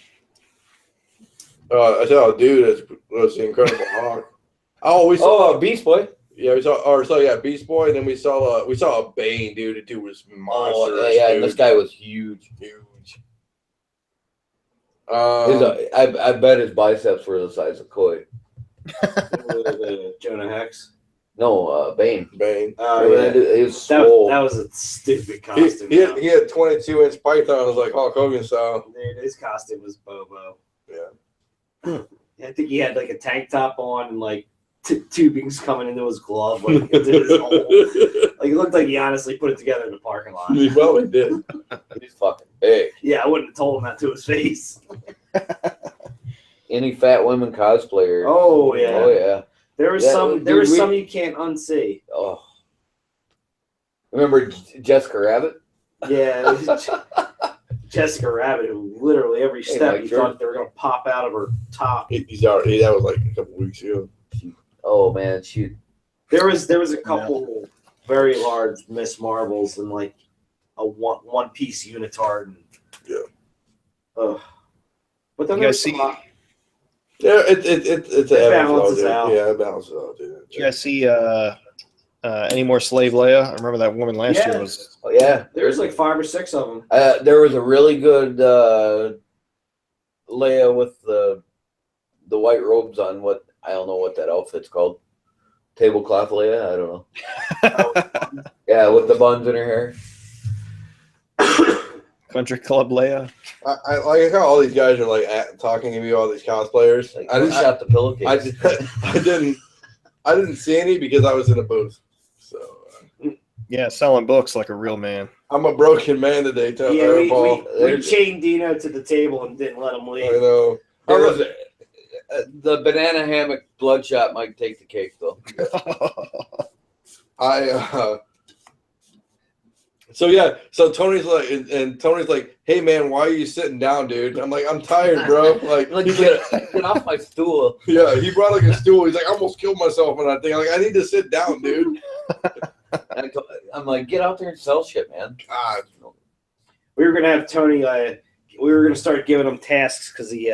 Speaker 2: I saw a dude that was the Incredible Hulk. Oh, we saw
Speaker 4: Beast Boy.
Speaker 2: Yeah, we saw Beast Boy, and then we saw a Bane, dude. The dude was monstrous.
Speaker 4: Oh, yeah, and this guy was huge. I bet his biceps were the size of Koi.
Speaker 3: Jonah Hex.
Speaker 4: No, Bane.
Speaker 3: Oh, yeah. That was a stupid costume.
Speaker 2: He had 22-inch pythons like Hulk Hogan style.
Speaker 3: Dude, his costume was Bobo.
Speaker 2: Yeah.
Speaker 3: I think he had like a tank top on and like tubing's coming into his glove, like into his hole. Like it looked like he honestly put it together in the parking lot.
Speaker 2: He probably did.
Speaker 4: He's fucking big.
Speaker 3: Yeah, I wouldn't have told him that to his face.
Speaker 4: Any fat women cosplayer?
Speaker 3: Oh yeah.
Speaker 4: Oh yeah.
Speaker 3: There was some you can't unsee.
Speaker 4: Oh. Remember Jessica Rabbit?
Speaker 3: Yeah. Jessica Rabbit, who literally every step you thought they were going to pop out of her top.
Speaker 2: That was like a couple weeks ago.
Speaker 4: Oh man, shoot.
Speaker 3: There was a couple very large Miss Marvels and like a one piece unitard. And, but then there's
Speaker 2: yeah, it's
Speaker 3: it balances out.
Speaker 2: Yeah, it balances out. Dude.
Speaker 1: Did you guys see any more Slave Leia? I remember that woman last year was.
Speaker 4: Oh, yeah,
Speaker 3: there's like 5 or 6 of them.
Speaker 4: There was a really good Leia with the white robes on. What I don't know what that outfit's called. Tablecloth Leia? I don't know. Yeah, with the buns in her hair.
Speaker 1: Country Club Leia.
Speaker 2: I like how all these guys are like talking to me, all these cosplayers.
Speaker 4: Like, who shot the pillowcase?
Speaker 2: I didn't see any because I was in a booth. So
Speaker 1: yeah, selling books like a real man.
Speaker 2: I'm a broken man today, Paul.
Speaker 3: We chained Dino to the table and didn't let him leave.
Speaker 2: I know.
Speaker 4: The banana hammock bloodshot might take the cake though.
Speaker 2: So Tony's like, hey man, why are you sitting down, dude? I'm like, I'm tired, bro. Like
Speaker 4: get off my stool.
Speaker 2: Yeah, he brought like a stool. He's like, I almost killed myself on that thing. I'm like, I need to sit down, dude.
Speaker 4: I'm like, get out there and sell shit, man.
Speaker 2: God.
Speaker 3: We were gonna have Tony. We were gonna start giving him tasks because he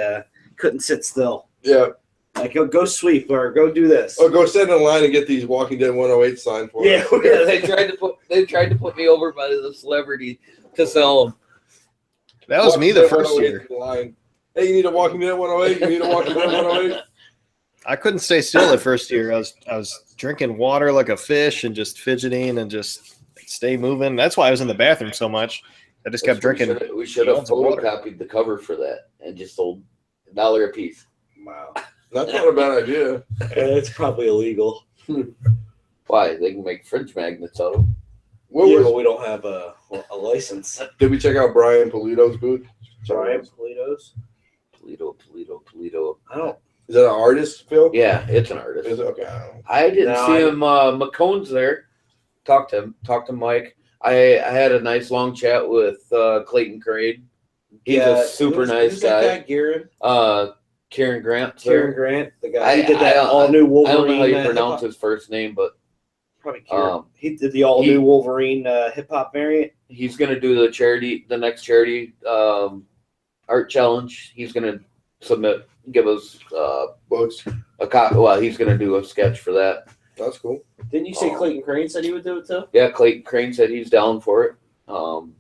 Speaker 3: couldn't sit still.
Speaker 2: Yeah.
Speaker 3: Like, go sweep or go do this.
Speaker 2: Or go stand in line and get these Walking Dead 108 signed for
Speaker 3: yeah,
Speaker 2: us.
Speaker 4: They tried to put me over by the celebrity to sell them.
Speaker 1: That was me the first year.
Speaker 2: Hey, you need a Walking Dead 108? You need a Walking Dead 108?
Speaker 1: I couldn't stay still the first year. I was drinking water like a fish and just fidgeting and just stay moving. That's why I was in the bathroom so much. I just kept drinking.
Speaker 4: We should have photocopied the cover for that and just sold $1 a piece.
Speaker 3: Wow.
Speaker 2: That's not a bad idea.
Speaker 3: It's probably illegal.
Speaker 4: Why? They can make fridge magnets out of them.
Speaker 3: But we don't have a license.
Speaker 2: Did we check out Brian Polito's booth?
Speaker 3: Brian Polito's?
Speaker 4: Polito.
Speaker 3: I don't.
Speaker 2: Is that an artist, Phil?
Speaker 4: Yeah, it's an artist.
Speaker 2: Is it? Okay.
Speaker 4: I didn't see him. McCone's there. Talked to Mike. I had a nice long chat with Clayton Crane. He's a super nice guy.
Speaker 3: That guy,
Speaker 4: Kieran Grant.
Speaker 3: Kieran Grant, the guy. He did that all-new Wolverine.
Speaker 4: I don't know how you pronounce his first name, but
Speaker 3: probably Kieran. He did the all-new Wolverine hip-hop variant.
Speaker 4: He's going to do the next charity art challenge. He's going to give us
Speaker 2: books.
Speaker 4: Well, he's going to do a sketch for that.
Speaker 2: That's cool.
Speaker 3: Didn't you say Clayton Crane said he would do it too?
Speaker 4: Yeah, Clayton Crane said he's down for it. So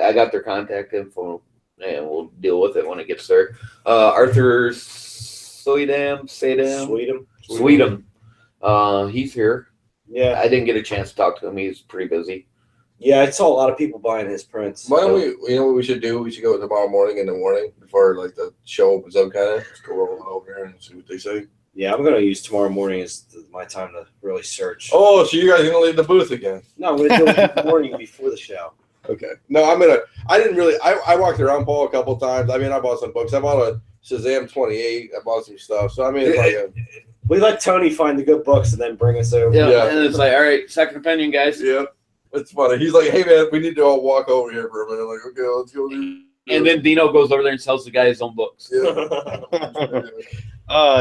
Speaker 4: I got their contact info, and we'll deal with it when it gets there. Arthur Sweetum. He's here.
Speaker 3: Yeah.
Speaker 4: I didn't get a chance to talk to him. He's pretty busy.
Speaker 3: Yeah, I saw a lot of people buying his prints.
Speaker 2: Why don't we, you know what we should do? We should go tomorrow morning in the morning before like the show opens up kind of. Just go roll over here and see what they say.
Speaker 3: Yeah, I'm going to use tomorrow morning as my time to really search.
Speaker 2: Oh, so you guys are going to leave the booth again?
Speaker 3: No, I'm going to do it in the morning before the show.
Speaker 2: Okay. No, I didn't really, I walked around Paul a couple times. I mean, I bought some books. I bought a Shazam 28. I bought some stuff. So, I mean, it's like
Speaker 3: we let Tony find the good books and then bring us over.
Speaker 4: Yeah. And it's like, all right, second opinion, guys.
Speaker 2: Yeah. It's funny. He's like, hey, man, we need to all walk over here for a minute. I'm like, okay, let's go do.
Speaker 4: And then Dino goes over there and sells the guy his own books.
Speaker 2: Yeah.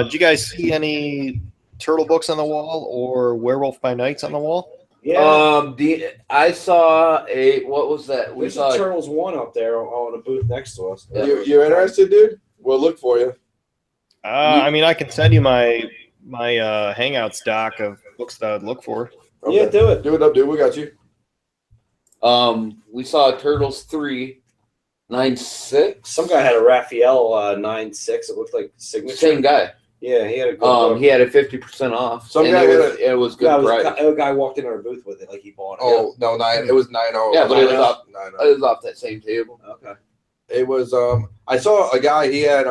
Speaker 1: Did you guys see any turtle books on the wall or Werewolf by Nights on the wall?
Speaker 3: Yeah.
Speaker 4: I saw what was that?
Speaker 3: We saw Turtles 1 up there on a booth next to us.
Speaker 2: Yeah. You're interested, dude? We'll look for you.
Speaker 1: I mean, I can send you my Hangouts doc of books that I'd look for.
Speaker 2: Okay.
Speaker 3: Yeah, do it.
Speaker 2: Do it up, dude. We got you.
Speaker 4: We saw Turtles 3.96.
Speaker 3: Some guy had a Raphael 9.6. It looked like signature.
Speaker 4: Same guy.
Speaker 3: Yeah, he had a good
Speaker 4: he had it 50% off.
Speaker 2: Some guy
Speaker 4: it was good price.
Speaker 3: A guy walked in our booth with it, like he bought it.
Speaker 2: Oh no, it was 9.0.
Speaker 4: Yeah, but it was off.
Speaker 2: 9.0.
Speaker 4: It was off that same table.
Speaker 3: Okay.
Speaker 2: It was I saw a guy. I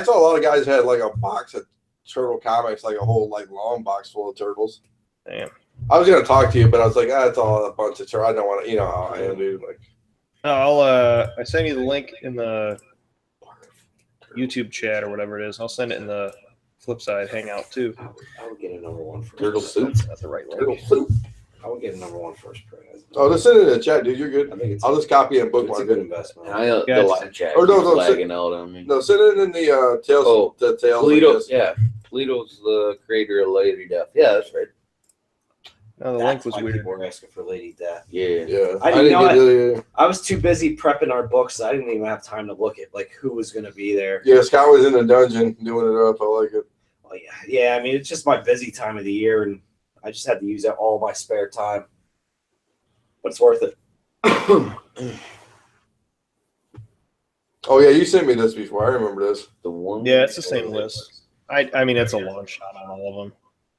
Speaker 2: saw a lot of guys had like a box of turtle comics, like a whole like long box full of turtles.
Speaker 1: Damn.
Speaker 2: I was gonna talk to you, but I was like, it's all a bunch of turtles. I don't want to, you know how I am, dude. Like,
Speaker 1: I send you the link in the YouTube chat or whatever it is. I'll send it in the Flipside Hangout too.
Speaker 3: I would get a number 1 first.
Speaker 4: Turtle Soup.
Speaker 1: That's the right
Speaker 4: Turtle
Speaker 1: link.
Speaker 4: Soup.
Speaker 3: I would get a number 1 first print.
Speaker 2: oh, just send it in the chat, dude. You're good.
Speaker 3: I think it's
Speaker 2: I'll just copy and
Speaker 3: it's a
Speaker 2: bookmark
Speaker 3: good
Speaker 2: it.
Speaker 3: investment.
Speaker 4: The live chat.
Speaker 2: Or no,
Speaker 4: lagging out on me.
Speaker 2: No, send it in the Tales.
Speaker 4: Oh,
Speaker 2: the Tales.
Speaker 4: Polito, yeah. Polito's the creator of Lady Death. Yeah, that's right.
Speaker 1: No, the
Speaker 3: That's
Speaker 1: link was
Speaker 3: why
Speaker 1: weird.
Speaker 3: people were asking for Lady Death.
Speaker 4: Yeah.
Speaker 2: Yeah.
Speaker 3: I didn't know
Speaker 2: it.
Speaker 3: I was too busy prepping our books. I didn't even have time to look at like who was going to be there.
Speaker 2: Yeah, Scott was in the dungeon doing it up. I like it.
Speaker 3: Well, yeah. I mean, it's just my busy time of the year, and I just had to use up all my spare time. But it's worth it.
Speaker 2: Oh yeah, you sent me this before. I remember this.
Speaker 4: The one.
Speaker 1: Yeah, it's the same list. I mean, it's a long shot on all of them.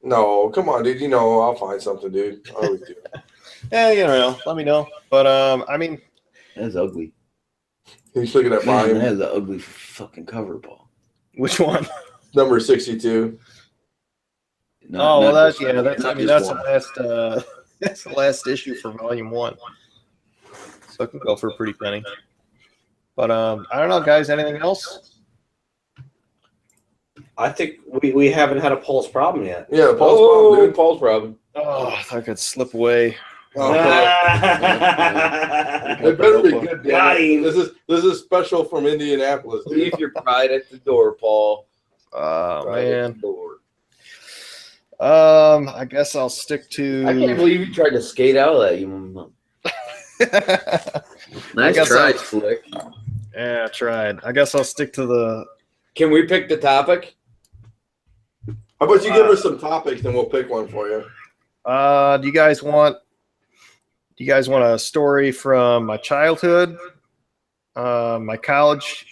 Speaker 2: No, come on, dude. You know, I'll find something, dude. I always do.
Speaker 1: Yeah, you know, let me know. But I mean,
Speaker 4: That's ugly.
Speaker 2: He's looking at
Speaker 4: Man,
Speaker 2: volume.
Speaker 4: that is an ugly fucking cover, Paul.
Speaker 1: which one?
Speaker 2: Number 62.
Speaker 1: That's the last issue for volume 1. So it can go for a pretty penny. But I don't know, guys. Anything else?
Speaker 3: I think we haven't had a Paul's problem yet.
Speaker 2: Yeah, Paul's problem, dude.
Speaker 4: Paul's problem.
Speaker 1: Oh, if I could slip away.
Speaker 2: Oh, it better be good.
Speaker 3: Got him.
Speaker 2: This is special from Indianapolis, dude.
Speaker 4: Leave your pride at the door, Paul.
Speaker 1: Oh,
Speaker 4: Pride
Speaker 1: man.
Speaker 4: at the door.
Speaker 1: I guess I'll stick to.
Speaker 4: I can't believe you tried to skate out of that. You nice try, Slick.
Speaker 1: Yeah, I tried. I guess I'll stick to the.
Speaker 4: Can we pick the topic?
Speaker 2: How about you give us some topics, then we'll pick one for you.
Speaker 1: Do you guys want a story from my childhood, my college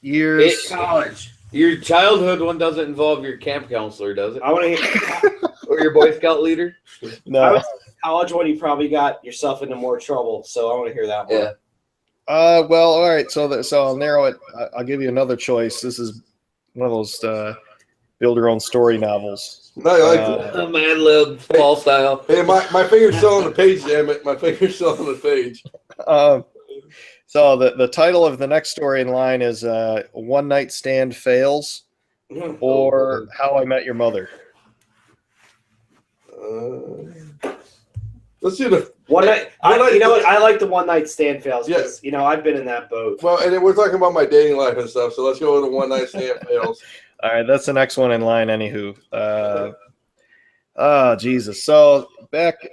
Speaker 1: years?
Speaker 3: College.
Speaker 4: Your childhood one doesn't involve your camp counselor, does it?
Speaker 3: I want to hear
Speaker 4: Or your Boy Scout leader?
Speaker 1: No.
Speaker 3: college one. You probably got yourself into more trouble, so I want to hear that one.
Speaker 4: Yeah.
Speaker 1: Well, all right. So I'll narrow it. I'll give you another choice. This is one of those build your own story novels.
Speaker 2: No, I like that.
Speaker 4: The Mad Lib Paul style.
Speaker 2: Hey, my finger's still on the page, damn it. My finger's still on the page.
Speaker 1: So the title of the next story in line is One Night Stand Fails or How I Met Your Mother.
Speaker 2: Let's do the
Speaker 3: One night. You know what? I like the one night stand fails because I've been in that boat.
Speaker 2: well, and then we're talking about my dating life and stuff. So let's go with the one night stand fails.
Speaker 1: All right, that's the next one in line. Anywho, Jesus. So back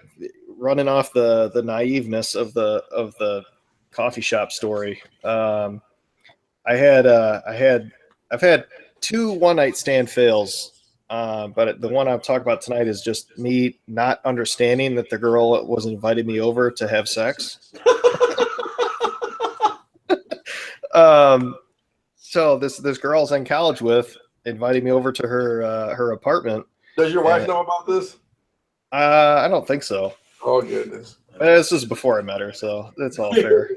Speaker 1: running off the naiveness of the coffee shop story. I've had 2 one night stand fails. But the one I'm talking about tonight is just me not understanding that the girl was inviting me over to have sex. So this girl I was in college with invited me over to her apartment.
Speaker 2: Does your wife know about this?
Speaker 1: I don't think so.
Speaker 2: Oh, goodness.
Speaker 1: This is before I met her, so that's all fair.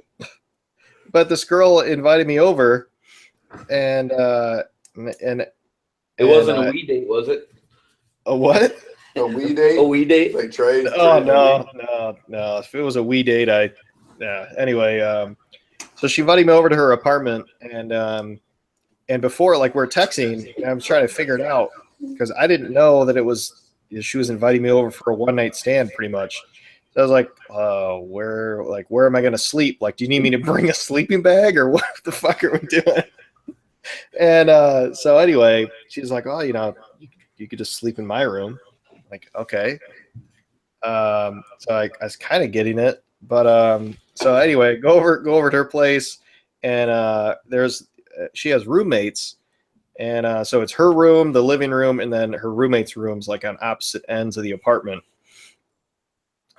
Speaker 1: But this girl invited me over, and
Speaker 4: It wasn't a wee date, was it?
Speaker 1: A what?
Speaker 2: A wee date?
Speaker 4: A wee date?
Speaker 2: Like trade?
Speaker 1: Oh, no. If it was a wee date, anyway, so she invited me over to her apartment, and before, like, we're texting, and I was trying to figure it out because I didn't know that she was inviting me over for a one night stand, pretty much. So I was like, where am I going to sleep? Like, do you need me to bring a sleeping bag, or what the fuck are we doing? And so anyway, she's like, oh, you could just sleep in my room. I'm like, okay. So I was kind of getting it, but so anyway, go over to her place, and she has roommates, and so it's her room, the living room, and then her roommate's room's like on opposite ends of the apartment.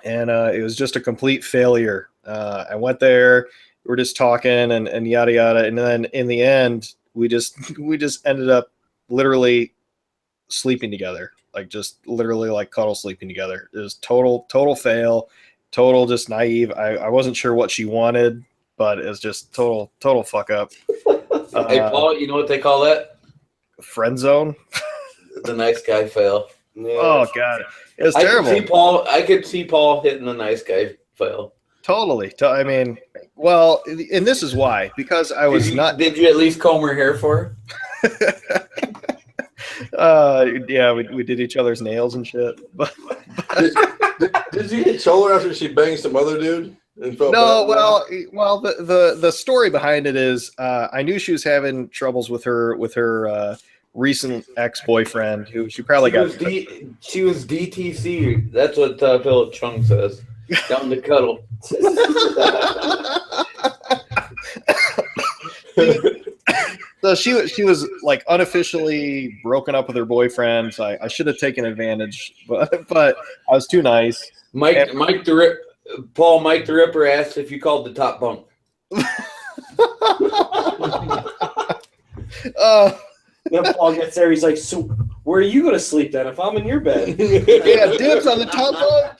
Speaker 1: And it was just a complete failure. I went there, we were just talking and yada yada, and then in the end, we just ended up literally sleeping together, like just literally like cuddle sleeping together. It was total fail, total just naive. I wasn't sure what she wanted, but it was just total fuck up.
Speaker 4: Hey, Paul, you know what they call that?
Speaker 1: Friend zone.
Speaker 4: The nice guy fail.
Speaker 3: Yeah.
Speaker 1: Oh god, it was terrible.
Speaker 4: I could see Paul hitting the nice guy fail.
Speaker 1: Totally. I mean, well, and this is why, because I was not.
Speaker 4: Did you at least comb her hair for her?
Speaker 1: Yeah, we did each other's nails and shit. But
Speaker 2: did you control her after she banged some other dude?
Speaker 1: No, well, the story behind it is I knew she was having troubles with her recent ex-boyfriend, who she probably
Speaker 4: she was DTC. That's what Philip Chung says. Down the cuddle.
Speaker 1: So she was like unofficially broken up with her boyfriend. So I should have taken advantage, but I was too nice.
Speaker 4: Mike the Ripper asked if you called the top bunk.
Speaker 3: Then Paul gets there. He's like, so where are you going to sleep then if I'm in your bed?
Speaker 1: Yeah, dibs on the top bunk.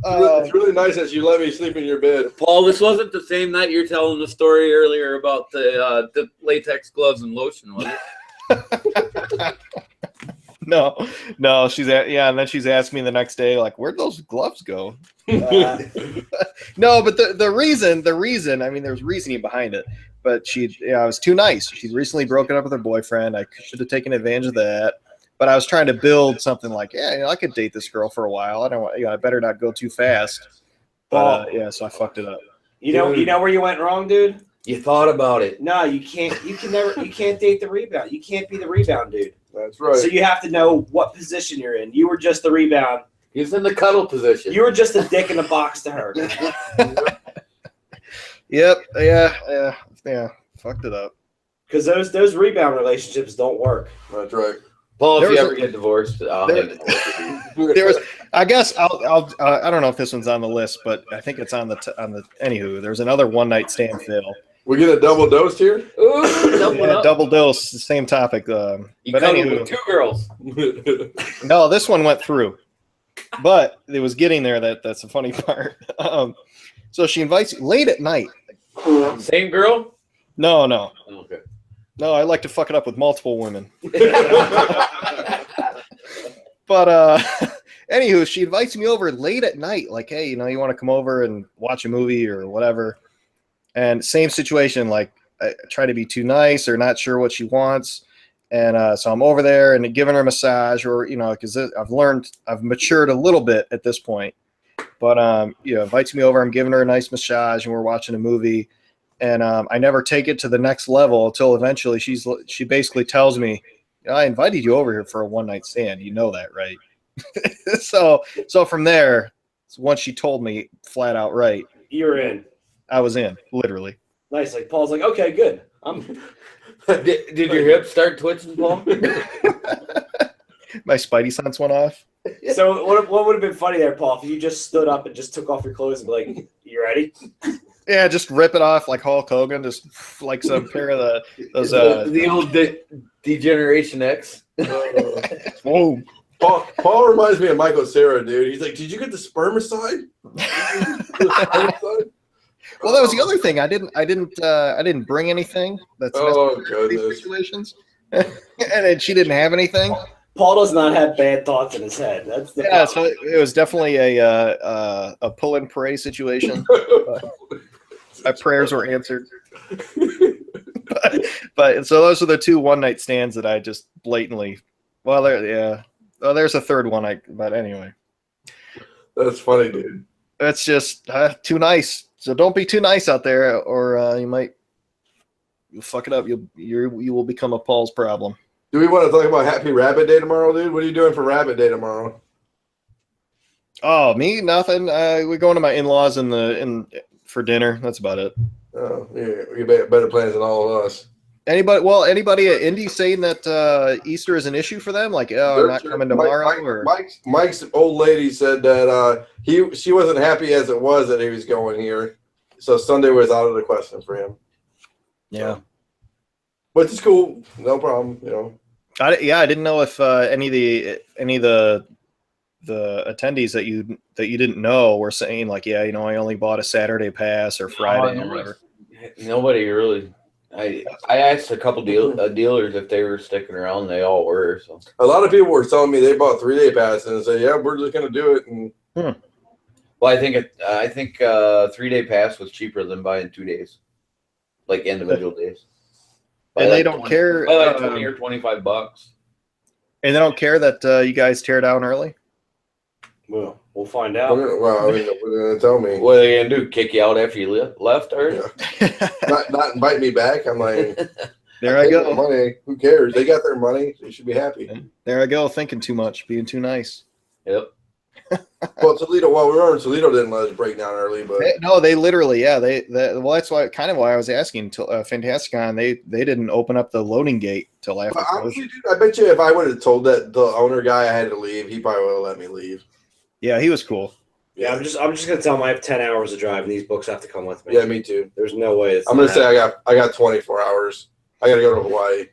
Speaker 2: It's really nice that you let me sleep in your bed.
Speaker 4: Paul, this wasn't the same night you're telling the story earlier about the latex gloves and lotion, was it?
Speaker 1: No, and then she's asking me the next day, like, where'd those gloves go? No, but the reason, I mean, there's reasoning behind it, but I was too nice. She'd recently broken up with her boyfriend. I should have taken advantage of that, but I was trying to build something like, I could date this girl for a while. I better not go too fast. But so I fucked it up.
Speaker 3: You know where you went wrong, dude?
Speaker 4: You thought about it.
Speaker 3: No, you can't. You can't date the rebound. You can't be the rebound, dude.
Speaker 2: That's right.
Speaker 3: So you have to know what position you're in. You were just the rebound.
Speaker 4: He's in the cuddle position.
Speaker 3: You were just a dick in a box to her.
Speaker 1: Yep. Yeah. Fucked it up.
Speaker 3: Because those rebound relationships don't work.
Speaker 2: That's right.
Speaker 4: Paul, if you ever get divorced, I'll have it.
Speaker 1: There was, I guess I don't know if this one's on the list, but I think it's on the anywho. There's another one night stand fail.
Speaker 2: We get a double dose here.
Speaker 4: Ooh,
Speaker 1: double dose, the same topic.
Speaker 4: You anywho, with 2 girls.
Speaker 1: No, this one went through, but it was getting there. That's the funny part. So she invites you late at night.
Speaker 4: Same girl?
Speaker 1: No.
Speaker 4: Okay.
Speaker 1: No, I like to fuck it up with multiple women. But anywho, she invites me over late at night, like, hey, you want to come over and watch a movie or whatever. And same situation, like I try to be too nice or not sure what she wants. And so I'm over there and giving her a massage, or, because I've matured a little bit at this point. But, invites me over, I'm giving her a nice massage and we're watching a movie. And I never take it to the next level until eventually she basically tells me, I invited you over here for a one night stand. You know that, right? So from there, once she told me flat out right,
Speaker 3: you're in.
Speaker 1: I was in, literally.
Speaker 3: Nice. Like Paul's like, okay, good.
Speaker 4: Did your hips start twitching, Paul?
Speaker 1: My spidey sense went off.
Speaker 3: So what would have been funny there, Paul, if you just stood up and just took off your clothes and be like, you ready?
Speaker 1: Yeah, just rip it off like Hulk Hogan, just like some pair of those
Speaker 4: the old Degeneration X.
Speaker 1: Whoa.
Speaker 2: Paul reminds me of Michael Cera, dude. He's like, did you get the spermicide?
Speaker 1: Well, that was the other thing. I didn't bring anything. That's necessary for these situations. And she didn't have anything.
Speaker 3: Paul does not have bad thoughts in his head. That's the problem.
Speaker 1: So it was definitely a pull and pray situation. My prayers were answered. but so those are the 2 one night stands that I just blatantly. Well, there's a third one. But anyway,
Speaker 2: that's funny, dude.
Speaker 1: That's just too nice. So don't be too nice out there, or you'll fuck it up. You will become a Paul's problem.
Speaker 2: Do we want to talk about Happy Rabbit Day tomorrow, dude? What are you doing for Rabbit Day tomorrow?
Speaker 1: Oh, me? Nothing. We're going to my in-laws for dinner. That's about it.
Speaker 2: Oh, yeah, you better plans than all of us.
Speaker 1: Anybody at Indy saying that Easter is an issue for them? Like, I'm not coming tomorrow.
Speaker 2: Mike's old lady said that she wasn't happy as it was that he was going here, so Sunday was out of the question for him.
Speaker 1: Yeah,
Speaker 2: but it's cool, no problem.
Speaker 1: I didn't know if any of the attendees that you didn't know were saying like, I only bought a Saturday pass or Friday or whatever.
Speaker 4: Nobody really. I asked a couple dealers if they were sticking around. They all were. So
Speaker 2: a lot of people were telling me they bought 3-day passes and said, "Yeah, we're just gonna do it." And
Speaker 4: well, I think 3-day pass was cheaper than buying 2 days, like individual days.
Speaker 1: And they don't care.
Speaker 4: Like $20 or $25.
Speaker 1: And they don't care that you guys tear down early.
Speaker 3: Well, we'll find out.
Speaker 2: Well, what are they gonna tell me?
Speaker 4: What are they gonna do? Kick you out after you left, or
Speaker 2: not invite me back? I'm like,
Speaker 1: there I go.
Speaker 2: Money. Who cares? They got their money. They should be happy.
Speaker 1: There I go, thinking too much, being too nice.
Speaker 4: Yep.
Speaker 2: Well, Toledo. Well, we were in Toledo. Didn't let us break down early, but
Speaker 1: they literally, well, that's why I was asking. Fantasticon, they didn't open up the loading gate till after.
Speaker 2: But honestly, dude, I bet you if I would have told that the owner guy I had to leave, he probably would have let me leave.
Speaker 1: Yeah, he was cool.
Speaker 3: Yeah, I'm just gonna tell him I have 10 hours to drive, and these books have to come with me.
Speaker 2: Yeah, me too.
Speaker 3: There's no way.
Speaker 2: I'm gonna say I got 24 hours. I gotta go to Hawaii.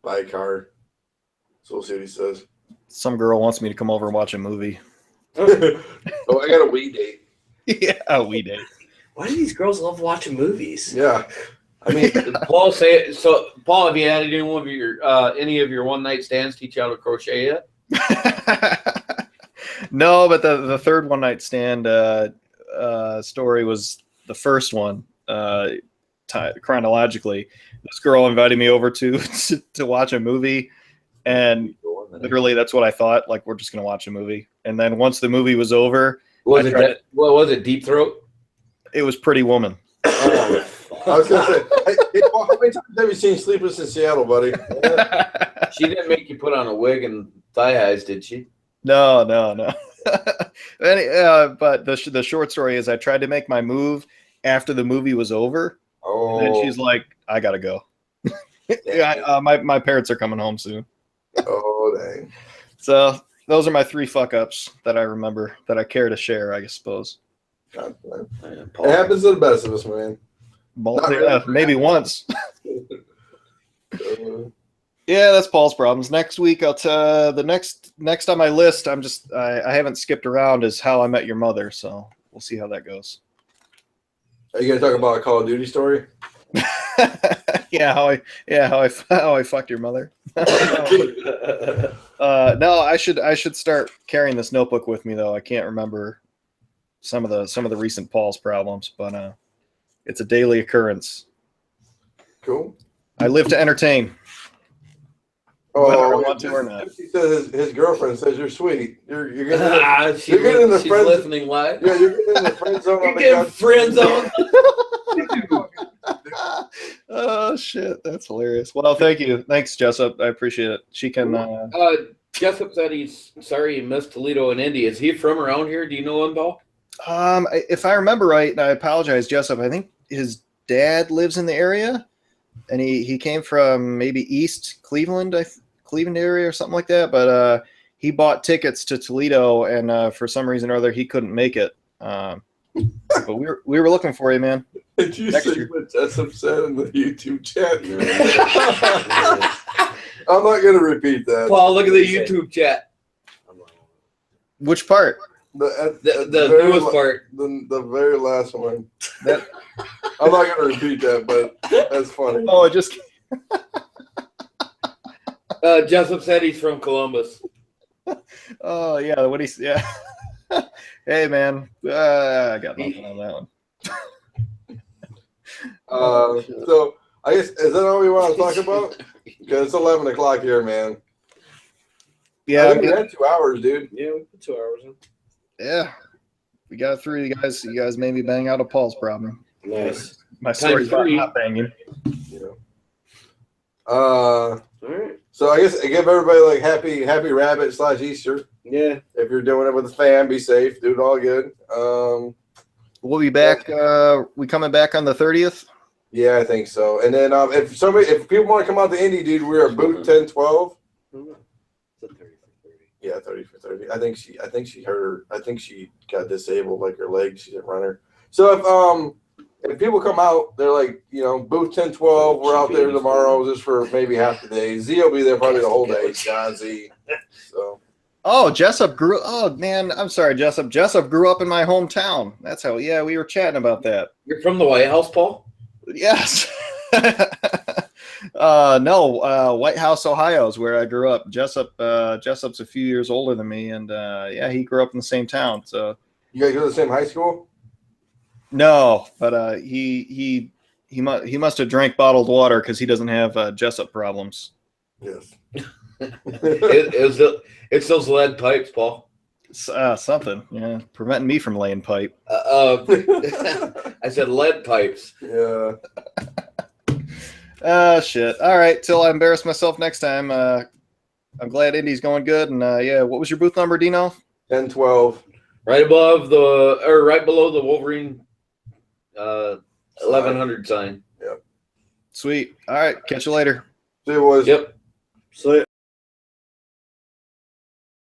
Speaker 2: Buy a car. So we'll see what he says.
Speaker 1: Some girl wants me to come over and watch a movie.
Speaker 2: Oh, I got a Wii date.
Speaker 1: Yeah, a Wii date.
Speaker 3: Why do these girls love watching movies?
Speaker 2: Yeah.
Speaker 4: I mean, Paul, have you had any of your one night stands teach you how to crochet yet?
Speaker 1: No, but the third one night stand story was the first one chronologically. This girl invited me over to watch a movie, and literally that's what I thought. Like, we're just gonna watch a movie, and then once the movie was over,
Speaker 4: what was it? Deep Throat?
Speaker 1: It was Pretty Woman.
Speaker 2: Oh, I was gonna say, hey, Paul, how many times have you seen Sleepless in Seattle, buddy?
Speaker 4: She didn't make you put on a wig and thigh highs, did she?
Speaker 1: No. But the short story is I tried to make my move after the movie was over.
Speaker 2: Oh.
Speaker 1: And then she's like, I gotta go. Yeah, my parents are coming home soon.
Speaker 2: Oh, dang.
Speaker 1: So those are my 3 fuck ups that I remember that I care to share, I suppose.
Speaker 2: God, it happens to the best of us, man.
Speaker 1: Maybe once. Yeah, that's Paul's problems. Next week, I'll the next on my list. I haven't skipped around is How I Met Your Mother, so we'll see how that goes.
Speaker 2: Are you gonna talk about a Call of Duty story?
Speaker 1: How I fucked your mother. No, I should start carrying this notebook with me though. I can't remember some of the recent Paul's problems, but it's a daily occurrence.
Speaker 2: Cool.
Speaker 1: I live to entertain.
Speaker 2: Oh,
Speaker 1: whether I want to or not.
Speaker 2: He says his girlfriend says you're sweet. You're getting
Speaker 4: she's listening live.
Speaker 2: Yeah, you're getting in the friend zone.
Speaker 4: You're getting friend zone.
Speaker 1: Oh shit, that's hilarious. Well, thank you. Thanks, Jessup. I appreciate it. She can.
Speaker 4: Jessup said he's sorry he missed Toledo and Indy. Is he from around here? Do you know him, Paul?
Speaker 1: If I remember right, and I apologize, Jessup, I think his dad lives in the area, and he came from maybe East Cleveland, Cleveland area or something like that. But he bought tickets to Toledo, and for some reason or other, he couldn't make it. But we were looking for you, man.
Speaker 2: Did you see what Jessup said in the YouTube chat? I'm not gonna repeat that.
Speaker 4: Paul, look at the YouTube chat.
Speaker 1: Which part?
Speaker 4: The newest part.
Speaker 2: The very last one. I'm not gonna repeat that, but that's funny.
Speaker 1: Oh, it just.
Speaker 4: Jessup said he's from Columbus.
Speaker 1: Oh yeah, yeah. Hey man, I got nothing on that one.
Speaker 2: So I guess is that all we want to talk about? Because it's 11 o'clock here, man.
Speaker 1: Yeah,
Speaker 2: we had 2 hours, dude.
Speaker 3: Yeah, we put 2 hours in.
Speaker 1: Yeah, we got through. You guys made me bang out a Paul's problem.
Speaker 3: Nice.
Speaker 1: My story's about not banging.
Speaker 2: Yeah. All right. So I guess I give everybody like happy rabbit / Easter.
Speaker 3: Yeah.
Speaker 2: If you're doing it with a fan, be safe. Do it all good.
Speaker 1: We'll be back. We coming back on the 30th?
Speaker 2: Yeah, I think so. And then if people want to come out to Indy, dude, we're at booth 1012. Yeah, 30 for 30. I think she got disabled, like her leg. She's a runner. So if people come out, they're like, booth 1012. We're out there tomorrow just for maybe half the day. Z will be there probably the whole day. Jon Z. So.
Speaker 1: Oh, Jessup grew. Oh man, I'm sorry, Jessup. Jessup grew up in my hometown. That's how. Yeah, we were chatting about that.
Speaker 4: You're from the White House, Paul?
Speaker 1: Yes. No, White House, Ohio is where I grew up. Jessup, Jessup's a few years older than me, and yeah, he grew up in the same town. So
Speaker 2: you guys go to the same high school?
Speaker 1: No, but he must have drank bottled water because he doesn't have Jessup problems.
Speaker 2: Yes.
Speaker 4: It's those lead pipes, Paul.
Speaker 1: Something, yeah, preventing me from laying pipe.
Speaker 4: I said lead pipes.
Speaker 2: Yeah.
Speaker 1: Shit. All right, till I embarrass myself next time. I'm glad Indy's going good, and yeah, what was your booth number, Dino?
Speaker 2: 1012.
Speaker 4: Right below the Wolverine 1100 sign.
Speaker 2: Yep.
Speaker 1: Sweet. All right, catch you later.
Speaker 2: See you, boys.
Speaker 4: Yep.
Speaker 3: So.